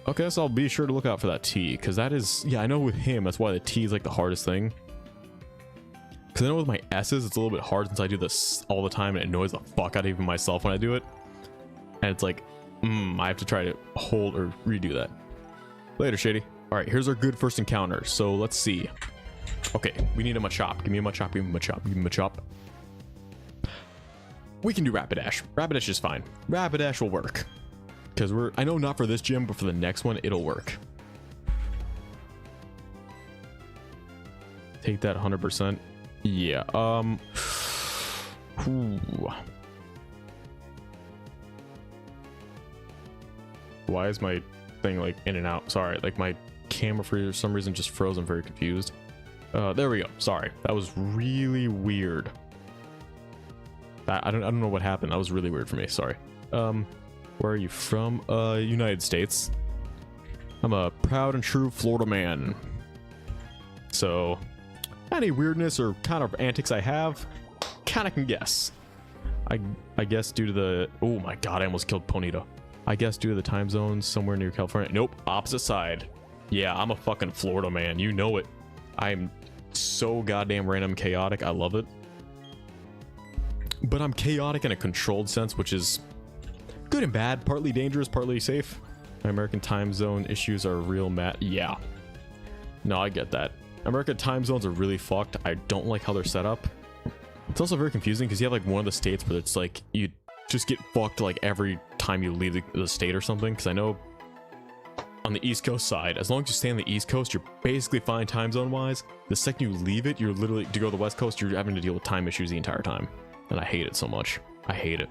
Okay, so I'll be sure to look out for that T, because that is, yeah, I know with him, that's why the T is like the hardest thing. Because I know with my S's, it's a little bit hard since I do this all the time and it annoys the fuck out of even myself when I do it. And it's like, I have to try to hold or redo that. Later, Shady. All right, here's our good first encounter. So let's see. Okay, we need a Machop. Give me a Machop, give me a Machop, give me a Machop. We can do Rapidash. Rapidash is fine. Rapidash will work. Because I know not for this gym, but for the next one, it'll work. Take that 100%. Yeah, Why is my thing like in and out? Sorry, like my camera for some reason just froze. I'm very confused. There we go. Sorry, that was really weird. I don't know what happened. That was really weird for me. Sorry. Where are you from? United States. I'm a proud and true Florida man. So, any weirdness or kind of antics I have, kind of can guess. I guess due to the... Oh my god, I almost killed Ponito. I guess due to the time zones somewhere near California. Nope, opposite side. Yeah, I'm a fucking Florida man. You know it. I'm so goddamn random chaotic. I love it. But I'm chaotic in a controlled sense, which is good and bad. Partly dangerous, partly safe. My American time zone issues are real mad. Yeah. No, I get that. American time zones are really fucked. I don't like how they're set up. It's also very confusing because you have like one of the states where it's like you just get fucked like every time you leave the state or something. Because I know on the East Coast side, as long as you stay on the East Coast, you're basically fine time zone wise. The second you leave it, you're literally, to go to the West Coast, you're having to deal with time issues the entire time. And I hate it so much. I hate it.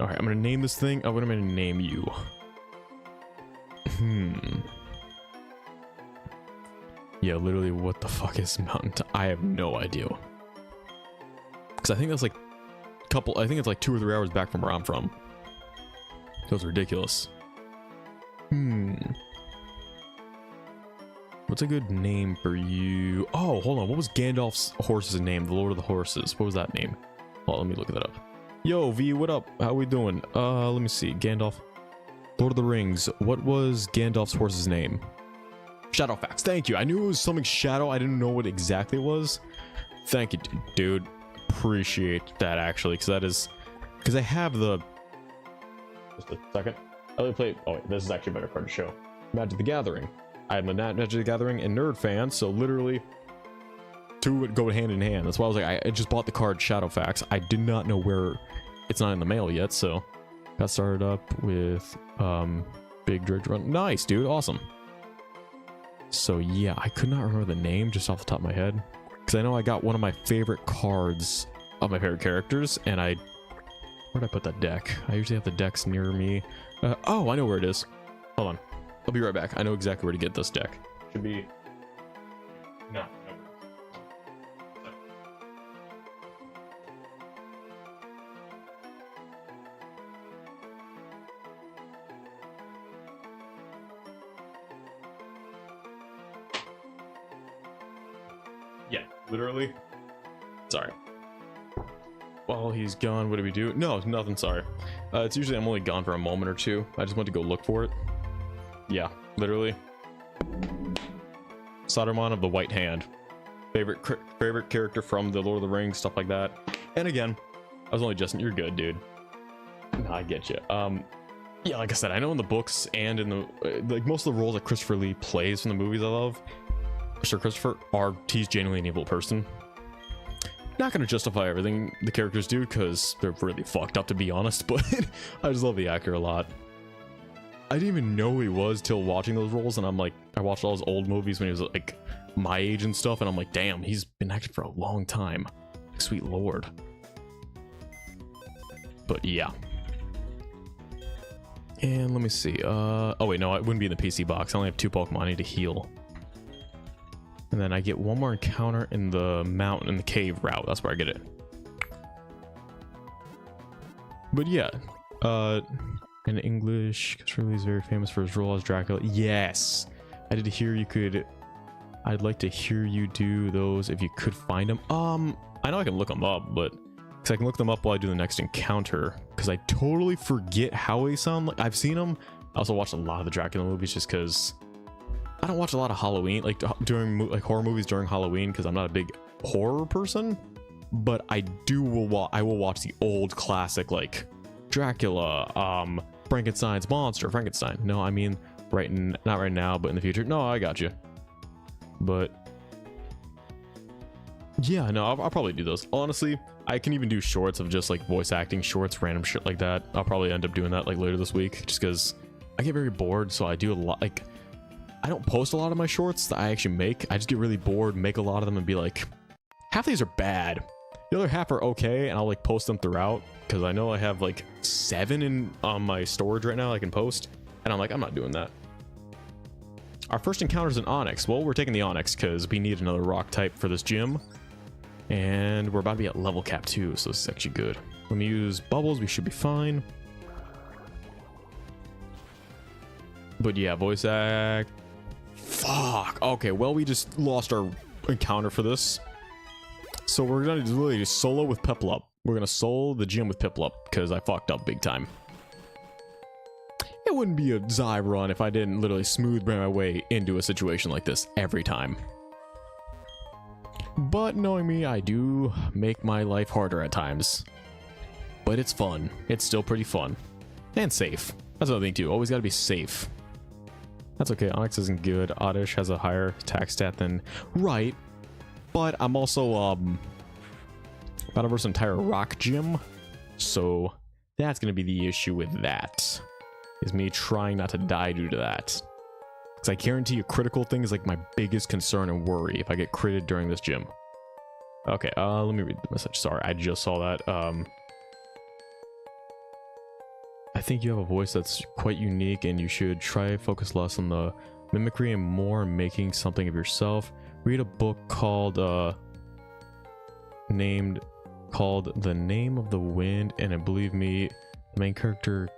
All right, I'm gonna name this thing. Oh, what am I gonna name you? Yeah, literally, what the fuck is Mountain Time? I have no idea. Because I think that's like I think it's like 2 or 3 hours back from where I'm from. Feels ridiculous. What's a good name for you? Oh, hold on. What was Gandalf's horse's name? The Lord of the Horses. What was that name? Oh, let me look that up. Yo, V, what up? How we doing? Let me see. Gandalf. Lord of the Rings. What was Gandalf's horse's name? Shadowfax. Thank you. I knew it was something shadow. I didn't know what exactly it was. Thank you, dude. Appreciate that, actually, because that is... Because I have the... Just a second. I only play... Oh, wait. This is actually a better card to show. Magic the Gathering. I'm a Magic the Gathering and nerd fan, so literally... two would go hand in hand. That's why I was like, I just bought the card Shadowfax. I did not know where... It's not in the mail yet, so... Got started up with... Big Dredge Run. Nice, dude. Awesome. So yeah, I could not remember the name just off the top of my head. Because I know I got one of my favorite cards of my favorite characters, and where'd I put that deck? I usually have the decks near me. Oh, I know where it is. Hold on. I'll be right back. I know exactly where to get this deck. Should be... No. Yeah, literally. Sorry. While he's gone, what do we do? No, nothing, sorry. It's usually I'm only gone for a moment or two. I just went to go look for it. Yeah, literally. Saruman of the White Hand. Favorite character from the Lord of the Rings, stuff like that. And again, I was only just... You're good, dude. No, I get you. Yeah, like I said, I know in the books and in the... like, most of the roles that Christopher Lee plays from the movies I love... Sir Christopher, he's genuinely an evil person. Not gonna justify everything the characters do because they're really fucked up, to be honest, but I just love the actor a lot. I didn't even know who he was till watching those roles, and I'm like, I watched all his old movies when he was like my age and stuff, and I'm like, damn, he's been acting for a long time. Sweet lord. But yeah. And let me see. Oh wait, no, it wouldn't be in the PC box. I only have 2 Pokemon I need to heal. And then I get one more encounter in the mountain, in the cave route. That's where I get it. But yeah, in English, Christopher Lee is very famous for his role as Dracula. Yes, I did hear you could. I'd like to hear you do those if you could find them. I know I can look them up, but because I can look them up while I do the next encounter. Because I totally forget how they sound. Like I've seen them. I also watched a lot of the Dracula movies just because I don't watch a lot of Halloween, like during like horror movies during Halloween, because I'm not a big horror person. But I will watch the old classic like Dracula, Frankenstein's monster, Frankenstein. No, I mean not right now, but in the future. No, I got you. But yeah, no, I'll probably do those. Honestly, I can even do shorts of just like voice acting shorts, random shit like that. I'll probably end up doing that like later this week, just because I get very bored. So I do a lot. Like I don't post a lot of my shorts that I actually make. I just get really bored, make a lot of them, and be like, half of these are bad. The other half are okay, and I'll like post them throughout because I know I have like 7 in on my storage right now I can post, and I'm like, I'm not doing that. Our first encounter is an Onyx. Well, we're taking the Onyx because we need another rock type for this gym. And we're about to be at level cap 2, so this is actually good. When we use bubbles, we should be fine. But yeah, voice act. Fuck. Okay, well, we just lost our encounter for this. So we're going to literally just solo with Piplup. We're going to solo the gym with Piplup because I fucked up big time. It wouldn't be a Zai run if I didn't literally smooth my way into a situation like this every time. But knowing me, I do make my life harder at times. But it's fun. It's still pretty fun. And safe. That's another thing too. Always gotta be safe. That's okay. Onyx isn't good. Oddish has a higher attack stat than... Right. But I'm also, about to versus entire rock gym. So that's gonna be the issue with that. Is me trying not to die due to that. Because I guarantee you critical thing is like my biggest concern and worry if I get critted during this gym. Okay, let me read the message. Sorry, I just saw that. I think you have a voice that's quite unique and you should try focus less on the mimicry and more on making something of yourself. Read a book called The Name of the Wind, and believe me, the main character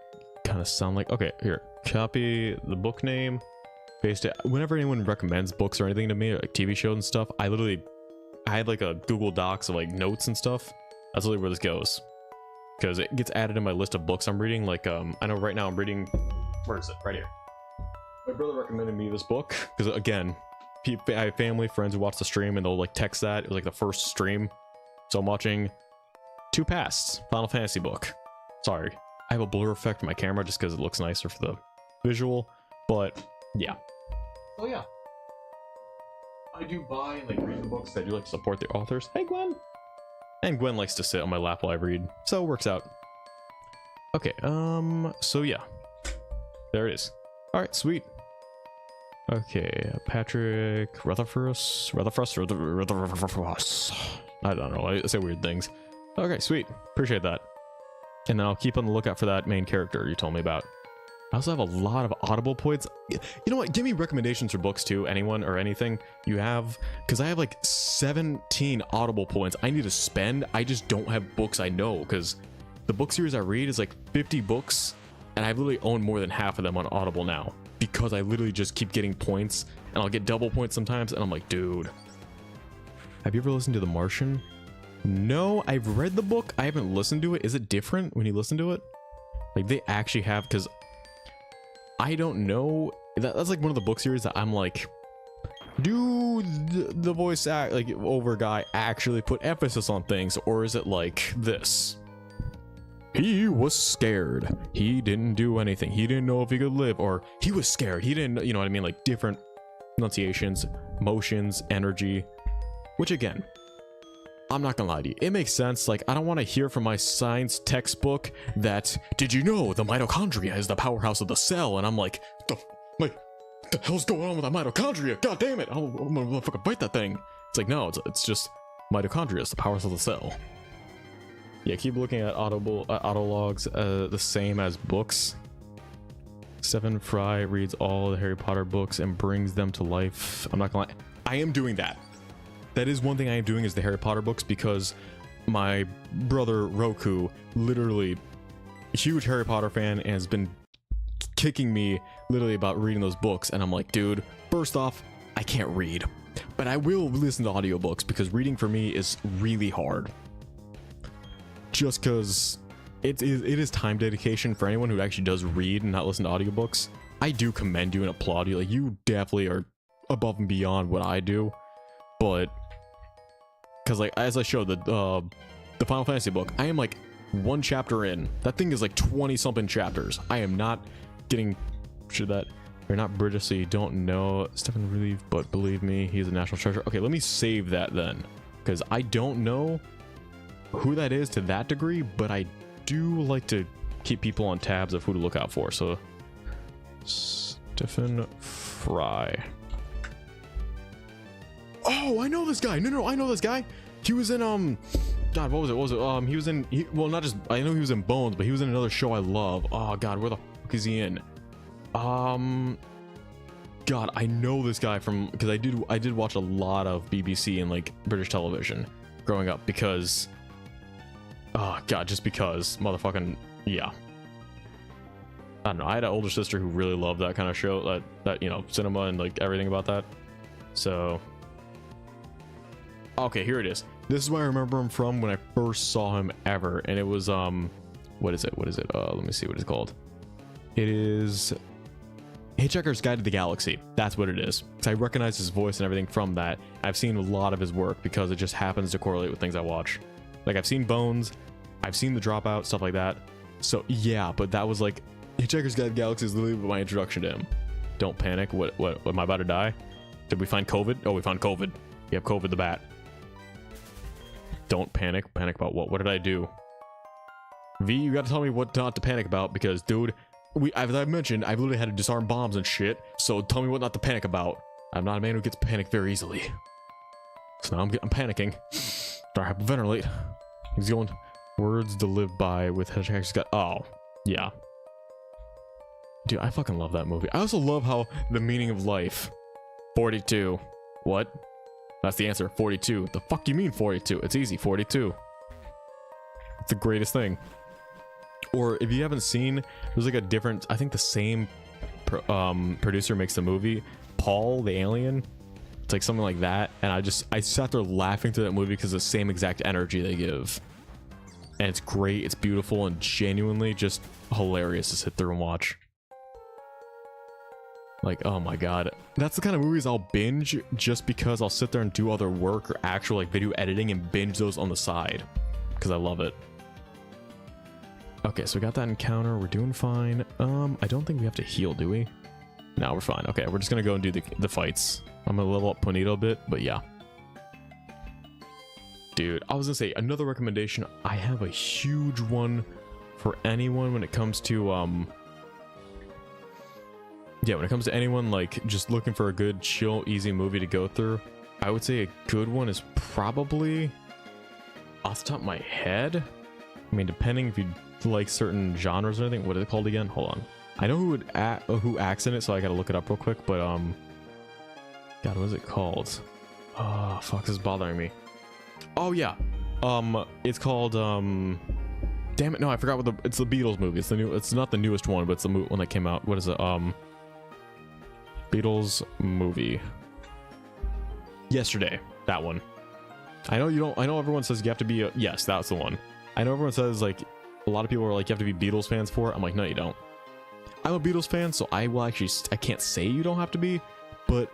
kind of sound like... Okay, here, copy the book name, paste it. Whenever anyone recommends books or anything to me, or like TV shows and stuff, I have like a Google Docs of like notes and stuff. That's literally where this goes, because it gets added in my list of books I'm reading. Like I know right now I'm reading, where is it? Right here. My brother recommended me this book because, again, I have family friends who watch the stream and they'll like text that it was like the first stream, so I'm watching Two Pasts, Final Fantasy book. Sorry, I have a blur effect in my camera just because it looks nicer for the visual, but yeah. Oh yeah, I do buy and like read the books. I do like to support the authors. Hey Gwen. And Gwen likes to sit on my lap while I read, so it works out. Okay, so yeah, there it is. All right, sweet. Okay, Patrick Rutherford. I don't know, I say weird things. Okay, sweet, appreciate that. And then I'll keep on the lookout for that main character you told me about. I also have a lot of Audible points. You know what? Give me recommendations for books too, anyone or anything you have, because I have like 17 Audible points I need to spend. I just don't have books I know, because the book series I read is like 50 books, and I've literally owned more than half of them on Audible now, because I literally just keep getting points, and I'll get double points sometimes, and I'm like, dude. Have you ever listened to The Martian? No, I've read the book. I haven't listened to it. Is it different when you listen to it? Like, they actually have, because I don't know. That's like one of the book series that I'm like, do the voice act like over guy actually put emphasis on things, or is it like this? He was scared. He didn't do anything. He didn't know if he could live, or he was scared. He didn't, you know what I mean? Like different pronunciations, motions, energy, which again, I'm not gonna lie to you, it makes sense. Like, I don't want to hear from my science textbook that, did you know the mitochondria is the powerhouse of the cell? And I'm like, what the hell's going on with the mitochondria? God damn it, I'm gonna fucking bite that thing. It's like, no, it's just mitochondria is the powerhouse of the cell. Yeah, keep looking at autologs, the same as books. Stephen Fry reads all the Harry Potter books and brings them to life. I'm not gonna lie, I am doing that. That is one thing I am doing, is the Harry Potter books, because my brother Roku, literally a huge Harry Potter fan, and has been kicking me literally about reading those books, and I'm like, dude, First off, I can't read, but I will listen to audiobooks because reading for me is really hard. Just because it is time dedication for anyone who actually does read and not listen to audiobooks. I do commend you and applaud you. Like, you definitely are above and beyond what I do. But because, like, as I showed the Final Fantasy book, I am like one chapter in. That thing is like 20 something chapters. I am not getting should that you're not British, so you don't know Stefan Relief, but believe me, he's a national treasure. Okay, let me save that then, because I don't know who that is to that degree, but I do like to keep people on tabs of who to look out for. So Stefan Fry. Oh, I know this guy. No, I know this guy. He was in God, what was it? He was in well, not just I know he was in Bones, but he was in another show I love. Oh God, where the fuck is he in? God, I know this guy from because I did watch a lot of BBC and like British television growing up because oh God, just because motherfucking yeah. I don't know. I had an older sister who really loved that kind of show, that you know, cinema and like everything about that. So okay, here it is. This is where I remember him from when I first saw him ever, and it was what is it? Let me see what it's called. It is Hitchhiker's Guide to the Galaxy. That's what it is. Because I recognize his voice and everything from that. I've seen a lot of his work because it just happens to correlate with things I watch. Like I've seen Bones, I've seen The Dropout, stuff like that. So yeah, but that was like Hitchhiker's Guide to the Galaxy is literally my introduction to him. Don't panic. What am I about to die? Did we find COVID? Oh, we found COVID. We have COVID the bat. Don't panic. Panic about what? What did I do? V, you gotta tell me what not to panic about because, dude, as I mentioned, I've literally had to disarm bombs and shit, so tell me what not to panic about. I'm not a man who gets panicked very easily. So now I'm panicking. Start hyperventilate. He's going words to live by with Hitchhiker's Guide. Oh, yeah. Dude, I fucking love that movie. I also love how the meaning of life. 42. What? That's the answer. 42. The fuck you mean 42? It's easy. 42. It's the greatest thing. Or if you haven't seen, there's like a different, I think the same producer makes the movie, Paul the Alien. It's like something like that, and I sat there laughing through that movie because the same exact energy they give, and it's great, it's beautiful, and genuinely just hilarious to sit through and watch. Like, oh my God, that's the kind of movies I'll binge just because I'll sit there and do other work or actual like video editing and binge those on the side because I love it. Okay, so we got that encounter. We're doing fine. I don't think we have to heal, do we? No, we're fine. Okay, we're just gonna go and do the fights. I'm gonna level up Ponito a bit, but yeah. Dude, I was gonna say, another recommendation. I have a huge one for anyone when it comes to, yeah, when it comes to anyone, like, just looking for a good, chill, easy movie to go through. I would say a good one is probably, off the top of my head, I mean, depending if you like certain genres or anything. What is it called again? Hold on. I know who acts in it, so I gotta look it up real quick, but God, what is it called? Oh fuck, this is bothering me. Oh yeah. It's called damn it, no, I forgot what it's the Beatles movie. It's not the newest one, but it's the one that came out. What is it? Beatles movie. Yesterday. That one. I know everyone says you have to be yes, that's the one. I know everyone says like a lot of people are like you have to be Beatles fans for it. I'm like, no, you don't. I'm a Beatles fan, so I can't say you don't have to be, but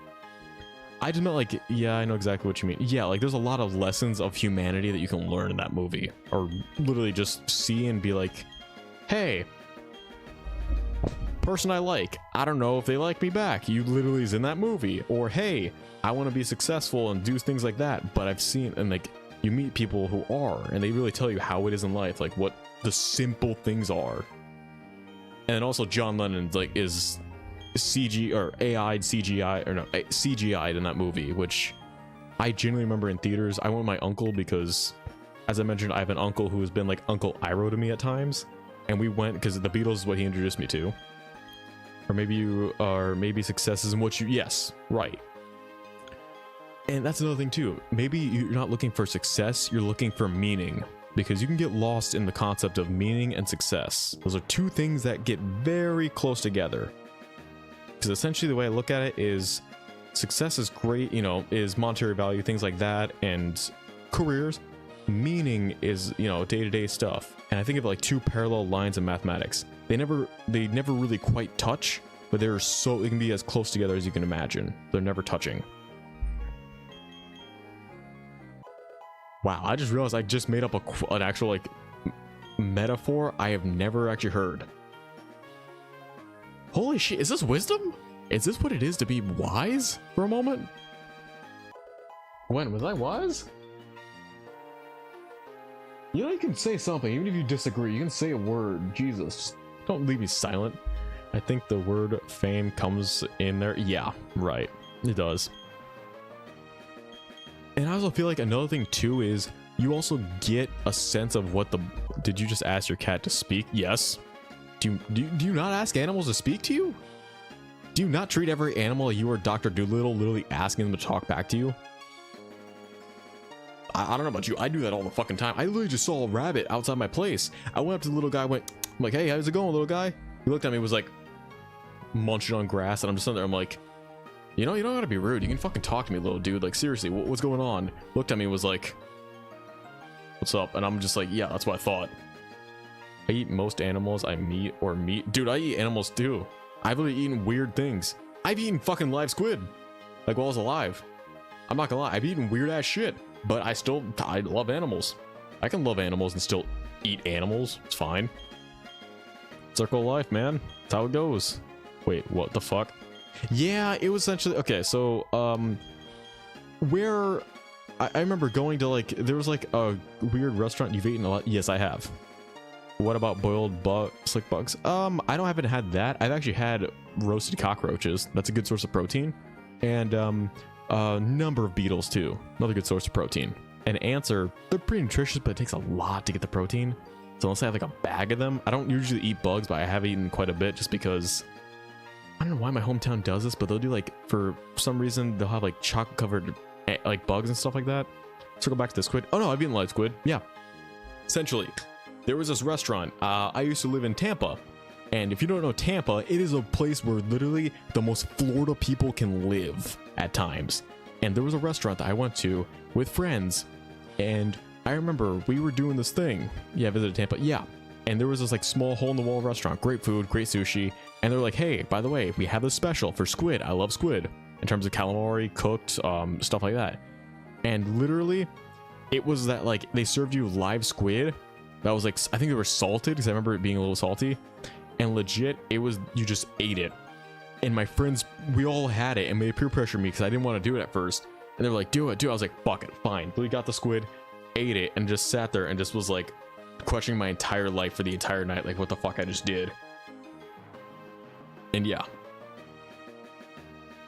I do not like, yeah, I know exactly what you mean. Yeah, like there's a lot of lessons of humanity that you can learn in that movie, or literally just see and be like, hey, person I like, I don't know if they like me back. You literally is in that movie. Or hey, I want to be successful and do things like that. But I've seen, and like you meet people who are, and they really tell you how it is in life, like what the simple things are. And also John Lennon like is CG or AI'd CGI or no CGI'd in that movie, which I genuinely remember in theaters. I went with my uncle because, as I mentioned, I have an uncle who has been like Uncle Iroh to me at times, and we went because the Beatles is what he introduced me to. Or maybe you are, maybe success is in what you, yes, right. And that's another thing too. Maybe you're not looking for success, you're looking for meaning. Because you can get lost in the concept of meaning and success. Those are two things that get very close together. Because essentially the way I look at it is success is great, you know, is monetary value, things like that, and careers. Meaning is, you know, day-to-day stuff. And I think of like two parallel lines in mathematics. They never really quite touch, but they can be as close together as you can imagine. They're never touching. Wow, I just realized I just made up an actual like metaphor I have never actually heard. Holy shit, is this wisdom? Is this what it is to be wise for a moment? When was I wise? You know, you can say something, even if you disagree. You can say a word. Jesus, don't leave me silent. I think the word fame comes in there. Yeah, right. It does. And I also feel like another thing too is you also get a sense of what the... Did you just ask your cat to speak? Yes. Do you not ask animals to speak to you? Do you not treat every animal like you are Dr. Dolittle, literally asking them to talk back to you? I don't know about you. I do that all the fucking time. I literally just saw a rabbit outside my place. I went up to the little guy, I'm like, hey, how's it going, little guy? He looked at me, was like munching on grass, and I'm just sitting there. I'm like, you know, you don't gotta be rude. You can fucking talk to me, little dude. Like, seriously, what's going on? Looked at me, was like, what's up? And I'm just like, yeah, that's what I thought. I eat most animals I meet or meet. Dude, I eat animals too. I've really eaten weird things. I've eaten fucking live squid. Like, while I was alive. I'm not gonna lie, I've eaten weird ass shit. But I love animals. I can love animals and still eat animals. It's fine. Circle of life, man. That's how it goes. Wait, what the fuck? Yeah, it was essentially... Okay, so, where... I remember going to, like... There was, like, a weird restaurant you've eaten a lot. Yes, I have. What about boiled slick bugs? Haven't had that. I've actually had roasted cockroaches. That's a good source of protein. And, a number of beetles too, another good source of protein. And ants they're pretty nutritious, but it takes a lot to get the protein. So unless I have like a bag of them, I don't usually eat bugs, but I have eaten quite a bit just because I don't know why my hometown does this, but they'll do like, for some reason, they'll have like chocolate covered like bugs and stuff like that. Circle back to the squid. Oh no, I've eaten live squid. Yeah. Essentially, there was this restaurant. I used to live in Tampa. And if you don't know Tampa, it is a place where literally the most Florida people can live at times. And there was a restaurant that I went to with friends. And I remember we were doing this thing. Yeah, visited Tampa. Yeah. And there was this like small hole in the wall restaurant. Great food, great sushi. And they're like, hey, by the way, we have this special for squid. I love squid. In terms of calamari, cooked, stuff like that. And literally, it was that like they served you live squid. That was like, I think they were salted because I remember it being a little salty. And legit, it was, you just ate it. And my friends, we all had it, and they peer pressured me because I didn't want to do it at first. And they were like, do it, do it. I was like, fuck it, fine. We got the squid, ate it, and just sat there and just was like questioning my entire life for the entire night. Like, what the fuck I just did. And yeah.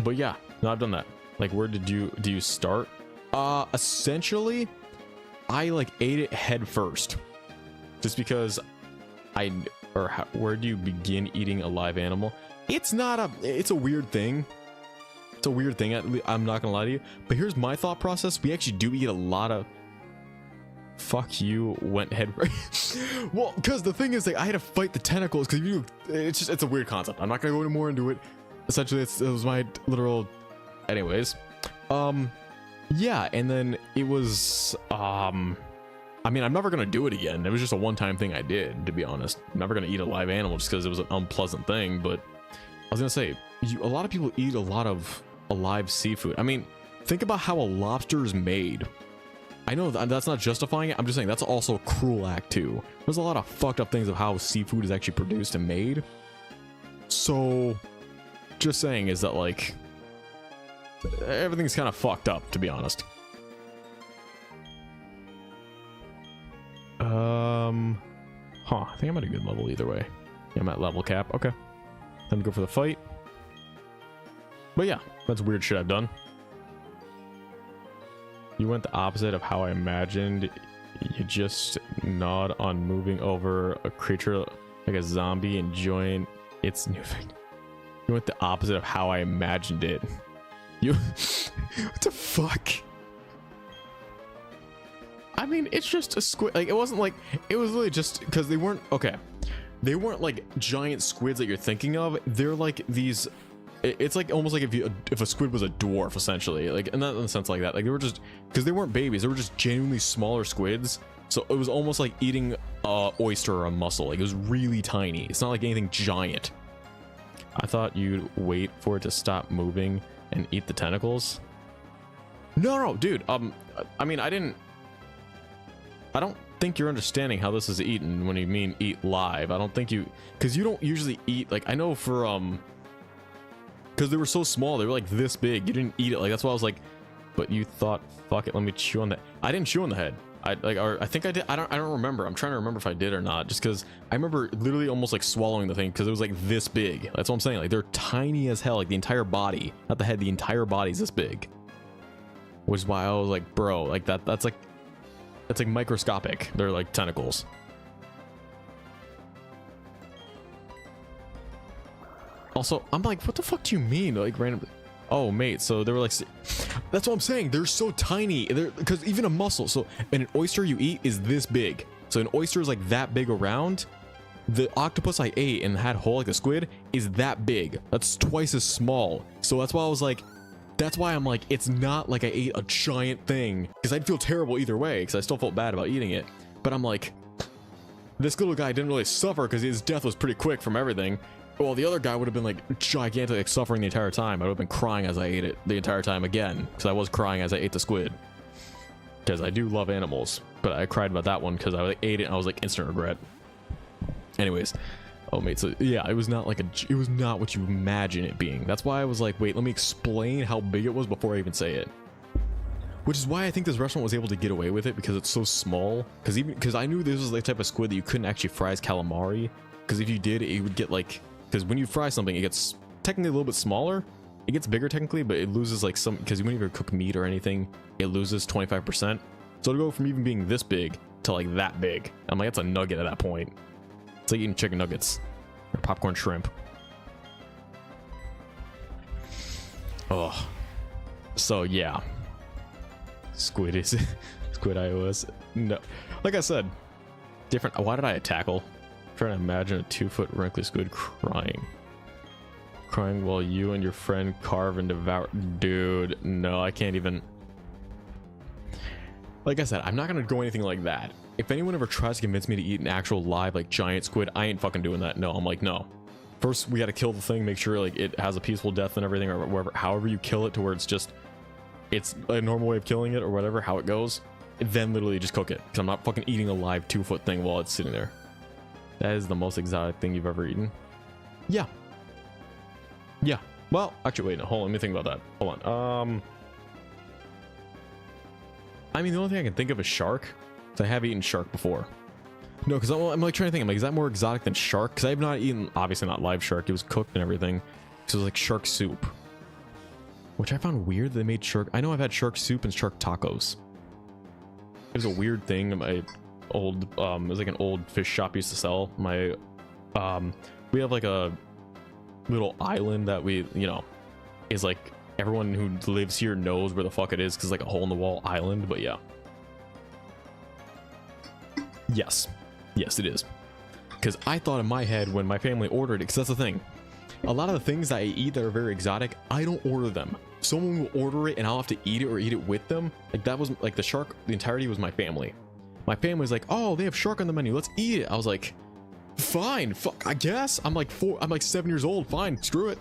But yeah, no, I've done that. Like, where do you start? Essentially, I like ate it head first. Just because where do you begin eating a live animal? It's a weird thing. It's a weird thing. I'm not gonna lie to you. But here's my thought process. We actually do eat a lot of... Fuck you, went head... Well, because the thing is, like, I had to fight the tentacles, because it's a weird concept. I'm not gonna go any more into it. Essentially, it was my literal... Anyways. Yeah, and then it was... I mean, I'm never going to do it again. It was just a one-time thing I did, to be honest. I'm never going to eat a live animal just because it was an unpleasant thing. But I was going to say, a lot of people eat a lot of alive seafood. I mean, think about how a lobster is made. I know that's not justifying it. I'm just saying that's also a cruel act, too. There's a lot of fucked up things of how seafood is actually produced and made. So, just saying is that, like, everything's kind of fucked up, to be honest. I think I'm at a good level either way. Yeah, I'm at level cap. Okay. Time to go for the fight. But yeah, that's weird shit I've done. You went the opposite of how I imagined. You just nod on moving over a creature like a zombie and join its new thing. You went the opposite of how I imagined it. You... What the fuck? I mean, it's just a squid. Like, it wasn't like... It was literally just... Because they weren't... Okay. They weren't like giant squids that you're thinking of. They're like these it's like almost like if a squid was a dwarf, essentially, like in the sense like that. Like they were just, because they weren't babies, they were just genuinely smaller squids. So it was almost like eating a oyster or a mussel. Like it was really tiny. It's not like anything giant. I thought you'd wait for it to stop moving and eat the tentacles. No, dude. I mean, I don't think you're understanding how this is eaten when you mean eat live. I don't think you, because you don't usually eat, like, I know for because they were so small, they were like this big, you didn't eat it. Like that's why I was like, but you thought, fuck it, let me chew on that. I didn't chew on the head. I think I did. I don't remember. I'm trying to remember if I did or not, just because I remember literally almost like swallowing the thing because it was like this big. That's what I'm saying. Like they're tiny as hell. Like the entire body, not the head, the entire body is this big. Which is why I was like, bro, like that's like microscopic. They're like tentacles. Also, I'm like, what the fuck do you mean? Like random. Oh, mate, so they were like, that's what I'm saying. They're so tiny. They're, because even a mussel, so, and an oyster you eat is this big. So an oyster is like that big around. The octopus I ate and had whole, like the squid, is that big. That's twice as small. So that's why I was like, that's why I'm like, it's not like I ate a giant thing, because I'd feel terrible either way, because I still felt bad about eating it. But I'm like, this little guy didn't really suffer because his death was pretty quick from everything. Well, the other guy would have been like gigantic, like suffering the entire time. I would have been crying as I ate it the entire time again, because I was crying as I ate the squid. Because I do love animals, but I cried about that one because I like, ate it and I was like instant regret. Anyways, oh mate, so yeah, it was not like it was not what you imagine it being. That's why I was like, wait, let me explain how big it was before I even say it. Which is why I think this restaurant was able to get away with it, because it's so small. Because I knew this was the type of squid that you couldn't actually fry as calamari. Because if you did, it would get like, because when you fry something, it gets technically a little bit smaller. It gets bigger technically, but it loses like some, because when you cook meat or anything, it loses 25%. So to go from even being this big to like that big, I'm like, that's a nugget at that point. It's like eating chicken nuggets or popcorn shrimp. Oh, so yeah, squid is squid iOS. No, like I said, different. Why did I tackle? I'm trying to imagine a 2-foot wrinkly squid crying while you and your friend carve and devour. Dude, no, I can't even. Like I said, I'm not gonna go anything like that. If anyone ever tries to convince me to eat an actual live like giant squid, I ain't fucking doing that. No, I'm like, no. First, we got to kill the thing, make sure like it has a peaceful death and everything, or wherever, however you kill it, to where it's a normal way of killing it or whatever, how it goes. Then literally just cook it, because I'm not fucking eating a live 2-foot thing while it's sitting there. That is the most exotic thing you've ever eaten. Yeah. Yeah. Well, actually, wait, no, hold on. Let me think about that. Hold on. I mean, the only thing I can think of is shark. So I have eaten shark before. No, because I'm like trying to think. I'm like, is that more exotic than shark? Because I have not eaten, obviously not live shark. It was cooked and everything. So it was like shark soup, which I found weird that they made shark. I know I've had shark soup and shark tacos. It was a weird thing. My old, it was like an old fish shop used to sell. My, we have like a little island that we, you know, is like everyone who lives here knows where the fuck it is, because like a hole in the wall island. But yeah. Yes it is, because I thought in my head when my family ordered it, because that's the thing, a lot of the things that I eat that are very exotic, I don't order them. Someone will order it and I'll have to eat it or eat it with them. Like that was like the shark, the entirety was my family. My family was like, oh, they have shark on the menu, let's eat it. I was like, fine, fuck, I guess. I'm like 7 years old, fine, screw it.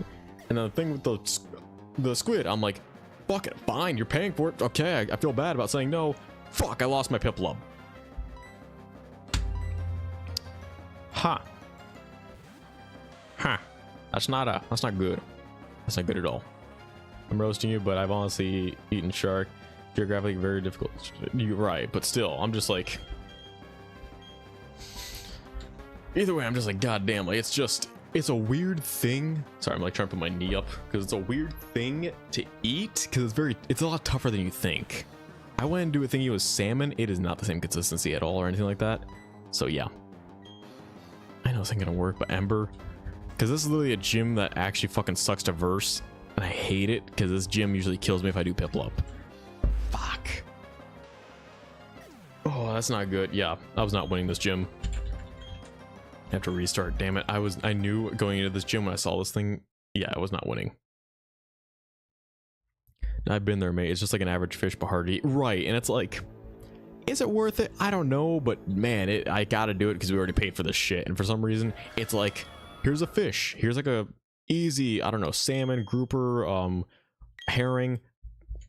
And then the thing with the squid, I'm like, fuck it, fine, you're paying for it, okay. I feel bad about saying no. Fuck, I lost my Piplup. Ha. Ha. That's not good. That's not good at all. I'm roasting you, but I've honestly eaten shark. Geographically very difficult. You're right, but still, I'm just like, either way, I'm just like, god damn, like it's a weird thing. Sorry, I'm like trying to put my knee up, because it's a weird thing to eat, because it's a lot tougher than you think. I went and do a thingy with salmon. It is not the same consistency at all or anything like that. So yeah. I know this ain't gonna work, but Ember, because this is literally a gym that actually fucking sucks to verse, and I hate it because this gym usually kills me if I do Piplup. Fuck. Oh, that's not good. Yeah, I was not winning this gym. I have to restart. Damn it. I knew going into this gym when I saw this thing. Yeah, I was not winning. I've been there, mate. It's just like an average fish, but hard to eat. Right, and it's like, is it worth it? I don't know, but man, I gotta do it because we already paid for this shit. And for some reason, it's like, here's a fish. Here's like a easy, I don't know, salmon, grouper, herring,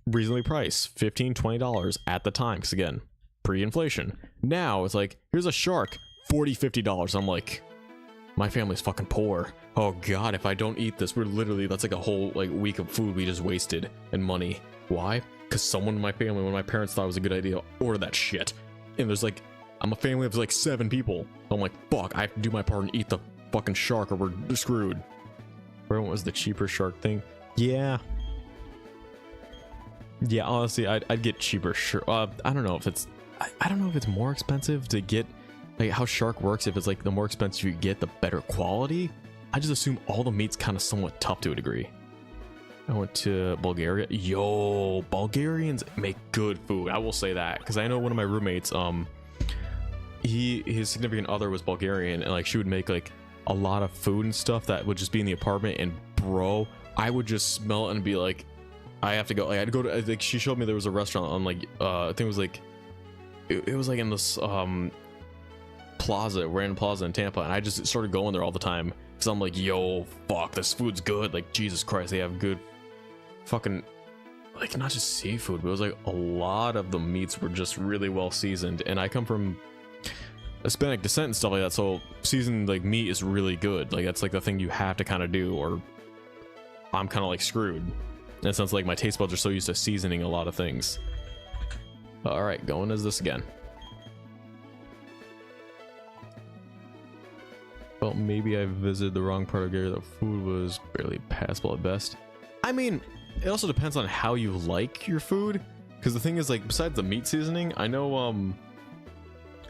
reasonably priced, $15, $20 at the time. Because again, pre-inflation. Now it's like, here's a shark, $40, $50. I'm like, my family's fucking poor. Oh god, if I don't eat this, we're literally, that's like a whole like week of food we just wasted and money. Why? Because someone in my family, one of my parents thought it was a good idea, order that shit. And there's like, I'm a family of like 7 people. I'm like, fuck, I have to do my part and eat the fucking shark or we're screwed. Where was the cheaper shark thing? Yeah, honestly, I'd get cheaper. Sure. I don't know if it's, I don't know if it's more expensive to get, like how shark works. If it's like the more expensive you get, the better quality. I just assume all the meat's kind of somewhat tough to a degree. I went to Bulgaria. Yo, Bulgarians make good food. I will say that because I know one of my roommates, his significant other was Bulgarian, and like she would make like a lot of food and stuff that would just be in the apartment. And bro, I would just smell it and be like, I have to go. Like, I'd go to, like, she showed me there was a restaurant on like I think it was like it was like in this plaza, random plaza in Tampa, and I just started going there all the time because I'm like, yo, fuck, this food's good. Like, Jesus Christ, they have good fucking, like, not just seafood, but it was like a lot of the meats were just really well seasoned. And I come from Hispanic descent and stuff like that, so seasoned like meat is really good. Like, that's like the thing you have to kind of do, or I'm kind of like screwed. In a sense, like my taste buds are so used to seasoning a lot of things. All right, going as this again. Well, maybe I visited the wrong part of Bulgaria. The food was barely passable at best. I mean, it also depends on how you like your food. Because the thing is, like, besides the meat seasoning, I know,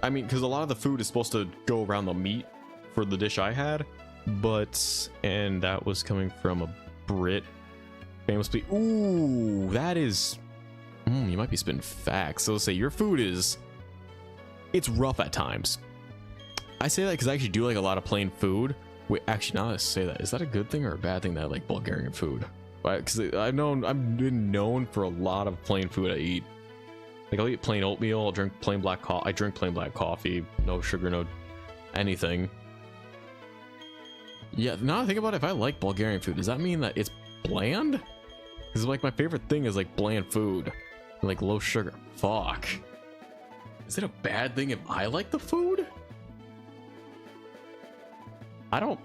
I mean, because a lot of the food is supposed to go around the meat for the dish I had. But, and that was coming from a Brit. Famously, ooh, that is, you might be spitting facts. So let's say your food is, it's rough at times. I say that because I actually do like a lot of plain food. Wait, actually, now that I say that, is that a good thing or a bad thing that I like Bulgarian food? Because I've been known for a lot of plain food I eat. Like, I'll eat plain oatmeal, I'll drink plain black coffee. I drink plain black coffee, no sugar, no anything. Yeah, now I think about it, if I like Bulgarian food, does that mean that it's bland? Because like my favorite thing is like bland food, like low sugar. Fuck. Is it a bad thing if I like the food? I don't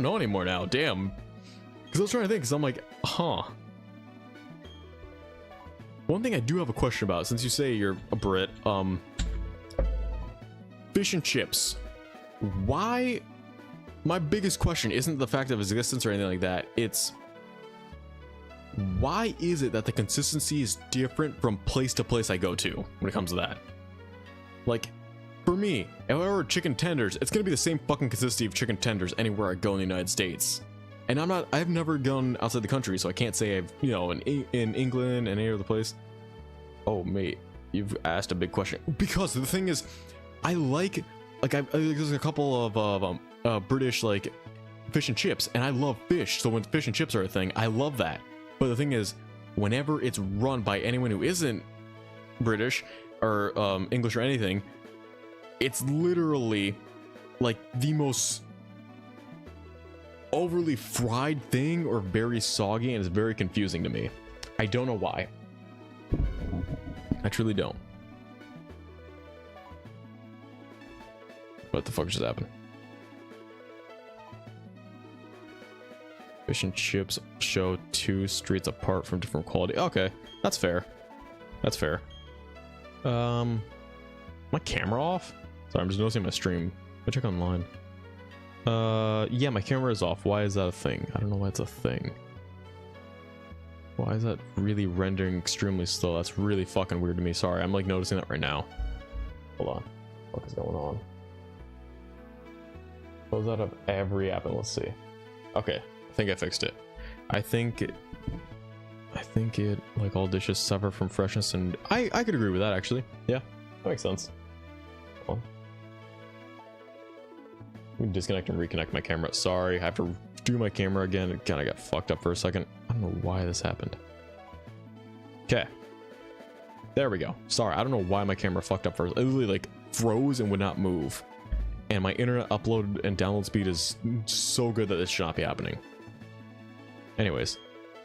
know anymore now. Damn. Because I was trying to think. Because I'm like, huh. One thing I do have a question about, since you say you're a Brit, fish and chips. Why? My biggest question isn't the fact of its existence or anything like that. It's, why is it that the consistency is different from place to place I go to when it comes to that? Like, for me, if I order chicken tenders, it's gonna be the same fucking consistency of chicken tenders anywhere I go in the United States. And I've never gone outside the country, so I can't say I've, you know, in England and any other place. Oh, mate, you've asked a big question. Because the thing is, I like there's a couple of British, like, fish and chips, and I love fish, so when fish and chips are a thing, I love that. But the thing is, whenever it's run by anyone who isn't British or English or anything, it's literally like the most overly fried thing or very soggy, and it's very confusing to me. I don't know why. I truly don't. What the fuck just happened? Fish and chips show 2 streets apart from different quality. Okay, that's fair. That's fair. My camera off? Sorry, I'm just noticing my stream. Go check online. Yeah, my camera is off. Why is that a thing? I don't know why it's a thing. Why is that really rendering extremely slow? That's really fucking weird to me. Sorry, I'm like noticing that right now. Hold on. What is going on? Close out of every app and let's see. Okay, I think I fixed it. I think it like all dishes suffer from freshness, and I could agree with that actually. Yeah, that makes sense. Hold on. Let me disconnect and reconnect my camera. Sorry, I have to do my camera again. It kind of got fucked up for a second. I don't know why this happened. Okay. There we go. Sorry, I don't know why my camera fucked up first. It literally like froze and would not move. And my internet upload and download speed is so good that this should not be happening. Anyways,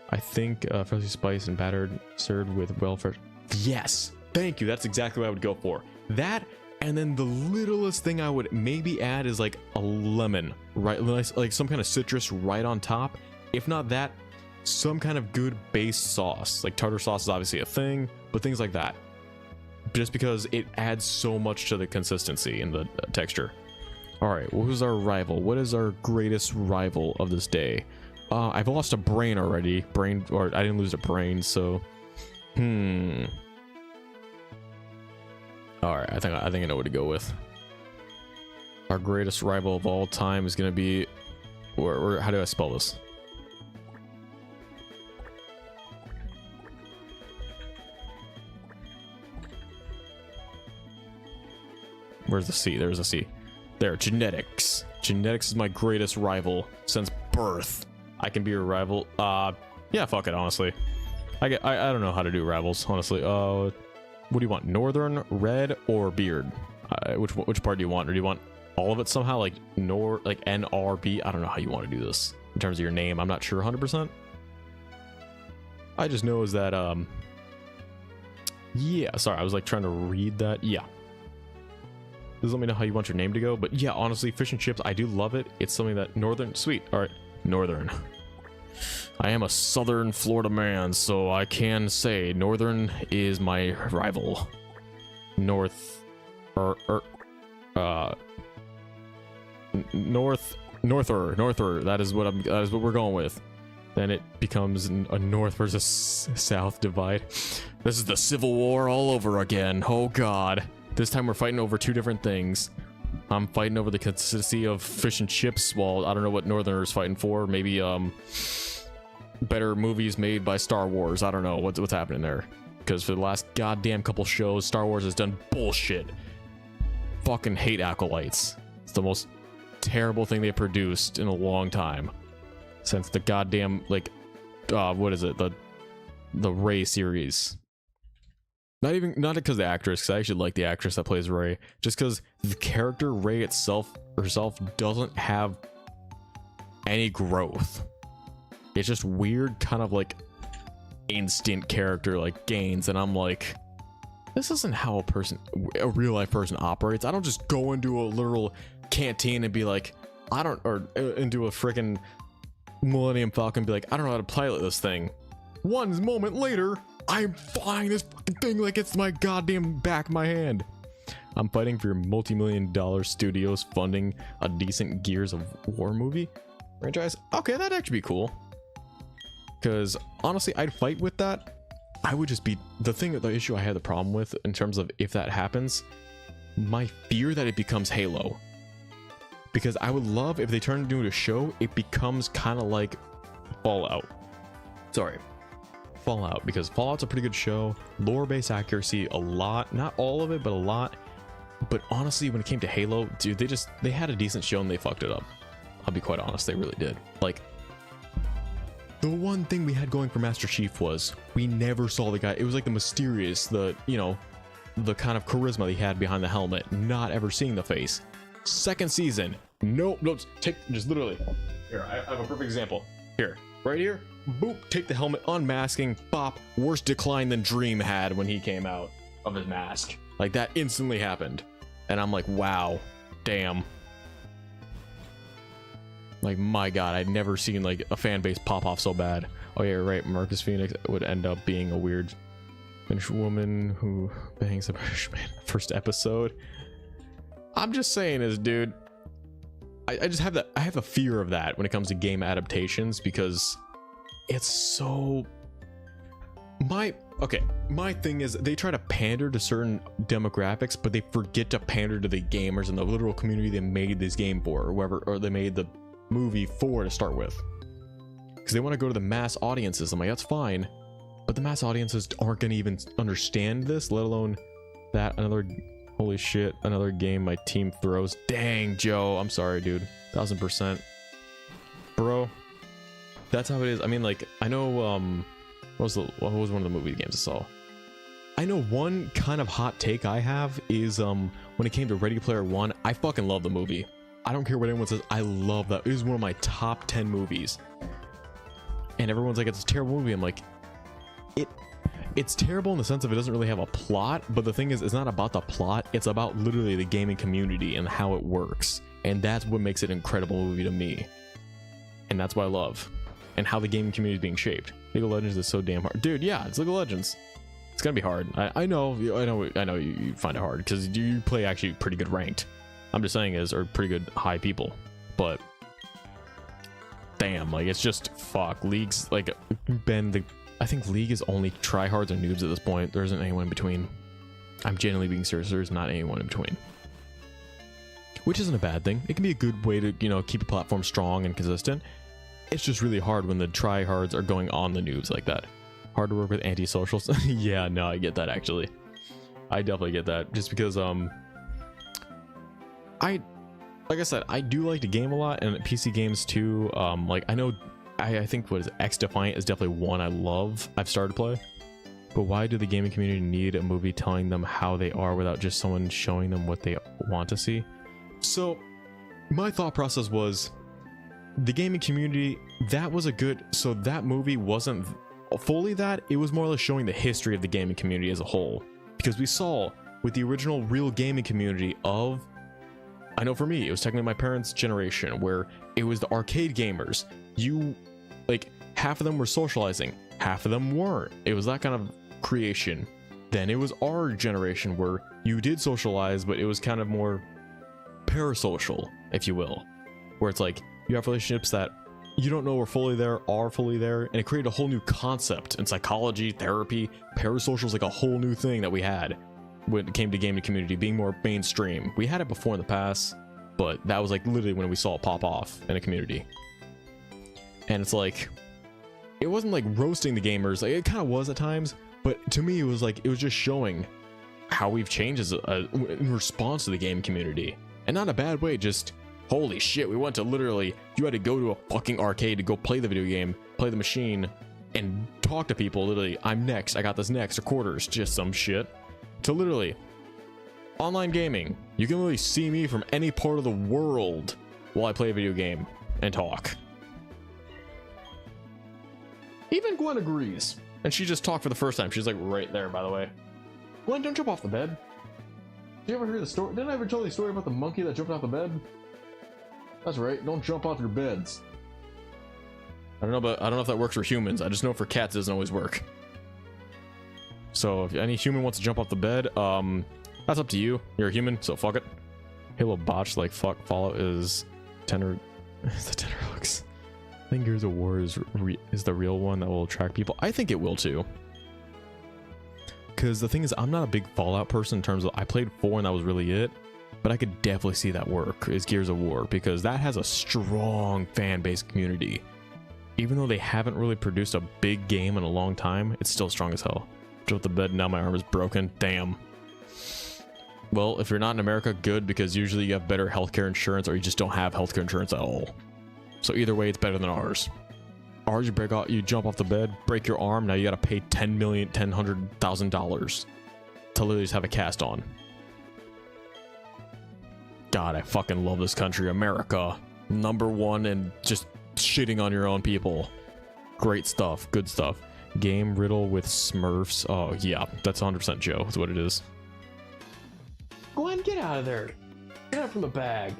I think freshly spiced and battered, served with well-fresh. Yes, thank you. That's exactly what I would go for. That, and then the littlest thing I would maybe add is like a lemon, right? Like some kind of citrus right on top. If not that, some kind of good base sauce. Like tartar sauce is obviously a thing, but things like that. Just because it adds so much to the consistency and the texture. All right, what was our rival? What is our greatest rival of this day? I've lost a brain already. Or I didn't lose a brain, so all right, I think I know what to go with. Our greatest rival of all time is gonna be, or how do I spell this? Where's the C? There's a C. There, genetics. Genetics is my greatest rival since birth. I can be a rival. Yeah, fuck it, honestly. I don't know how to do rivals, honestly. What do you want? Northern, red, or beard? Which part do you want? Or do you want all of it somehow? Like NRB? I don't know how you want to do this in terms of your name. I'm not sure 100%. I just know is that yeah, sorry, I was like trying to read that. Yeah. Just let me know how you want your name to go. But yeah, honestly, fish and chips, I do love it. It's something that northern, sweet. All right, northern. I am a southern Florida man, so I can say northern is my rival. Norther. That is what we're going with. Then it becomes a north versus south divide. This is the Civil War all over again. Oh god. This time we're fighting over two different things. I'm fighting over the consistency of fish and chips, while I don't know what Northerners fighting for. Maybe better movies made by Star Wars. I don't know what's happening there. Because for the last goddamn couple shows, Star Wars has done bullshit. Fucking hate Acolytes. It's the most terrible thing they produced in a long time. Since the goddamn, like, what is it? The Rey series. Not because of the actress, because I actually like the actress that plays Rey. Just because the character Rey herself doesn't have any growth. It's just weird, kind of like instant character like gains, and I'm like, this isn't how a real life person operates. I don't just go into a literal canteen and be like, or into a freaking Millennium Falcon and be like, I don't know how to pilot this thing. One moment later, I'm flying this fucking thing like it's my goddamn back of my hand. I'm fighting for your multi-million-dollar studios funding a decent Gears of War movie franchise. Okay, that'd actually be cool. Because honestly, I'd fight with that. I would just be the issue I had the problem with in terms of if that happens, my fear that it becomes Halo. Because I would love if they turn it into a show, it becomes kind of like Fallout. Sorry. Fallout, because Fallout's a pretty good show. Lore-based accuracy, a lot. Not all of it, but a lot. But honestly, when it came to Halo, dude, they had a decent show and they fucked it up. I'll be quite honest, they really did. Like, the one thing we had going for Master Chief was we never saw the guy. It was like the mysterious, the kind of charisma he had behind the helmet, not ever seeing the face. Second season, nope, just literally. Here, I have a perfect example. Here, right here. Boop, take the helmet, unmasking, bop, worse decline than Dream had when he came out of his mask. Like, that instantly happened. And I'm like, wow, damn. Like, my god, I'd never seen, like, a fan base pop off so bad. Oh yeah, right, Marcus Phoenix would end up being a weird Finnish woman who bangs a British man in the first episode. I'm just saying this, dude. I just have that, I have a fear of that when it comes to game adaptations, because it's so my thing is they try to pander to certain demographics, but they forget to pander to the gamers and the literal community they made this game for, or whoever, or they made the movie for to start with, because they want to go to the mass audiences. I'm like, that's fine, but the mass audiences aren't gonna even understand this, let alone that. Holy shit, another game my team throws. Dang, Joe, I'm sorry, dude. 1000%, bro. That's how it is. I mean, like, I know what was one of the movie games I saw? I know one kind of hot take I have is when it came to Ready Player One, I fucking love the movie. I don't care what anyone says, I love that. It was one of my top 10 movies. And everyone's like, it's a terrible movie. I'm like, it's terrible in the sense of it doesn't really have a plot, but the thing is, it's not about the plot, it's about literally the gaming community and how it works. And that's what makes it an incredible movie to me. And that's what I love. And how the gaming community is being shaped. League of Legends is so damn hard. Dude, yeah, it's League of Legends. It's gonna be hard. I know you find it hard because you play actually pretty good ranked. I'm just saying are pretty good high people, but damn, like it's just fuck. League's like I think League is only tryhards and noobs at this point. There isn't anyone in between. I'm genuinely being serious. There's not anyone in between, which isn't a bad thing. It can be a good way to keep a platform strong and consistent. It's just really hard when the tryhards are going on the noobs like that. Hard to work with anti-socials. Yeah, no, I get that actually. I definitely get that. Just because like I said, I do like to game a lot, and PC games too. Like I think what is X Defiant is definitely one I love. I've started to play. But why do the gaming community need a movie telling them how they are without just someone showing them what they want to see? So my thought process was the gaming community, that was a good, so that movie wasn't fully that, it was more or less showing the history of the gaming community as a whole, because we saw with the original real gaming community of, I know for me it was technically my parents' generation, where it was the arcade gamers. You like half of them were socializing, half of them weren't. It was that kind of creation. Then it was our generation where you did socialize, but it was kind of more parasocial, if you will, where it's like you have relationships that you don't know are fully there, and it created a whole new concept in psychology, therapy. Parasocial is like a whole new thing that we had when it came to gaming community being more mainstream. We had it before in the past, but that was like literally when we saw it pop off in a community. And it's like, it wasn't like roasting the gamers, like it kind of was at times, but to me it was like, it was just showing how we've changed as in response to the game community. And not in a bad way, just holy shit, we went to literally, you had to go to a fucking arcade to go play the video game, play the machine, and talk to people. Literally, I'm next, I got this next, or quarters, just some shit. To literally, online gaming, you can literally see me from any part of the world while I play a video game and talk. Even Gwen agrees. And she just talked for the first time. She's like right there, by the way. Gwen, don't jump off the bed. Did you ever hear the story? Didn't I ever tell you the story about the monkey that jumped off the bed? That's right, don't jump off your beds. I don't know if that works for humans. I just know for cats it doesn't always work. So if any human wants to jump off the bed, that's up to you. You're a human, so fuck it. Halo botched like fuck. Fallout is tender. It's the tender hooks. I think Gears of War is the real one that will attract people. I think it will too. Because the thing is, I'm not a big Fallout person in terms of, I played 4 and that was really it. But I could definitely see that work is Gears of War, because that has a strong fan base community. Even though they haven't really produced a big game in a long time, it's still strong as hell. Jumped the bed, now my arm is broken. Damn. Well, if you're not in America, good, because usually you have better healthcare insurance, or you just don't have healthcare insurance at all. So either way, it's better than ours. Ours, you jump off the bed, break your arm, now you gotta pay $100,000 to literally just have a cast on. God, I fucking love this country, America. #1 and just shitting on your own people. Great stuff, good stuff. Game riddle with Smurfs. Oh yeah, that's 100% Joe, that's what it is. Glenn, get out of there. Get out from the bag.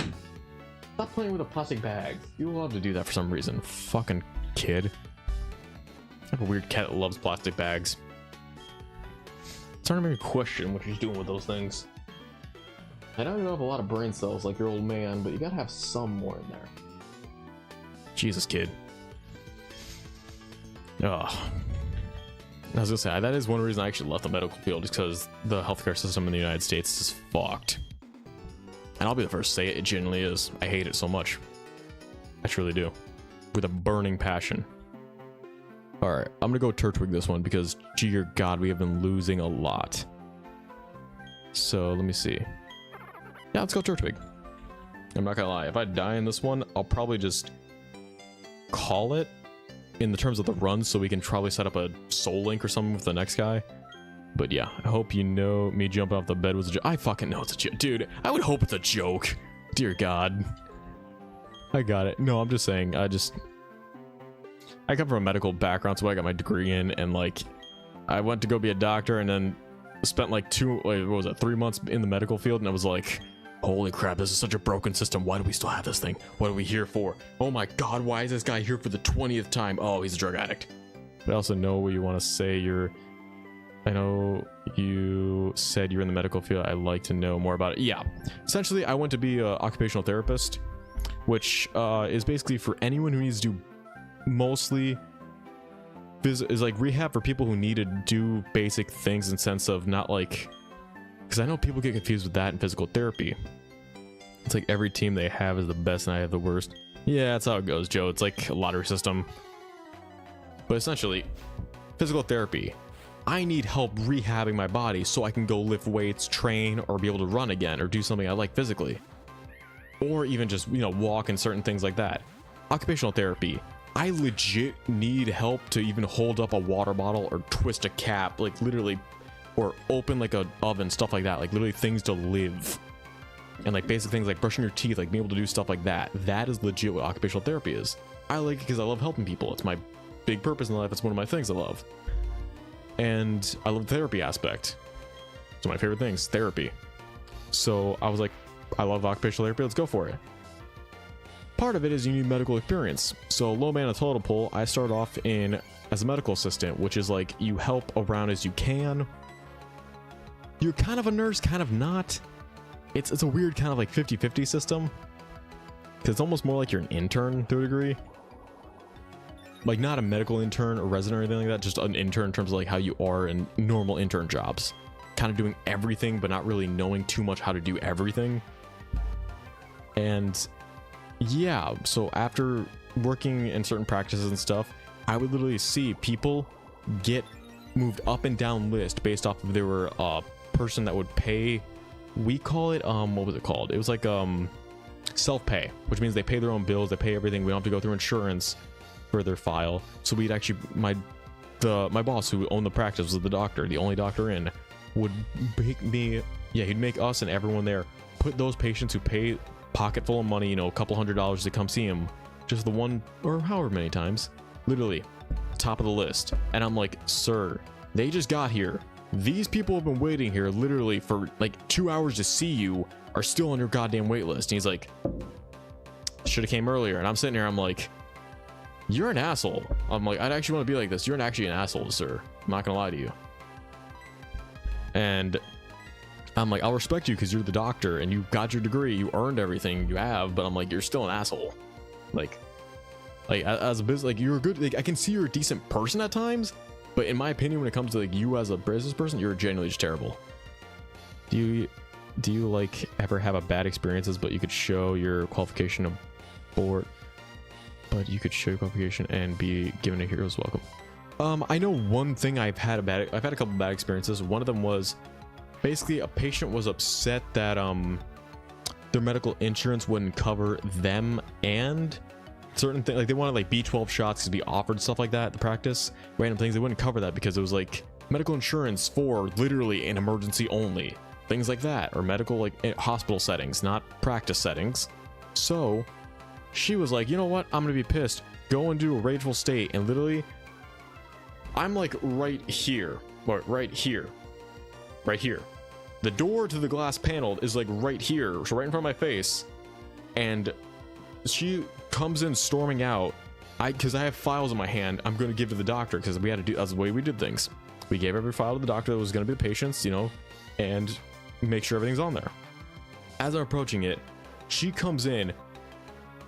Stop playing with a plastic bag. You love to do that for some reason. Fucking kid. I have a weird cat that loves plastic bags. It's starting to make me question what she's doing with those things. I know you don't have a lot of brain cells like your old man, but you gotta have some more in there. Jesus, kid. Ugh. I was gonna say, that is one reason I actually left the medical field, is because the healthcare system in the United States is fucked. And I'll be the first to say it, it genuinely is. I hate it so much. I truly do. With a burning passion. Alright, I'm gonna go Turtwig this one, because, dear God, we have been losing a lot. So, let me see. Yeah, let's go Turtwig. I'm not gonna lie, if I die in this one, I'll probably just call it in the terms of the run, so we can probably set up a soul link or something with the next guy. But yeah, I hope you know me jumping off the bed was a joke. I fucking know it's a joke. Dude, I would hope it's a joke. Dear God. I got it. No, I'm just saying, I come from a medical background, so I got my degree in, and like, I went to go be a doctor, and then spent like 3 months in the medical field, and I was like, holy crap, this is such a broken system. Why do we still have this thing? What are we here for? Oh my God, why is this guy here for the 20th time? Oh, he's a drug addict. But I also know what you want to say. I know you said you're in the medical field. I'd like to know more about it. Yeah, essentially, I went to be an occupational therapist, which is basically for anyone who needs to do mostly is like rehab for people who need to do basic things in sense of not like, because I know people get confused with that in physical therapy. It's like every team they have is the best and I have the worst. Yeah, that's how it goes, Joe. It's like a lottery system. But essentially, physical therapy. I need help rehabbing my body so I can go lift weights, train, or be able to run again, or do something I like physically. Or even just, you know, walk and certain things like that. Occupational therapy. I legit need help to even hold up a water bottle or twist a cap, like literally, or open like a oven, stuff like that, like literally things to live. And like basic things like brushing your teeth, like being able to do stuff like that. That is legit what occupational therapy is. I like it because I love helping people. It's my big purpose in life. It's one of my things I love. And I love the therapy aspect. It's one of my favorite things, therapy. So I was like, I love occupational therapy, let's go for it. Part of it is you need medical experience. So low man of total pole, I started off in as a medical assistant, which is like you help around as you can. You're kind of a nurse, kind of not. It's a weird kind of like 50-50 system. Because it's almost more like you're an intern to a degree. Like not a medical intern or resident or anything like that, just an intern in terms of like how you are in normal intern jobs. Kind of doing everything, but not really knowing too much how to do everything. And yeah, so after working in certain practices and stuff, I would literally see people get moved up and down list based off if they were a person that would pay. We call it, what was it called? It was like self-pay, which means they pay their own bills, they pay everything. We don't have to go through insurance for their file. So we'd actually, my boss who owned the practice was the doctor, the only doctor in, would make me, yeah, he'd make us and everyone there put those patients who pay pocket full of money, you know, a couple $100s to come see him, just the one or however many times, literally top of the list. And I'm like, sir, they just got here. These people have been waiting here literally for like 2 hours to see you, are still on your goddamn wait list. And he's like, should have came earlier. And I'm sitting here, I'm like, you're an asshole. I'm like, I'd actually want to be like this. You're actually an asshole, sir. I'm not gonna lie to you. And I'm like, I'll respect you because you're the doctor and you got your degree, you earned everything you have, but I'm like, you're still an asshole. Like as a business, like you're a good, like I can see you're a decent person at times, but in my opinion, when it comes to like you as a business person, you're genuinely just terrible. Do you like ever have a bad experiences, but you could show your qualification aboard, but you could show your qualification and be given a hero's welcome? I know one thing I've had a couple bad experiences. One of them was basically a patient was upset that their medical insurance wouldn't cover them and certain things, like they wanted like B12 shots to be offered, stuff like that, the practice, random things. They wouldn't cover that because it was like medical insurance for literally an emergency only, things like that, or medical like hospital settings, not practice settings. So she was like, you know what, I'm gonna be pissed, go into a rageful state, and literally I'm like right here, or right here. The door to the glass panel is like right here, so right in front of my face. And she comes in storming out. Because I have files in my hand, I'm going to give to the doctor because we had to do, that's the way we did things. We gave every file to the doctor that was going to be the patient's, you know, and make sure everything's on there. As I'm approaching it, she comes in,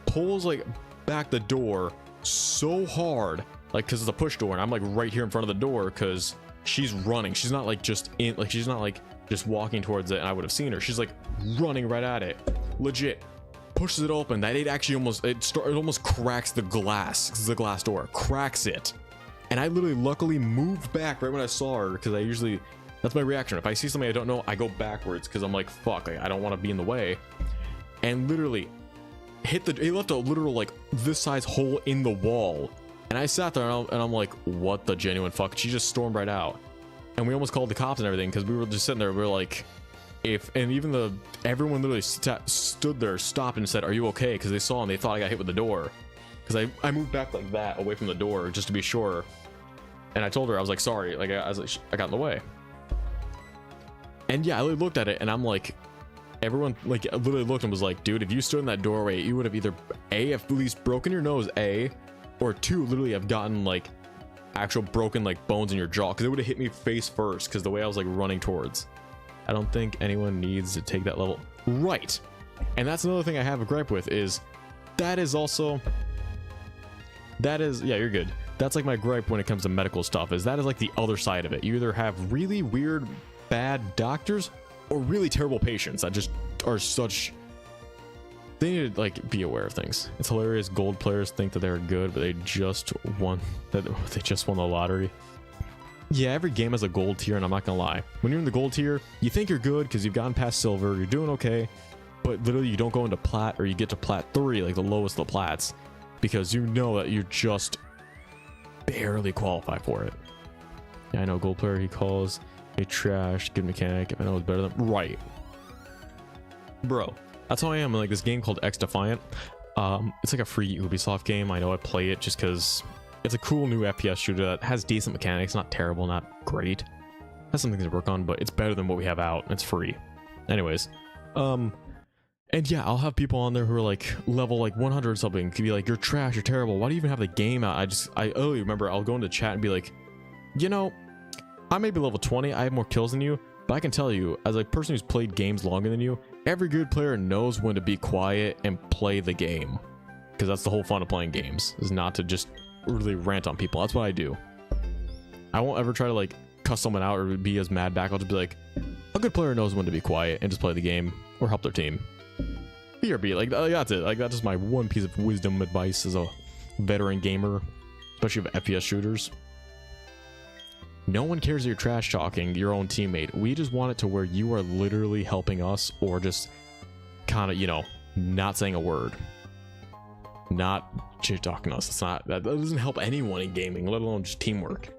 pulls like back the door so hard, like because it's a push door, and I'm like right here in front of the door because she's running. She's not like just in, like she's not like just walking towards it and I would have seen her. She's like running right at it, legit pushes it open. That it actually almost it almost cracks the glass, the glass door cracks it. And I literally luckily moved back right when I saw her, because I usually, that's my reaction. If I see something I don't know, I go backwards because I'm like, fuck, I don't want to be in the way. And literally hit the, he left a literal like this size hole in the wall And I sat there and I'm like, what the genuine fuck? She just stormed right out. And we almost called the cops and everything because we were just sitting there. We were like, everyone literally stood there, stopped and said, are you okay? Because they saw and they thought I got hit with the door. Because I moved back like that away from the door just to be sure. And I told her, I was like, sorry. Like, I got in the way. And yeah, I looked at it and I'm like, everyone like literally looked and was like, dude, if you stood in that doorway, you would have either at least broken your nose, or 2, literally have gotten like actual broken like bones in your jaw, because it would have hit me face first because the way I was like running towards. I don't think anyone needs to take that level. Right. And that's another thing I have a gripe with is yeah, you're good. That's like my gripe when it comes to medical stuff, is that is like the other side of it. You either have really weird, bad doctors or really terrible patients that just are such... They need to like be aware of things. It's hilarious. Gold players think that they're good, but they just won the lottery. Yeah, every game has a gold tier, and I'm not gonna lie. When you're in the gold tier, you think you're good because you've gotten past silver, you're doing okay, but literally you don't go into plat, or you get to plat 3, like the lowest of the plats, because you know that you just barely qualify for it. Yeah, I know gold player, he calls a trash, good mechanic. I know it's better than right, bro. That's how I am in like this game called X Defiant. It's like a free Ubisoft game. I know I play it just because it's a cool new FPS shooter that has decent mechanics, not terrible, not great. Has some things to work on, but it's better than what we have out. And it's free. Anyways, and yeah, I'll have people on there who are like level like 100 something. Could be like, you're trash, you're terrible. Why do you even have the game out? I only remember I'll go into chat and be like, you know, I may be level 20, I have more kills than you, but I can tell you, as a person who's played games longer than you, every good player knows when to be quiet and play the game. Because that's the whole fun of playing games, is not to just really rant on people. That's what I do. I won't ever try to like cuss someone out or be as mad back. I'll just be like, a good player knows when to be quiet and just play the game or help their team. BRB, like that's it. Like that's just my one piece of wisdom advice as a veteran gamer, especially with FPS shooters. No one cares that you're trash talking your own teammate. We just want it to where you are literally helping us, or just kind of, you know, not saying a word, not shit talking us. It's not, that doesn't help anyone in gaming, let alone just teamwork.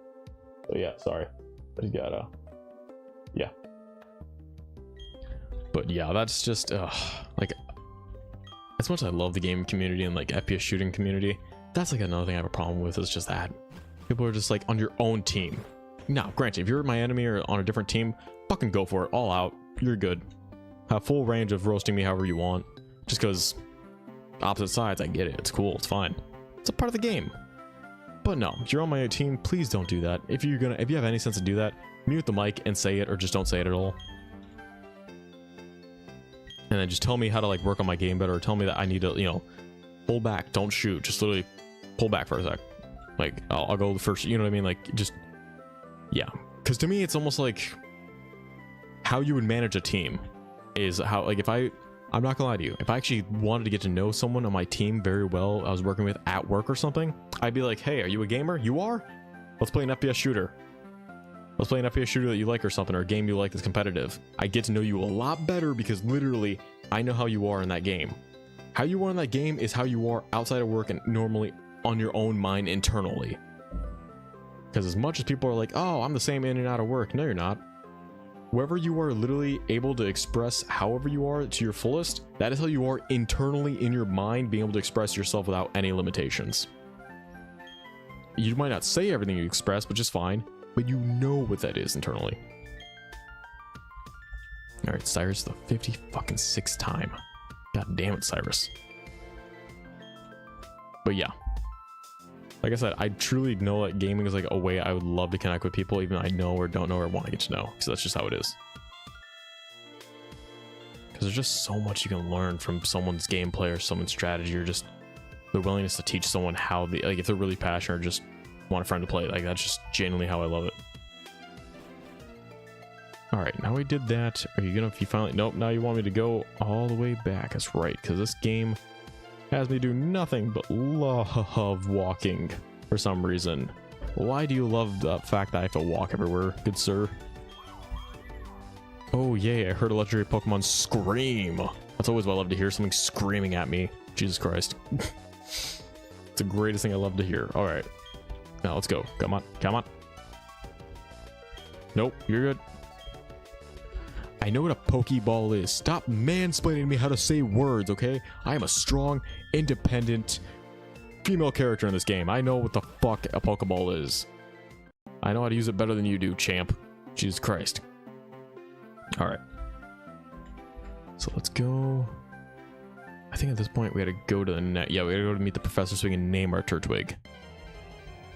So yeah, sorry, I just gotta, yeah. But yeah, that's just like, as much as I love the gaming community and like FPS shooting community, that's like another thing I have a problem with, is just that people are just like on your own team. Now, granted, if you're my enemy or on a different team, fucking go for it, all out. You're good. Have full range of roasting me however you want. Just because opposite sides, I get it. It's cool. It's fine. It's a part of the game. But no, if you're on my team, please don't do that. If you have any sense to do that, mute the mic and say it, or just don't say it at all. And then just tell me how to like work on my game better, or tell me that I need to, you know, pull back, don't shoot. Just literally pull back for a sec. Like I'll go the first, you know what I mean? Like just. Yeah, because to me it's almost like how you would manage a team is how, like, if I'm not gonna lie to you, if I actually wanted to get to know someone on my team very well, I was working with at work or something, I'd be like, hey, are you a gamer? You are? Let's play an FPS shooter. Let's play an FPS shooter that you like or something, or a game you like that's competitive. I get to know you a lot better because literally I know how you are in that game. How you are in that game is how you are outside of work and normally on your own mind internally. Because as much as people are like, oh, I'm the same in and out of work, no, you're not. Wherever you are literally able to express however you are to your fullest, that is how you are internally in your mind, being able to express yourself without any limitations. You might not say everything you express, which is fine, but you know what that is internally. Alright, Cyrus, the 56th time. God damn it, Cyrus. But yeah. Like I said, I truly know that gaming is like a way I would love to connect with people, even I know or don't know or want to get to know, because that's just how it is. Because there's just so much you can learn from someone's gameplay or someone's strategy, or just their willingness to teach someone how they, like, if they're really passionate or just want a friend to play. Like, that's just genuinely how I love it. All right, now we did that. Are you gonna, if you finally, nope, now you want me to go all the way back. That's right, because this game has me do nothing but love walking for some reason. Why do you love the fact that I have to walk everywhere, good sir? Oh yay, I heard a legendary Pokemon scream. That's always what I love to hear, something screaming at me. Jesus Christ. It's the greatest thing I love to hear. Alright. Now let's go. Come on, come on. Nope, you're good. I know what a Pokeball is. Stop mansplaining to me how to say words, okay? I am a strong, independent female character in this game. I know what the fuck a Pokeball is. I know how to use it better than you do, champ. Jesus Christ. Alright. So let's go. I think at this point we had to go to the net. Yeah, we gotta go to meet the professor so we can name our Turtwig.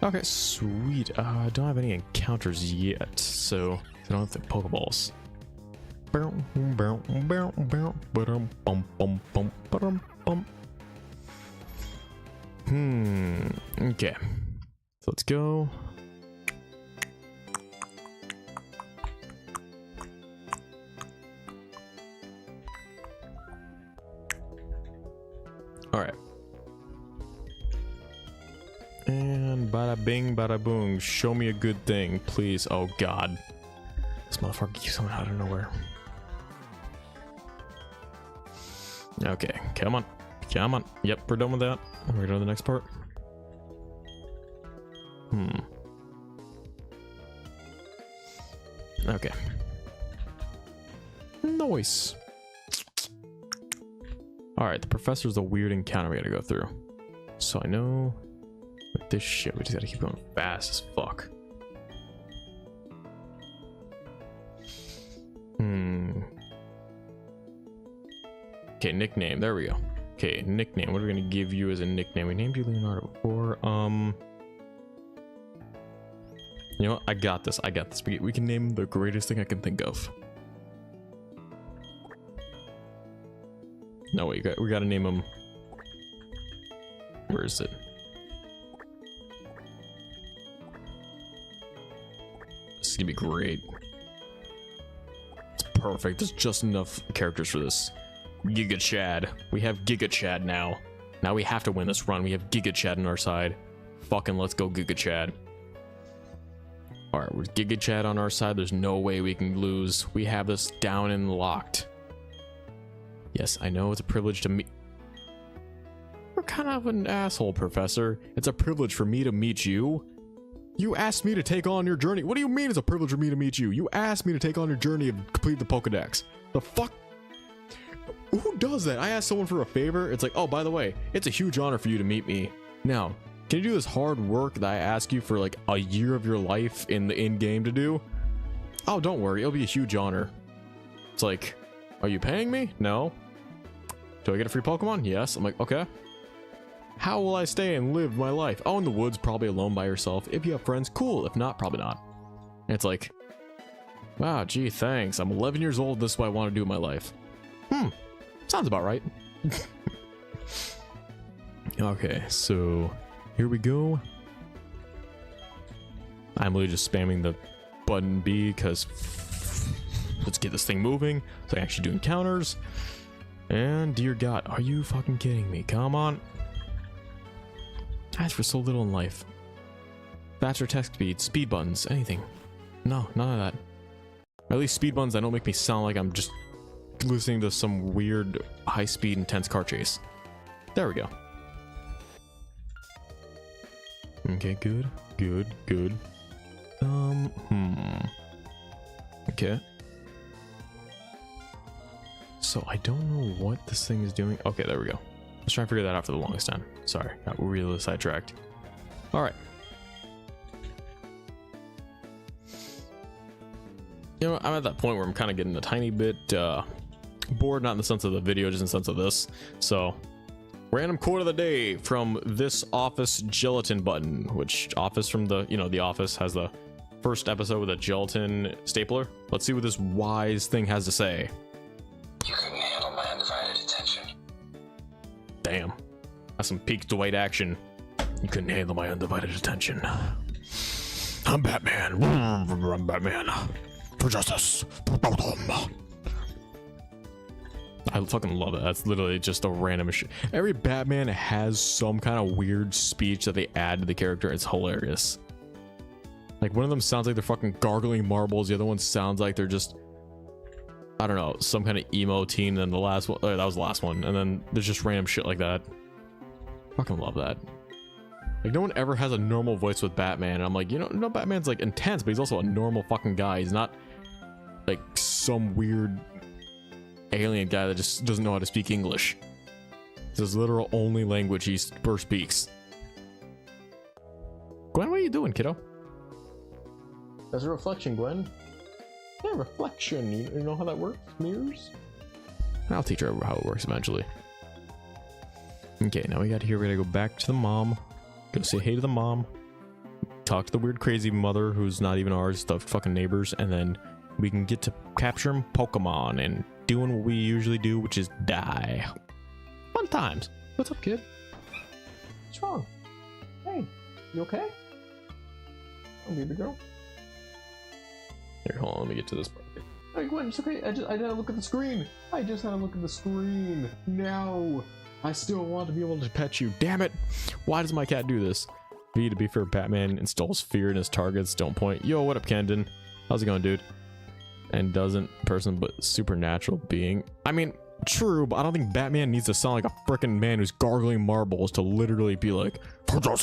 Okay, sweet. I don't have any encounters yet, so I don't have the Pokeballs. Okay. So let's go. Alright. And bada bing, bada boom. Show me a good thing, please. Oh god. This motherfucker keeps coming out of nowhere. Okay, come on. Come on. Yep, we're done with that. We're going to the next part. Okay. Nice. Alright, the professor's a weird encounter we gotta go through. So I know with this shit, we just gotta keep going fast as fuck. Okay, nickname. There we go. Okay, nickname. What are we gonna give you as a nickname? We named you Leonardo before. You know what? I got this. I got this. We can name the greatest thing I can think of. No, wait. We gotta name him. Where is it? This is gonna be great. It's perfect. There's just enough characters for this. Giga Chad. We have Giga Chad now. Now we have to win this run. We have Giga Chad on our side. Fucking let's go Giga Chad. Alright, with Giga Chad on our side, there's no way we can lose. We have this down and locked. Yes, I know it's a privilege to meet. You're kind of an asshole, Professor. It's a privilege for me to meet you. You asked me to take on your journey. What do you mean it's a privilege for me to meet you? You asked me to take on your journey and complete the Pokedex. The fuck? Who does that? I asked someone for a favor. It's like, oh, by the way, it's a huge honor for you to meet me. Now, can you do this hard work that I ask you for like a year of your life in the in-game to do? Oh, don't worry. It'll be a huge honor. It's like, are you paying me? No. Do I get a free Pokemon? Yes. I'm like, okay. How will I stay and live my life? Oh, in the woods, probably alone by yourself. If you have friends, cool. If not, probably not. And it's like, wow, gee, thanks. I'm 11 years old. This is what I want to do in my life. Sounds about right. Okay, so here we go. I'm literally just spamming the button B because let's get this thing moving so I can actually do encounters. And dear God, are you fucking kidding me? Come on. I asked for so little in life. Faster text speed, speed buttons, anything. No, none of that. At least speed buttons that don't make me sound like I'm just listening to some weird high-speed intense car chase. There we go. Okay, good, good, good. Okay. So I don't know what this thing is doing. Okay, there we go. Let's try and figure that out for the longest time. Sorry, got really sidetracked. All right. You know, I'm at that point where I'm kind of getting a tiny bit bored, not in the sense of the video, just in the sense of this. So, random quote of the day from this Office gelatin button, which Office from the, you know, the Office has the first episode with a gelatin stapler. Let's see what this wise thing has to say. You couldn't handle my undivided attention. Damn, that's some peak Dwight action. You couldn't handle my undivided attention. I'm Batman. I'm Batman. For justice. I fucking love it. That's literally just a random shit. Every Batman has some kind of weird speech that they add to the character. It's hilarious. Like, one of them sounds like they're fucking gargling marbles. The other one sounds like they're just, I don't know, some kind of emo teen. And then the last one, that was the last one. And then there's just random shit like that. Fucking love that. Like, no one ever has a normal voice with Batman. And I'm like, you know, no, Batman's like intense, but he's also a normal fucking guy. He's not like some weird alien guy that just doesn't know how to speak English. It's his literal only language he first speaks. Gwen, what are you doing, kiddo? There's a reflection, Gwen. Yeah, reflection. You know how that works? Mirrors? I'll teach her how it works eventually. Okay, now we got here. We gotta go back to the mom. Go say hey to the mom. Talk to the weird crazy mother who's not even ours, the fucking neighbors, and then we can get to capturing Pokemon and doing what we usually do, which is die. Fun times. What's up, kid? What's wrong? Hey, you okay? Oh, baby girl. Here, hold on, let me get to this part. Hey, Gwen, it's okay. I had to look at the screen. I just had to look at the screen. No. I still want to be able to pet you. Damn it. Why does my cat do this? V, to be fair, Batman installs fear in his targets. Don't point. Yo, what up, Camden? How's it going, dude? And doesn't person but supernatural being. I mean, true, but I don't think Batman needs to sound like a freaking man who's gargling marbles to literally be like, like kind of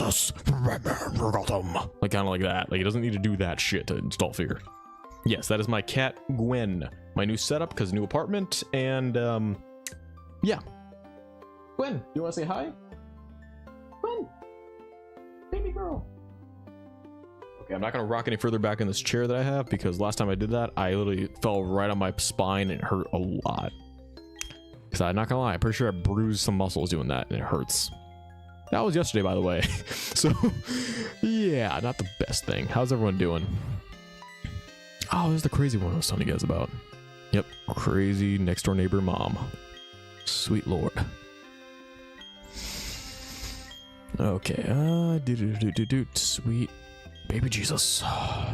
like that. Like, he doesn't need to do that shit to install fear. Yes, that is my cat, Gwen. My new setup, because new apartment, and, yeah. Gwen, you want to say hi? Gwen! Baby girl! Okay, I'm not going to rock any further back in this chair that I have, because last time I did that, I literally fell right on my spine and it hurt a lot. Because I'm not going to lie, I'm pretty sure I bruised some muscles doing that, and it hurts. That was yesterday, by the way. So, yeah, not the best thing. How's everyone doing? Oh, there's the crazy one I was telling you guys about. Yep, crazy next door neighbor mom. Sweet lord. Okay, sweet baby Jesus. Huh,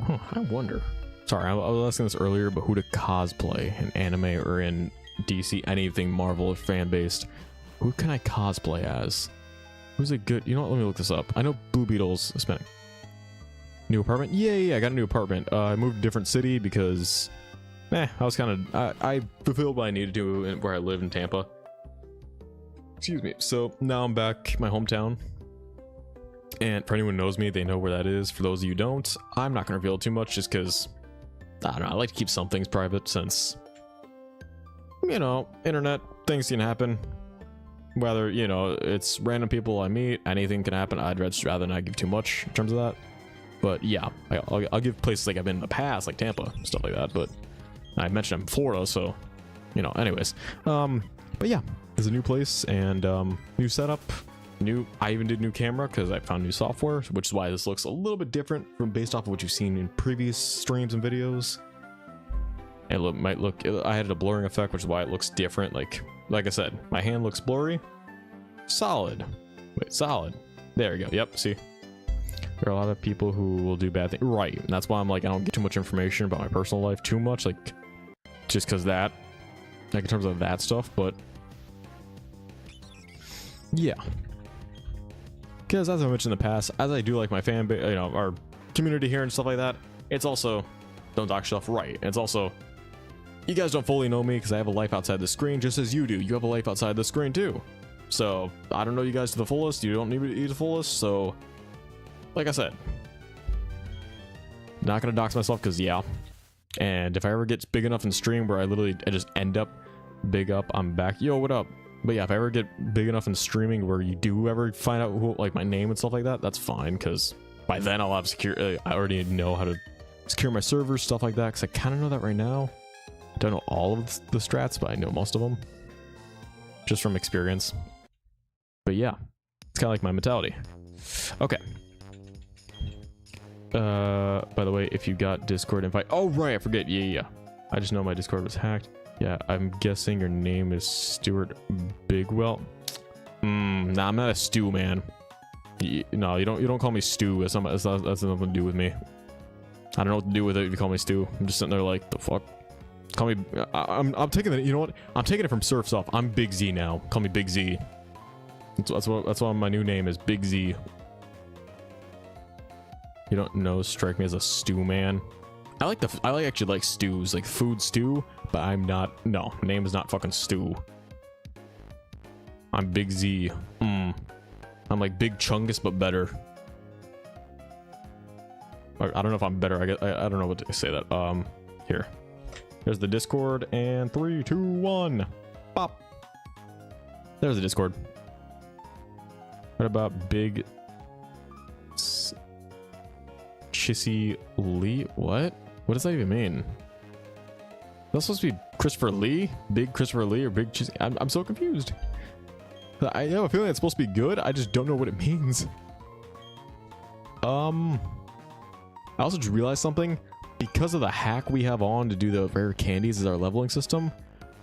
I wonder. Sorry, I was asking this earlier, but who to cosplay in anime or in DC, anything Marvel or fan-based. Who can I cosplay as? Who's a good... You know what? Let me look this up. I know Blue Beetle's Hispanic. New apartment? Yeah, I got a new apartment. I moved to a different city because... I was kind of... I fulfilled what I needed to where I live in Tampa. Excuse me. So, now I'm back in my hometown. And for anyone who knows me, they know where that is. For those of you who don't, I'm not going to reveal too much just because... I don't know. I like to keep some things private since... You know, internet, things can happen. Whether, you know, it's random people I meet, anything can happen. I'd rather not give too much in terms of that. But yeah, I'll give places like I've been in the past, like Tampa, stuff like that. But I mentioned I'm in Florida, so, you know, anyways. But yeah, there's a new place and new setup. I even did new camera because I found new software, which is why this looks a little bit different from based off of what you've seen in previous streams and videos. It might look, I had a blurring effect, which is why it looks different. Like I said, my hand looks blurry. Solid. Wait, solid. There we go. Yep, see? There are a lot of people who will do bad things. Right. And that's why I'm like, I don't get too much information about my personal life too much. Like, just because that. Like, in terms of that stuff. But, yeah. Because as I mentioned in the past, as I do like my fan base, you know, our community here and stuff like that, it's also, don't dock stuff right. It's also, you guys don't fully know me because I have a life outside the screen, just as you do. You have a life outside the screen too. So I don't know you guys to the fullest. You don't need me to be the fullest. So, like I said, not gonna dox myself because yeah. And if I ever get big enough in stream where I just end up big up, I'm back. Yo, what up? But yeah, if I ever get big enough in streaming where you do ever find out who, like my name and stuff like that, that's fine because by then I'll have secure. I already know how to secure my servers, stuff like that. Because I kind of know that right now. I don't know all of the strats, but I know most of them just from experience. But yeah, it's kind of like my mentality. Okay. By the way, if you got Discord invite, oh right, I forget. Yeah. I just know my Discord was hacked. Yeah, I'm guessing your name is Stuart Bigwell. Nah, I'm not a Stu, man. No, you don't call me Stu. That's nothing to do with me. I don't know what to do with it if you call me Stu. I'm just sitting there like, the fuck. Call me. I'm taking it. You know what? I'm taking it from Surf's Off. I'm Big Z now. Call me Big Z. That's why my new name is Big Z. You don't know, strike me as a stew man. I actually like stews, like food stew, but I'm not. No, my name is not fucking stew. I'm Big Z. I'm like Big Chungus, but better. I don't know if I'm better. I don't know what to say that. Here. There's the Discord, and 3, 2, 1. Pop. There's the Discord. What about Big Chissy Lee? What? What does that even mean? That's supposed to be Christopher Lee? Big Christopher Lee or Big Chissy? I'm so confused. I have a feeling it's supposed to be good. I just don't know what it means. I also just realized something. Because of the hack we have on to do the rare candies as our leveling system,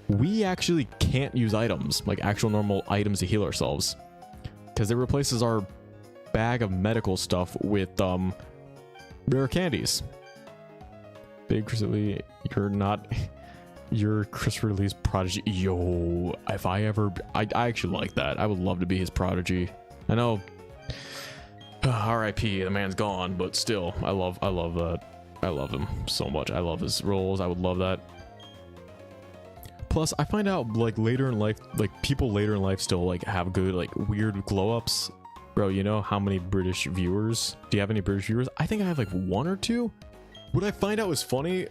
we actually can't use items, like actual normal items to heal ourselves. Because it replaces our bag of medical stuff with rare candies. Big Christopher Lee, you're not... You're Christopher Lee's prodigy. Yo, if I ever... I actually like that. I would love to be his prodigy. I know... R.I.P. The man's gone, but still, I love that. I love him so much. I love his roles. I would love that. Plus, I find out like later in life, like people later in life still like have good like weird glow ups. Bro, you know how many British viewers? Do you have any British viewers? I think I have like 1 or 2. What I find out is funny,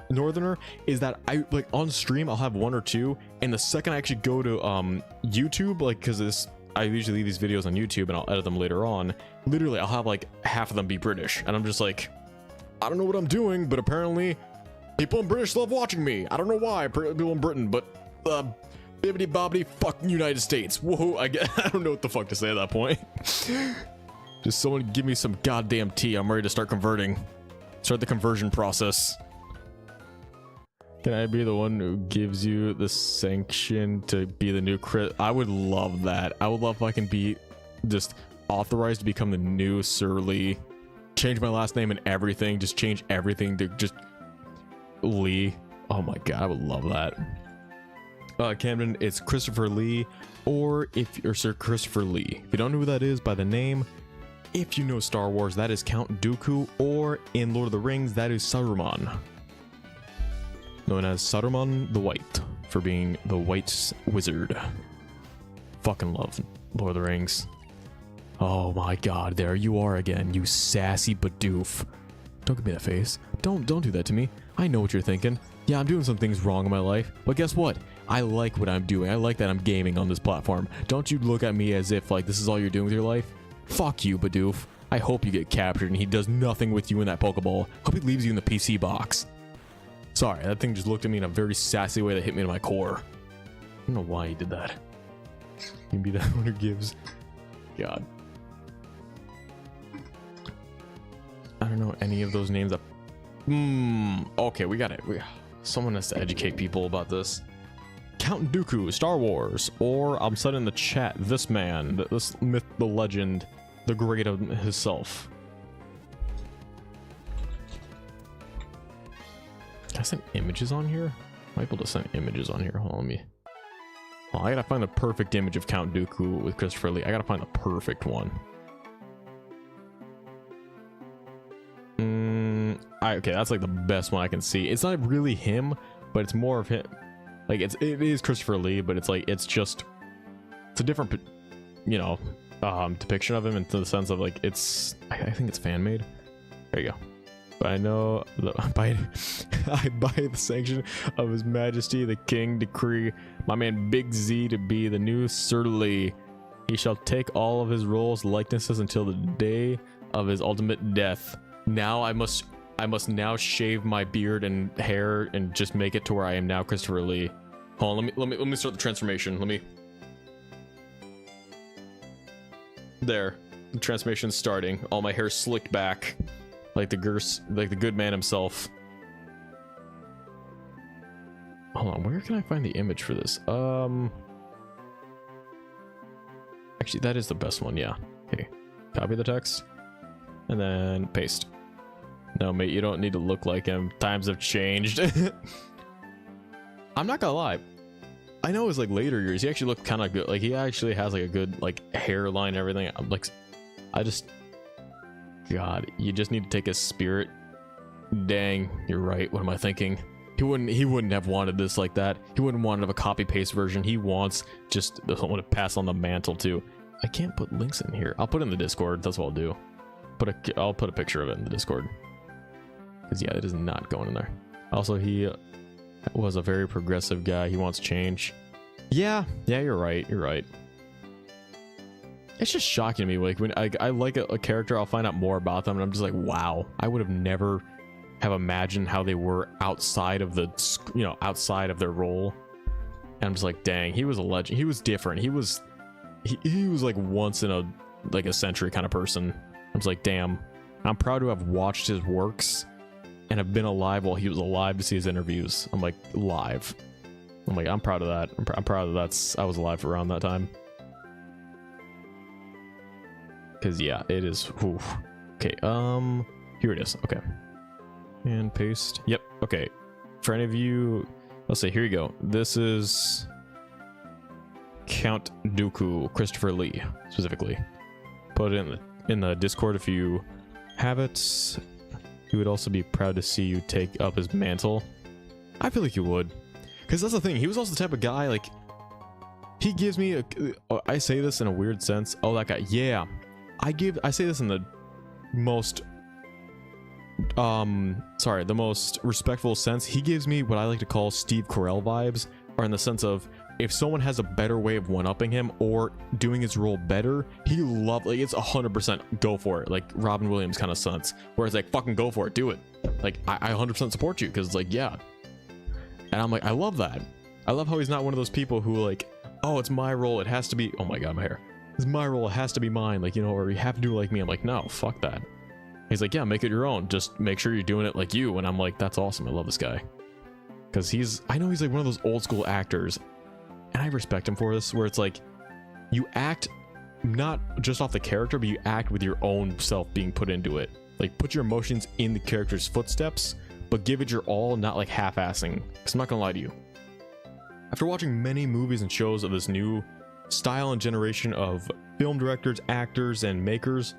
Northerner, is that I like on stream I'll have 1 or 2, and the second I actually go to YouTube, like because I usually leave these videos on YouTube and I'll edit them later on. Literally, I'll have like half of them be British, and I'm just like, I don't know what I'm doing, but apparently people in British love watching me. I don't know why, people in Britain, but bibbity bobbity fuck United States. Whoa, I don't know what the fuck to say at that point. Just someone give me some goddamn tea. I'm ready to start converting. Start the conversion process. Can I be the one who gives you the sanction to be the new Chris? I would love that. I would love if I can be just authorized to become the new Sir Lee. Change my last name and everything. Just change everything to just Lee. Oh my god, I would love that. Camden, it's Christopher Lee, or if you're Sir Christopher Lee. If you don't know who that is by the name, if you know Star Wars, that is Count Dooku, or in Lord of the Rings, that is Saruman. Known as Saruman the White, for being the White Wizard. Fucking love Lord of the Rings. Oh my god, there you are again, you sassy badoof. Don't give me that face. Don't do that to me. I know what you're thinking. Yeah, I'm doing some things wrong in my life, but guess what? I like what I'm doing. I like that I'm gaming on this platform. Don't you look at me as if like this is all you're doing with your life. Fuck you, badoof. I hope you get captured and he does nothing with you in that Pokeball. Hope he leaves you in the PC box. Sorry, that thing just looked at me in a very sassy way that hit me to my core. I don't know why he did that. You can be that one who gives. God. I don't know any of those names up. Okay, we got it. Someone has to educate people about this. Count Dooku, Star Wars, or I'm said in the chat, this man, this myth, the legend, the great of himself. Can I send images on here? I'm able to send images on here. Hold on, let me. Oh, I gotta find the perfect image of Count Dooku with Christopher Lee. I gotta find the perfect one. Okay, that's like the best one I can see. It's not really him, but it's more of him. Like it is Christopher Lee, but it's like it's a different, you know, depiction of him in the sense of like it's. I think it's fan made. There you go. But I know by the sanction of His Majesty the King decree my man Big Z to be the new Sir Lee. He shall take all of his roles, likenesses until the day of his ultimate death. Now I must now shave my beard and hair and just make it to where I am now Christopher Lee. Hold on, let me start the transformation. Let me. There, the transformation's starting. All my hair slicked back, like the good man himself. Hold on, where can I find the image for this? Actually, that is the best one. Yeah. Okay, copy the text, and then paste. No, mate, you don't need to look like him. Times have changed. I'm not gonna lie. I know it's like later years. He actually looked kind of good. Like he actually has like a good like hairline and everything. I'm like, God, you just need to take his spirit. Dang, you're right. What am I thinking? He wouldn't have wanted this like that. He wouldn't want to have a copy paste version. He wants just someone to pass on the mantle to. I can't put links in here. I'll put it in the Discord. That's what I'll do. I'll put a picture of it in the Discord. Because yeah, it is not going in there. Also, he was a very progressive guy. He wants change. Yeah, you're right. You're right. It's just shocking to me. Like when I like a character, I'll find out more about them, and I'm just like, wow, I would have never have imagined how they were outside of the, outside of their role. And I'm just like, dang, he was a legend. He was different. He was like once in a century kind of person. I'm just like, damn, I'm proud to have watched his works and have been alive while he was alive to see his interviews. I'm like, live. I'm like, I'm proud of that. I'm proud that I was alive around that time. Cause yeah, it is. Oof. Okay, here it is. Okay. And paste. Yep. Okay. For any of you, let's say, here you go. This is Count Dooku, Christopher Lee, specifically. Put it in the Discord if you have it. He would also be proud to see you take up his mantle. I feel like you would, because that's the thing. He was also the type of guy, like, he gives me I say this in a weird sense. Oh, that guy. Yeah, I say this in the most the most respectful sense. He gives me what I like to call Steve Carell vibes, or in the sense of, if someone has a better way of one-upping him or doing his role better, he like, it's 100% go for it, like Robin Williams kind of sense, where it's like, fucking go for it, do it. Like, I 100% support you, because it's like, yeah. And I'm like, I love that. I love how he's not one of those people who like, oh, it's my role, it has to be, oh my god, my hair, it's my role, it has to be mine, like, or you have to do it like me. I'm like, no, fuck that. He's like, yeah, make it your own, just make sure you're doing it like you. And I'm like, that's awesome. I love this guy, because I know he's like one of those old school actors, and I respect him for this, where it's like, you act not just off the character, but you act with your own self being put into it. Like, put your emotions in the character's footsteps, but give it your all, not like half-assing. Because I'm not gonna lie to you, after watching many movies and shows of this new style and generation of film directors, actors, and makers,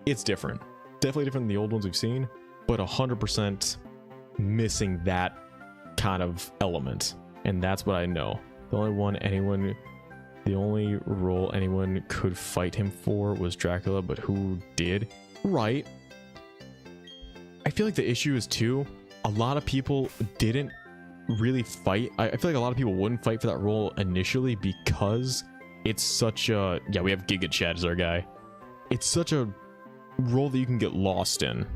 it's different. Definitely different than the old ones we've seen, but 100% missing that kind of element. And that's what I know. The only role anyone could fight him for was Dracula, but who did? Right. I feel like the issue is too, a lot of people didn't really fight. I feel like a lot of people wouldn't fight for that role initially, because it's such a, yeah, we have Giga Chad as our guy. It's such a role that you can get lost in,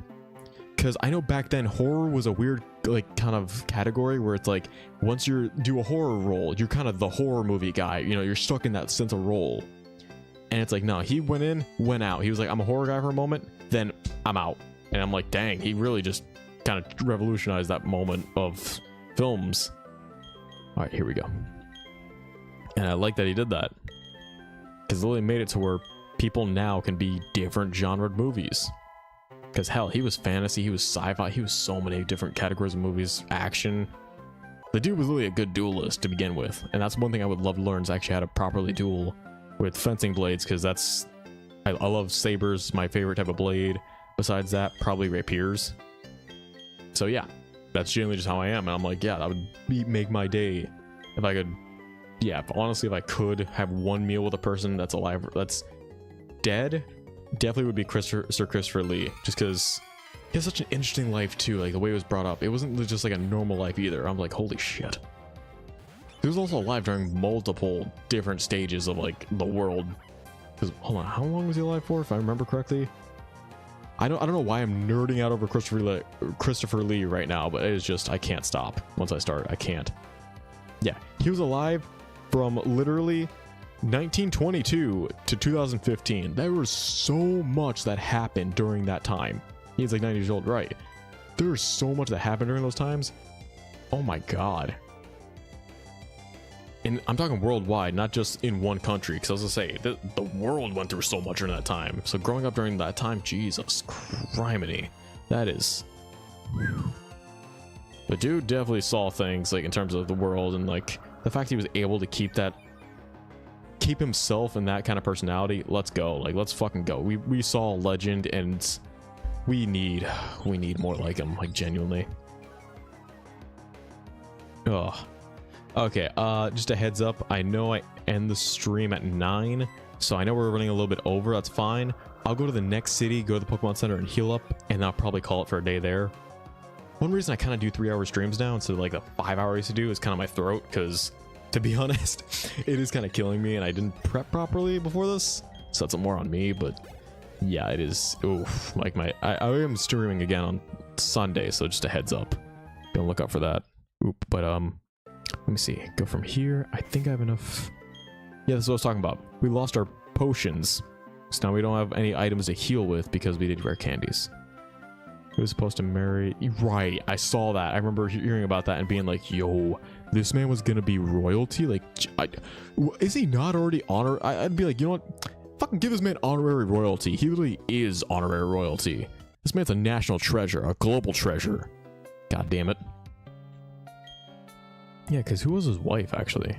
because I know back then horror was a weird like kind of category where it's like, once you do a horror role, you're kind of the horror movie guy, you're stuck in that sense of role. And it's like, no, he went in, went out. He was like, I'm a horror guy for a moment, then I'm out. And I'm like, dang, he really just kind of revolutionized that moment of films. All right, here we go. And I like that he did that, because it really made it to where people now can be different genred movies. Because hell, he was fantasy, he was sci-fi, he was so many different categories of movies, action. The dude was really a good duelist to begin with, and that's one thing I would love to learn, is actually how to properly duel with fencing blades, because I love sabers, my favorite type of blade. Besides that, probably rapiers. So yeah, that's generally just how I am, and I'm like, yeah, that would make my day if I could. Yeah, honestly, if I could have one meal with a person that's alive, that's dead, definitely would be Sir Christopher Lee, just because he has such an interesting life too. Like the way it was brought up, it wasn't just like a normal life either. I'm like, holy shit. He was also alive during multiple different stages of like the world. Because hold on, how long was he alive for, if I remember correctly? I don't know why I'm nerding out over Christopher Lee right now, but it is just, I can't stop. Once I start, I can't. Yeah, he was alive from literally 1922 to 2015. There was so much that happened during that time. He's like 90 years old, right? There was so much that happened during those times. Oh my god. And I'm talking worldwide, not just in one country, because I was gonna say, the world went through so much during that time. So growing up during that time, Jesus criminy, that is... The dude definitely saw things, like in terms of the world, and like the fact he was able to keep himself and that kind of personality. Let's go, like let's fucking go. We saw a legend, and we need more like him, like genuinely. Oh, okay. Just a heads up. I know I end the stream at 9, so I know we're running a little bit over. That's fine. I'll go to the next city, go to the Pokemon Center, and heal up, and I'll probably call it for a day there. One reason I kind of do 3-hour streams now instead of like the 5-hour I used to do is kind of my throat, because to be honest, it is kind of killing me, and I didn't prep properly before this, so that's more on me. But yeah, it is. Oof, like I am streaming again on Sunday, so just a heads up. Be on the lookout for that. Oop, but let me see. Go from here. I think I have enough. Yeah, this is what I was talking about. We lost our potions, so now we don't have any items to heal with because we did rare candies. He was supposed to marry. Right, I saw that. I remember hearing about that and being like, yo, this man was gonna be royalty. Like, is he not already honor? I'd be like, you know what? Fucking give this man honorary royalty. He literally is honorary royalty. This man's a national treasure, a global treasure. God damn it. Yeah, because who was his wife, actually?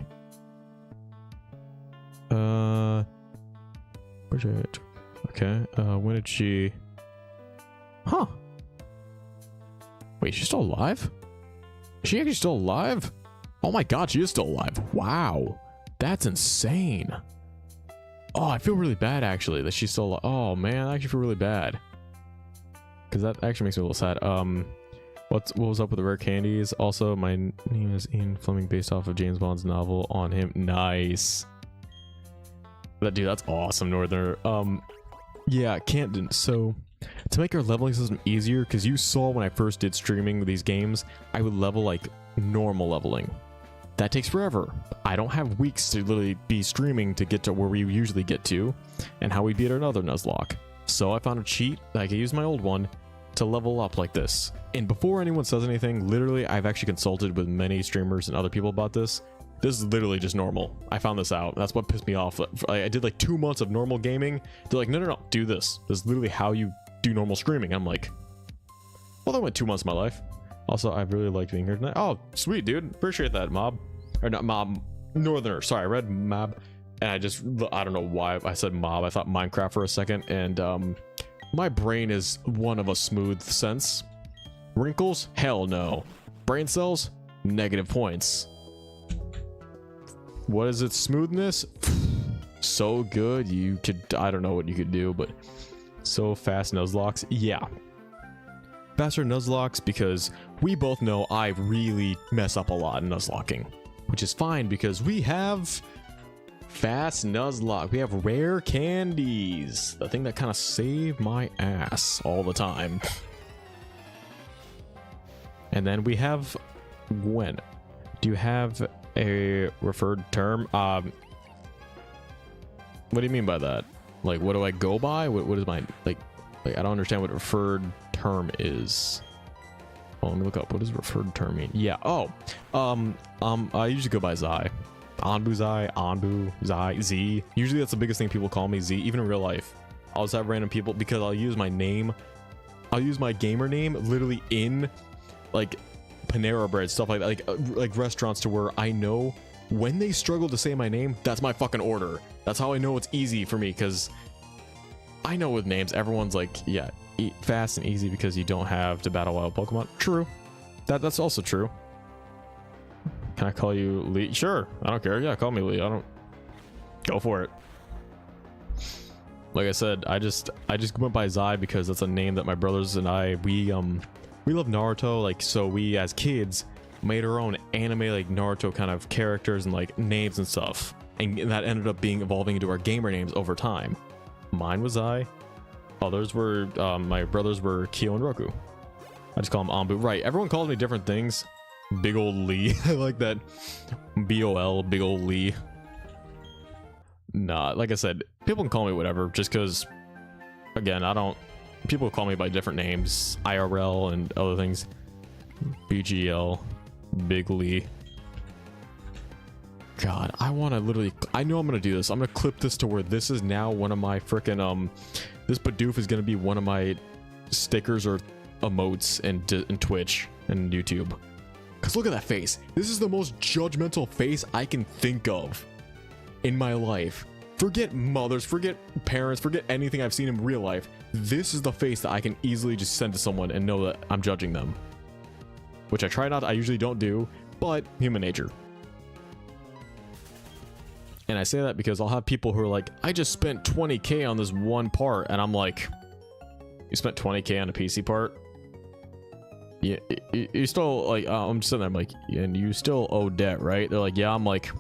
Okay, when did she... Huh. Wait, she's still alive? Is she actually still alive? Oh my god, she is still alive. Wow. That's insane. Oh, I feel really bad, actually, that she's still alive. Oh, man, I actually feel really bad. Because that actually makes me a little sad. What was up with the rare candies? Also, my name is Ian Fleming, based off of James Bond's novel on him. Nice. Dude, that's awesome, Northerner. Yeah, Canton. So, to make our leveling system easier, because you saw when I first did streaming these games, I would level like normal leveling. That takes forever. I don't have weeks to literally be streaming to get to where we usually get to, and how we beat another Nuzlocke. So I found a cheat, I can use my old one, to level up like this. And before anyone says anything, literally, I've actually consulted with many streamers and other people about this. This is literally just normal. I found this out. That's what pissed me off. I did like 2 months of normal gaming. They're like, no, do this. This is literally how you do normal streaming. I'm like, well, that went 2 months of my life. Also, I really liked being here tonight. Oh, sweet, dude. Appreciate that, Mob. Or not Mob, Northerner. Sorry, I read Mob. And I don't know why I said Mob. I thought Minecraft for a second. And my brain is one of a smooth sense. Wrinkles? Hell no. Brain cells? Negative points. What is its smoothness? So good. You could, I don't know what you could do, but so fast Nuzlocks. Yeah. Faster Nuzlocks, because we both know I really mess up a lot in Nuzlocking, which is fine because we have fast Nuzlocke. We have rare candies. The thing that kind of saved my ass all the time. And then we have Gwen. Do you have a referred term? What do you mean by that? Like, what do I go by? What is my like I don't understand what referred term is. Oh, let me look up. What does referred term mean? Yeah. Oh, I usually go by Zai. Anbu Zai, Anbu Zai, Z. Usually that's the biggest thing people call me, Z. Even in real life, I'll just have random people because I'll use my name. I'll use my gamer name literally in like Panera Bread, stuff like that, like restaurants, to where I know when they struggle to say my name, that's my fucking order. That's how I know it's easy for me, because I know with names, everyone's like, yeah, eat fast and easy because you don't have to battle wild Pokemon. True. That's also true. Can I call you Lee? Sure. I don't care. Yeah, call me Lee. I don't... Go for it. Like I said, I just went by Zai because that's a name that my brothers and I, we love Naruto. Like, so we as kids made our own anime like Naruto kind of characters and like names and stuff, and that ended up being evolving into our gamer names over time. Mine was Zai. Others were my brothers were Kyo and Roku. I just call them Anbu. Right, everyone calls me different things. Big old Lee. I like that. BOL, big old Lee. Nah, like I said, people can call me whatever, just because, again, I don't... People call me by different names. IRL and other things. BGL. Big Lee. God, I want to literally... I know I'm going to do this. I'm going to clip this to where this is now one of my freaking... This Bidoof is going to be one of my stickers or emotes in Twitch and YouTube. Because look at that face. This is the most judgmental face I can think of in my life. Forget mothers, forget parents, forget anything I've seen in real life. This is the face that I can easily just send to someone and know that I'm judging them. Which I try not to, I usually don't do, but human nature. And I say that because I'll have people who are like, I just spent 20k on this one part, and I'm like, you spent 20k on a PC part? Yeah, you still like, I'm just sitting there, I'm like, and you still owe debt, right? They're like, yeah. I'm like,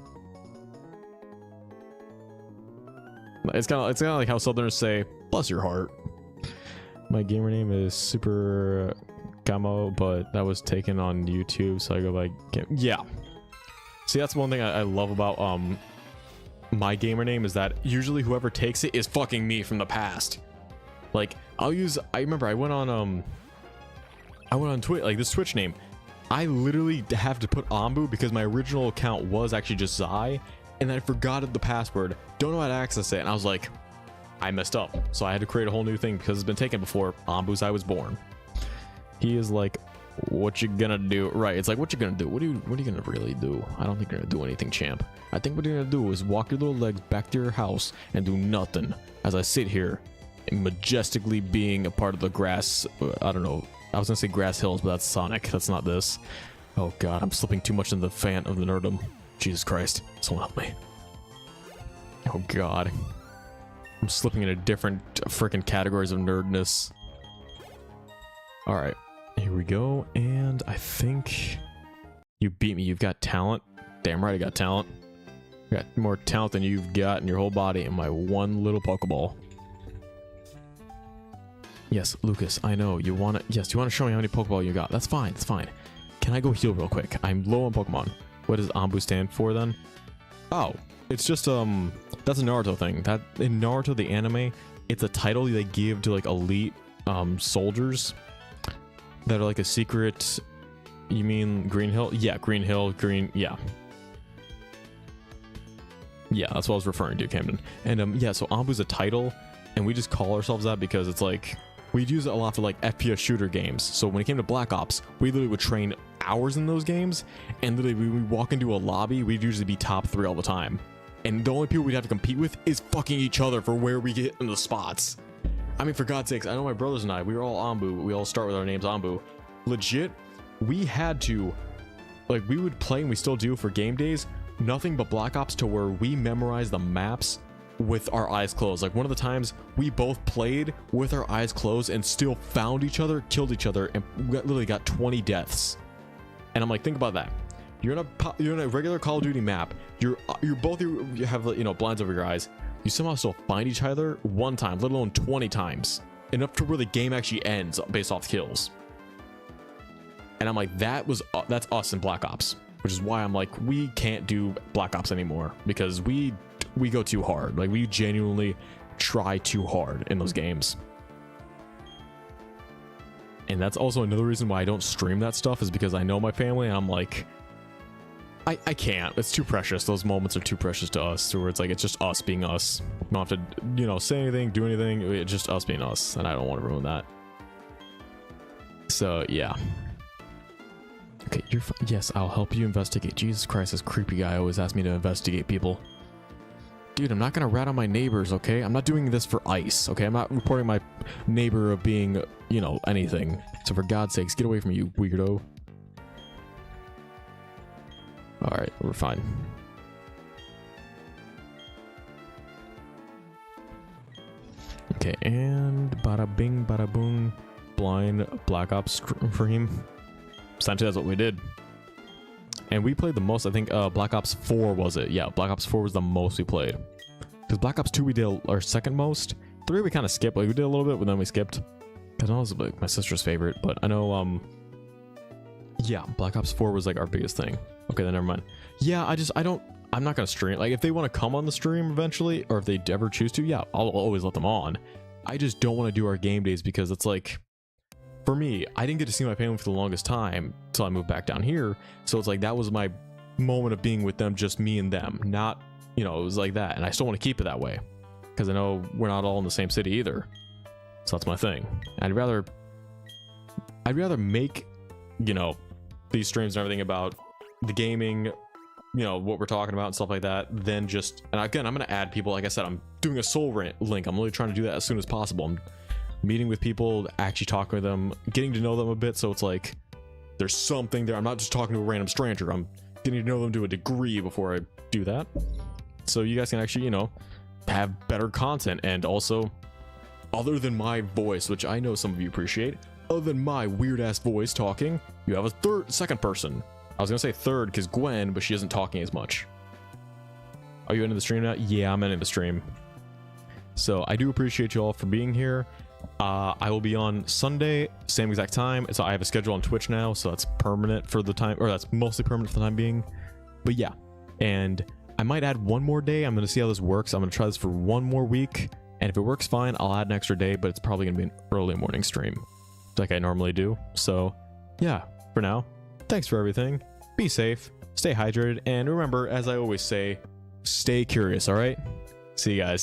it's kind of like how Southerners say, bless your heart. My gamer name is Super Gamo, but that was taken on YouTube, so I go by yeah. See, that's one thing I love about my gamer name is that usually whoever takes it is fucking me from the past. Like I remember I went on Twitch, like this Twitch name. I literally have to put Ambu because my original account was actually just Zai, and I forgot the password. Don't know how to access it, and I was like, I messed up. So I had to create a whole new thing because it's been taken before. Ambu's I was born. He is like, what you gonna do? Right, it's like, what you gonna do? What are you gonna really do? I don't think you're gonna do anything, champ. I think what you're gonna do is walk your little legs back to your house and do nothing as I sit here majestically being a part of the grass. I don't know, I was gonna say grass hills, but that's Sonic. That's not this. Oh god, I'm slipping too much in the fan of the nerdum. Jesus Christ, someone help me. Oh god, I'm slipping into different freaking categories of nerdness. All right, here we go. And I think you beat me. You've got talent. Damn right I got talent. I got more talent than you've got in your whole body in my one little Pokeball. Yes, Lucas, I know you want to. Yes, you want to show me how many Pokeball you got. That's fine. It's fine. Can I go heal real quick? I'm low on Pokemon. What does Ambu stand for then? Oh, it's just that's a Naruto thing. That in Naruto the anime, it's a title they give to like elite soldiers that are like a secret. You mean Green Hill? Yeah, Green Hill, yeah, that's what I was referring to, Camden. And yeah, so Ambu's a title, and we just call ourselves that because it's like we'd use it a lot for like FPS shooter games. So when it came to Black Ops, we literally would train hours in those games, and literally when we walk into a lobby, we'd usually be top 3 all the time, and the only people we'd have to compete with is fucking each other for where we get in the spots. I mean, for God's sakes, I know my brothers and I, we were all Ambu. We all start with our names Ambu. Legit, we had to, like, we would play, and we still do for game days, nothing but Black Ops, to where we memorize the maps with our eyes closed. Like one of the times we both played with our eyes closed and still found each other, killed each other, and literally got 20 deaths. And I'm like, think about that. You're in a regular Call of Duty map. You have, you know, blinds over your eyes. You somehow still find each other one time, let alone 20 times, enough to where the game actually ends based off kills. And I'm like, that's us in Black Ops, which is why I'm like, we can't do Black Ops anymore because we go too hard. Like, we genuinely try too hard in those games. And that's also another reason why I don't stream that stuff, is because I know my family, and I'm like, I can't. It's too precious. Those moments are too precious to us, where it's like, it's just us being us. We don't have to, you know, say anything, do anything. It's just us being us, and I don't want to ruin that. So yeah. Okay, you're fine. Yes, I'll help you investigate. Jesus Christ, this creepy guy always asks me to investigate people. Dude, I'm not gonna rat on my neighbors, okay? I'm not doing this for ice, okay? I'm not reporting my neighbor of being, you know, anything. So for God's sakes, get away from me, you weirdo. Alright, we're fine. Okay, and bada bing, bada boom. Blind Black Ops stream. Essentially, that's what we did. And we played the most, I think, Black Ops 4 was it? Yeah, Black Ops 4 was the most we played. Because Black Ops 2 we did our second most. 3 we kind of skipped. Like, we did a little bit, but then we skipped. Because I know it was like my sister's favorite, but I know, yeah, Black Ops 4 was like our biggest thing. Okay, then never mind. Yeah, I'm not gonna stream. Like, if they want to come on the stream eventually, or if they ever choose to, yeah, I'll always let them on. I just don't want to do our game days because it's like, for me, I didn't get to see my family for the longest time until I moved back down here. So it's like, that was my moment of being with them, just me and them. Not, you know, it was like that. And I still want to keep it that way, because I know we're not all in the same city either. So that's my thing. I'd rather make, you know, these streams and everything about the gaming, you know, what we're talking about and stuff like that, than just, and again, I'm going to add people. Like I said, I'm doing a soul link. I'm really trying to do that as soon as possible. I'm meeting with people, actually talking with them, getting to know them a bit. So it's like, there's something there. I'm not just talking to a random stranger. I'm getting to know them to a degree before I do that. So you guys can actually, you know, have better content. And also, other than my voice, which I know some of you appreciate, other than my weird ass voice talking, you have a second person. I was gonna say third because Gwen, but she isn't talking as much. Are you into the stream now? Yeah, I'm into the stream. So I do appreciate you all for being here. I will be on Sunday, same exact time. So I have a schedule on Twitch now, so that's permanent for the time, or that's mostly permanent for the time being. But yeah, and I might add one more day. I'm gonna see how this works. I'm gonna try this for one more week, and if it works fine, I'll add an extra day. But it's probably gonna be an early morning stream, like I normally do. So yeah, for now, thanks for everything. Be safe, stay hydrated, and remember, as I always say, stay curious. All right, see you guys.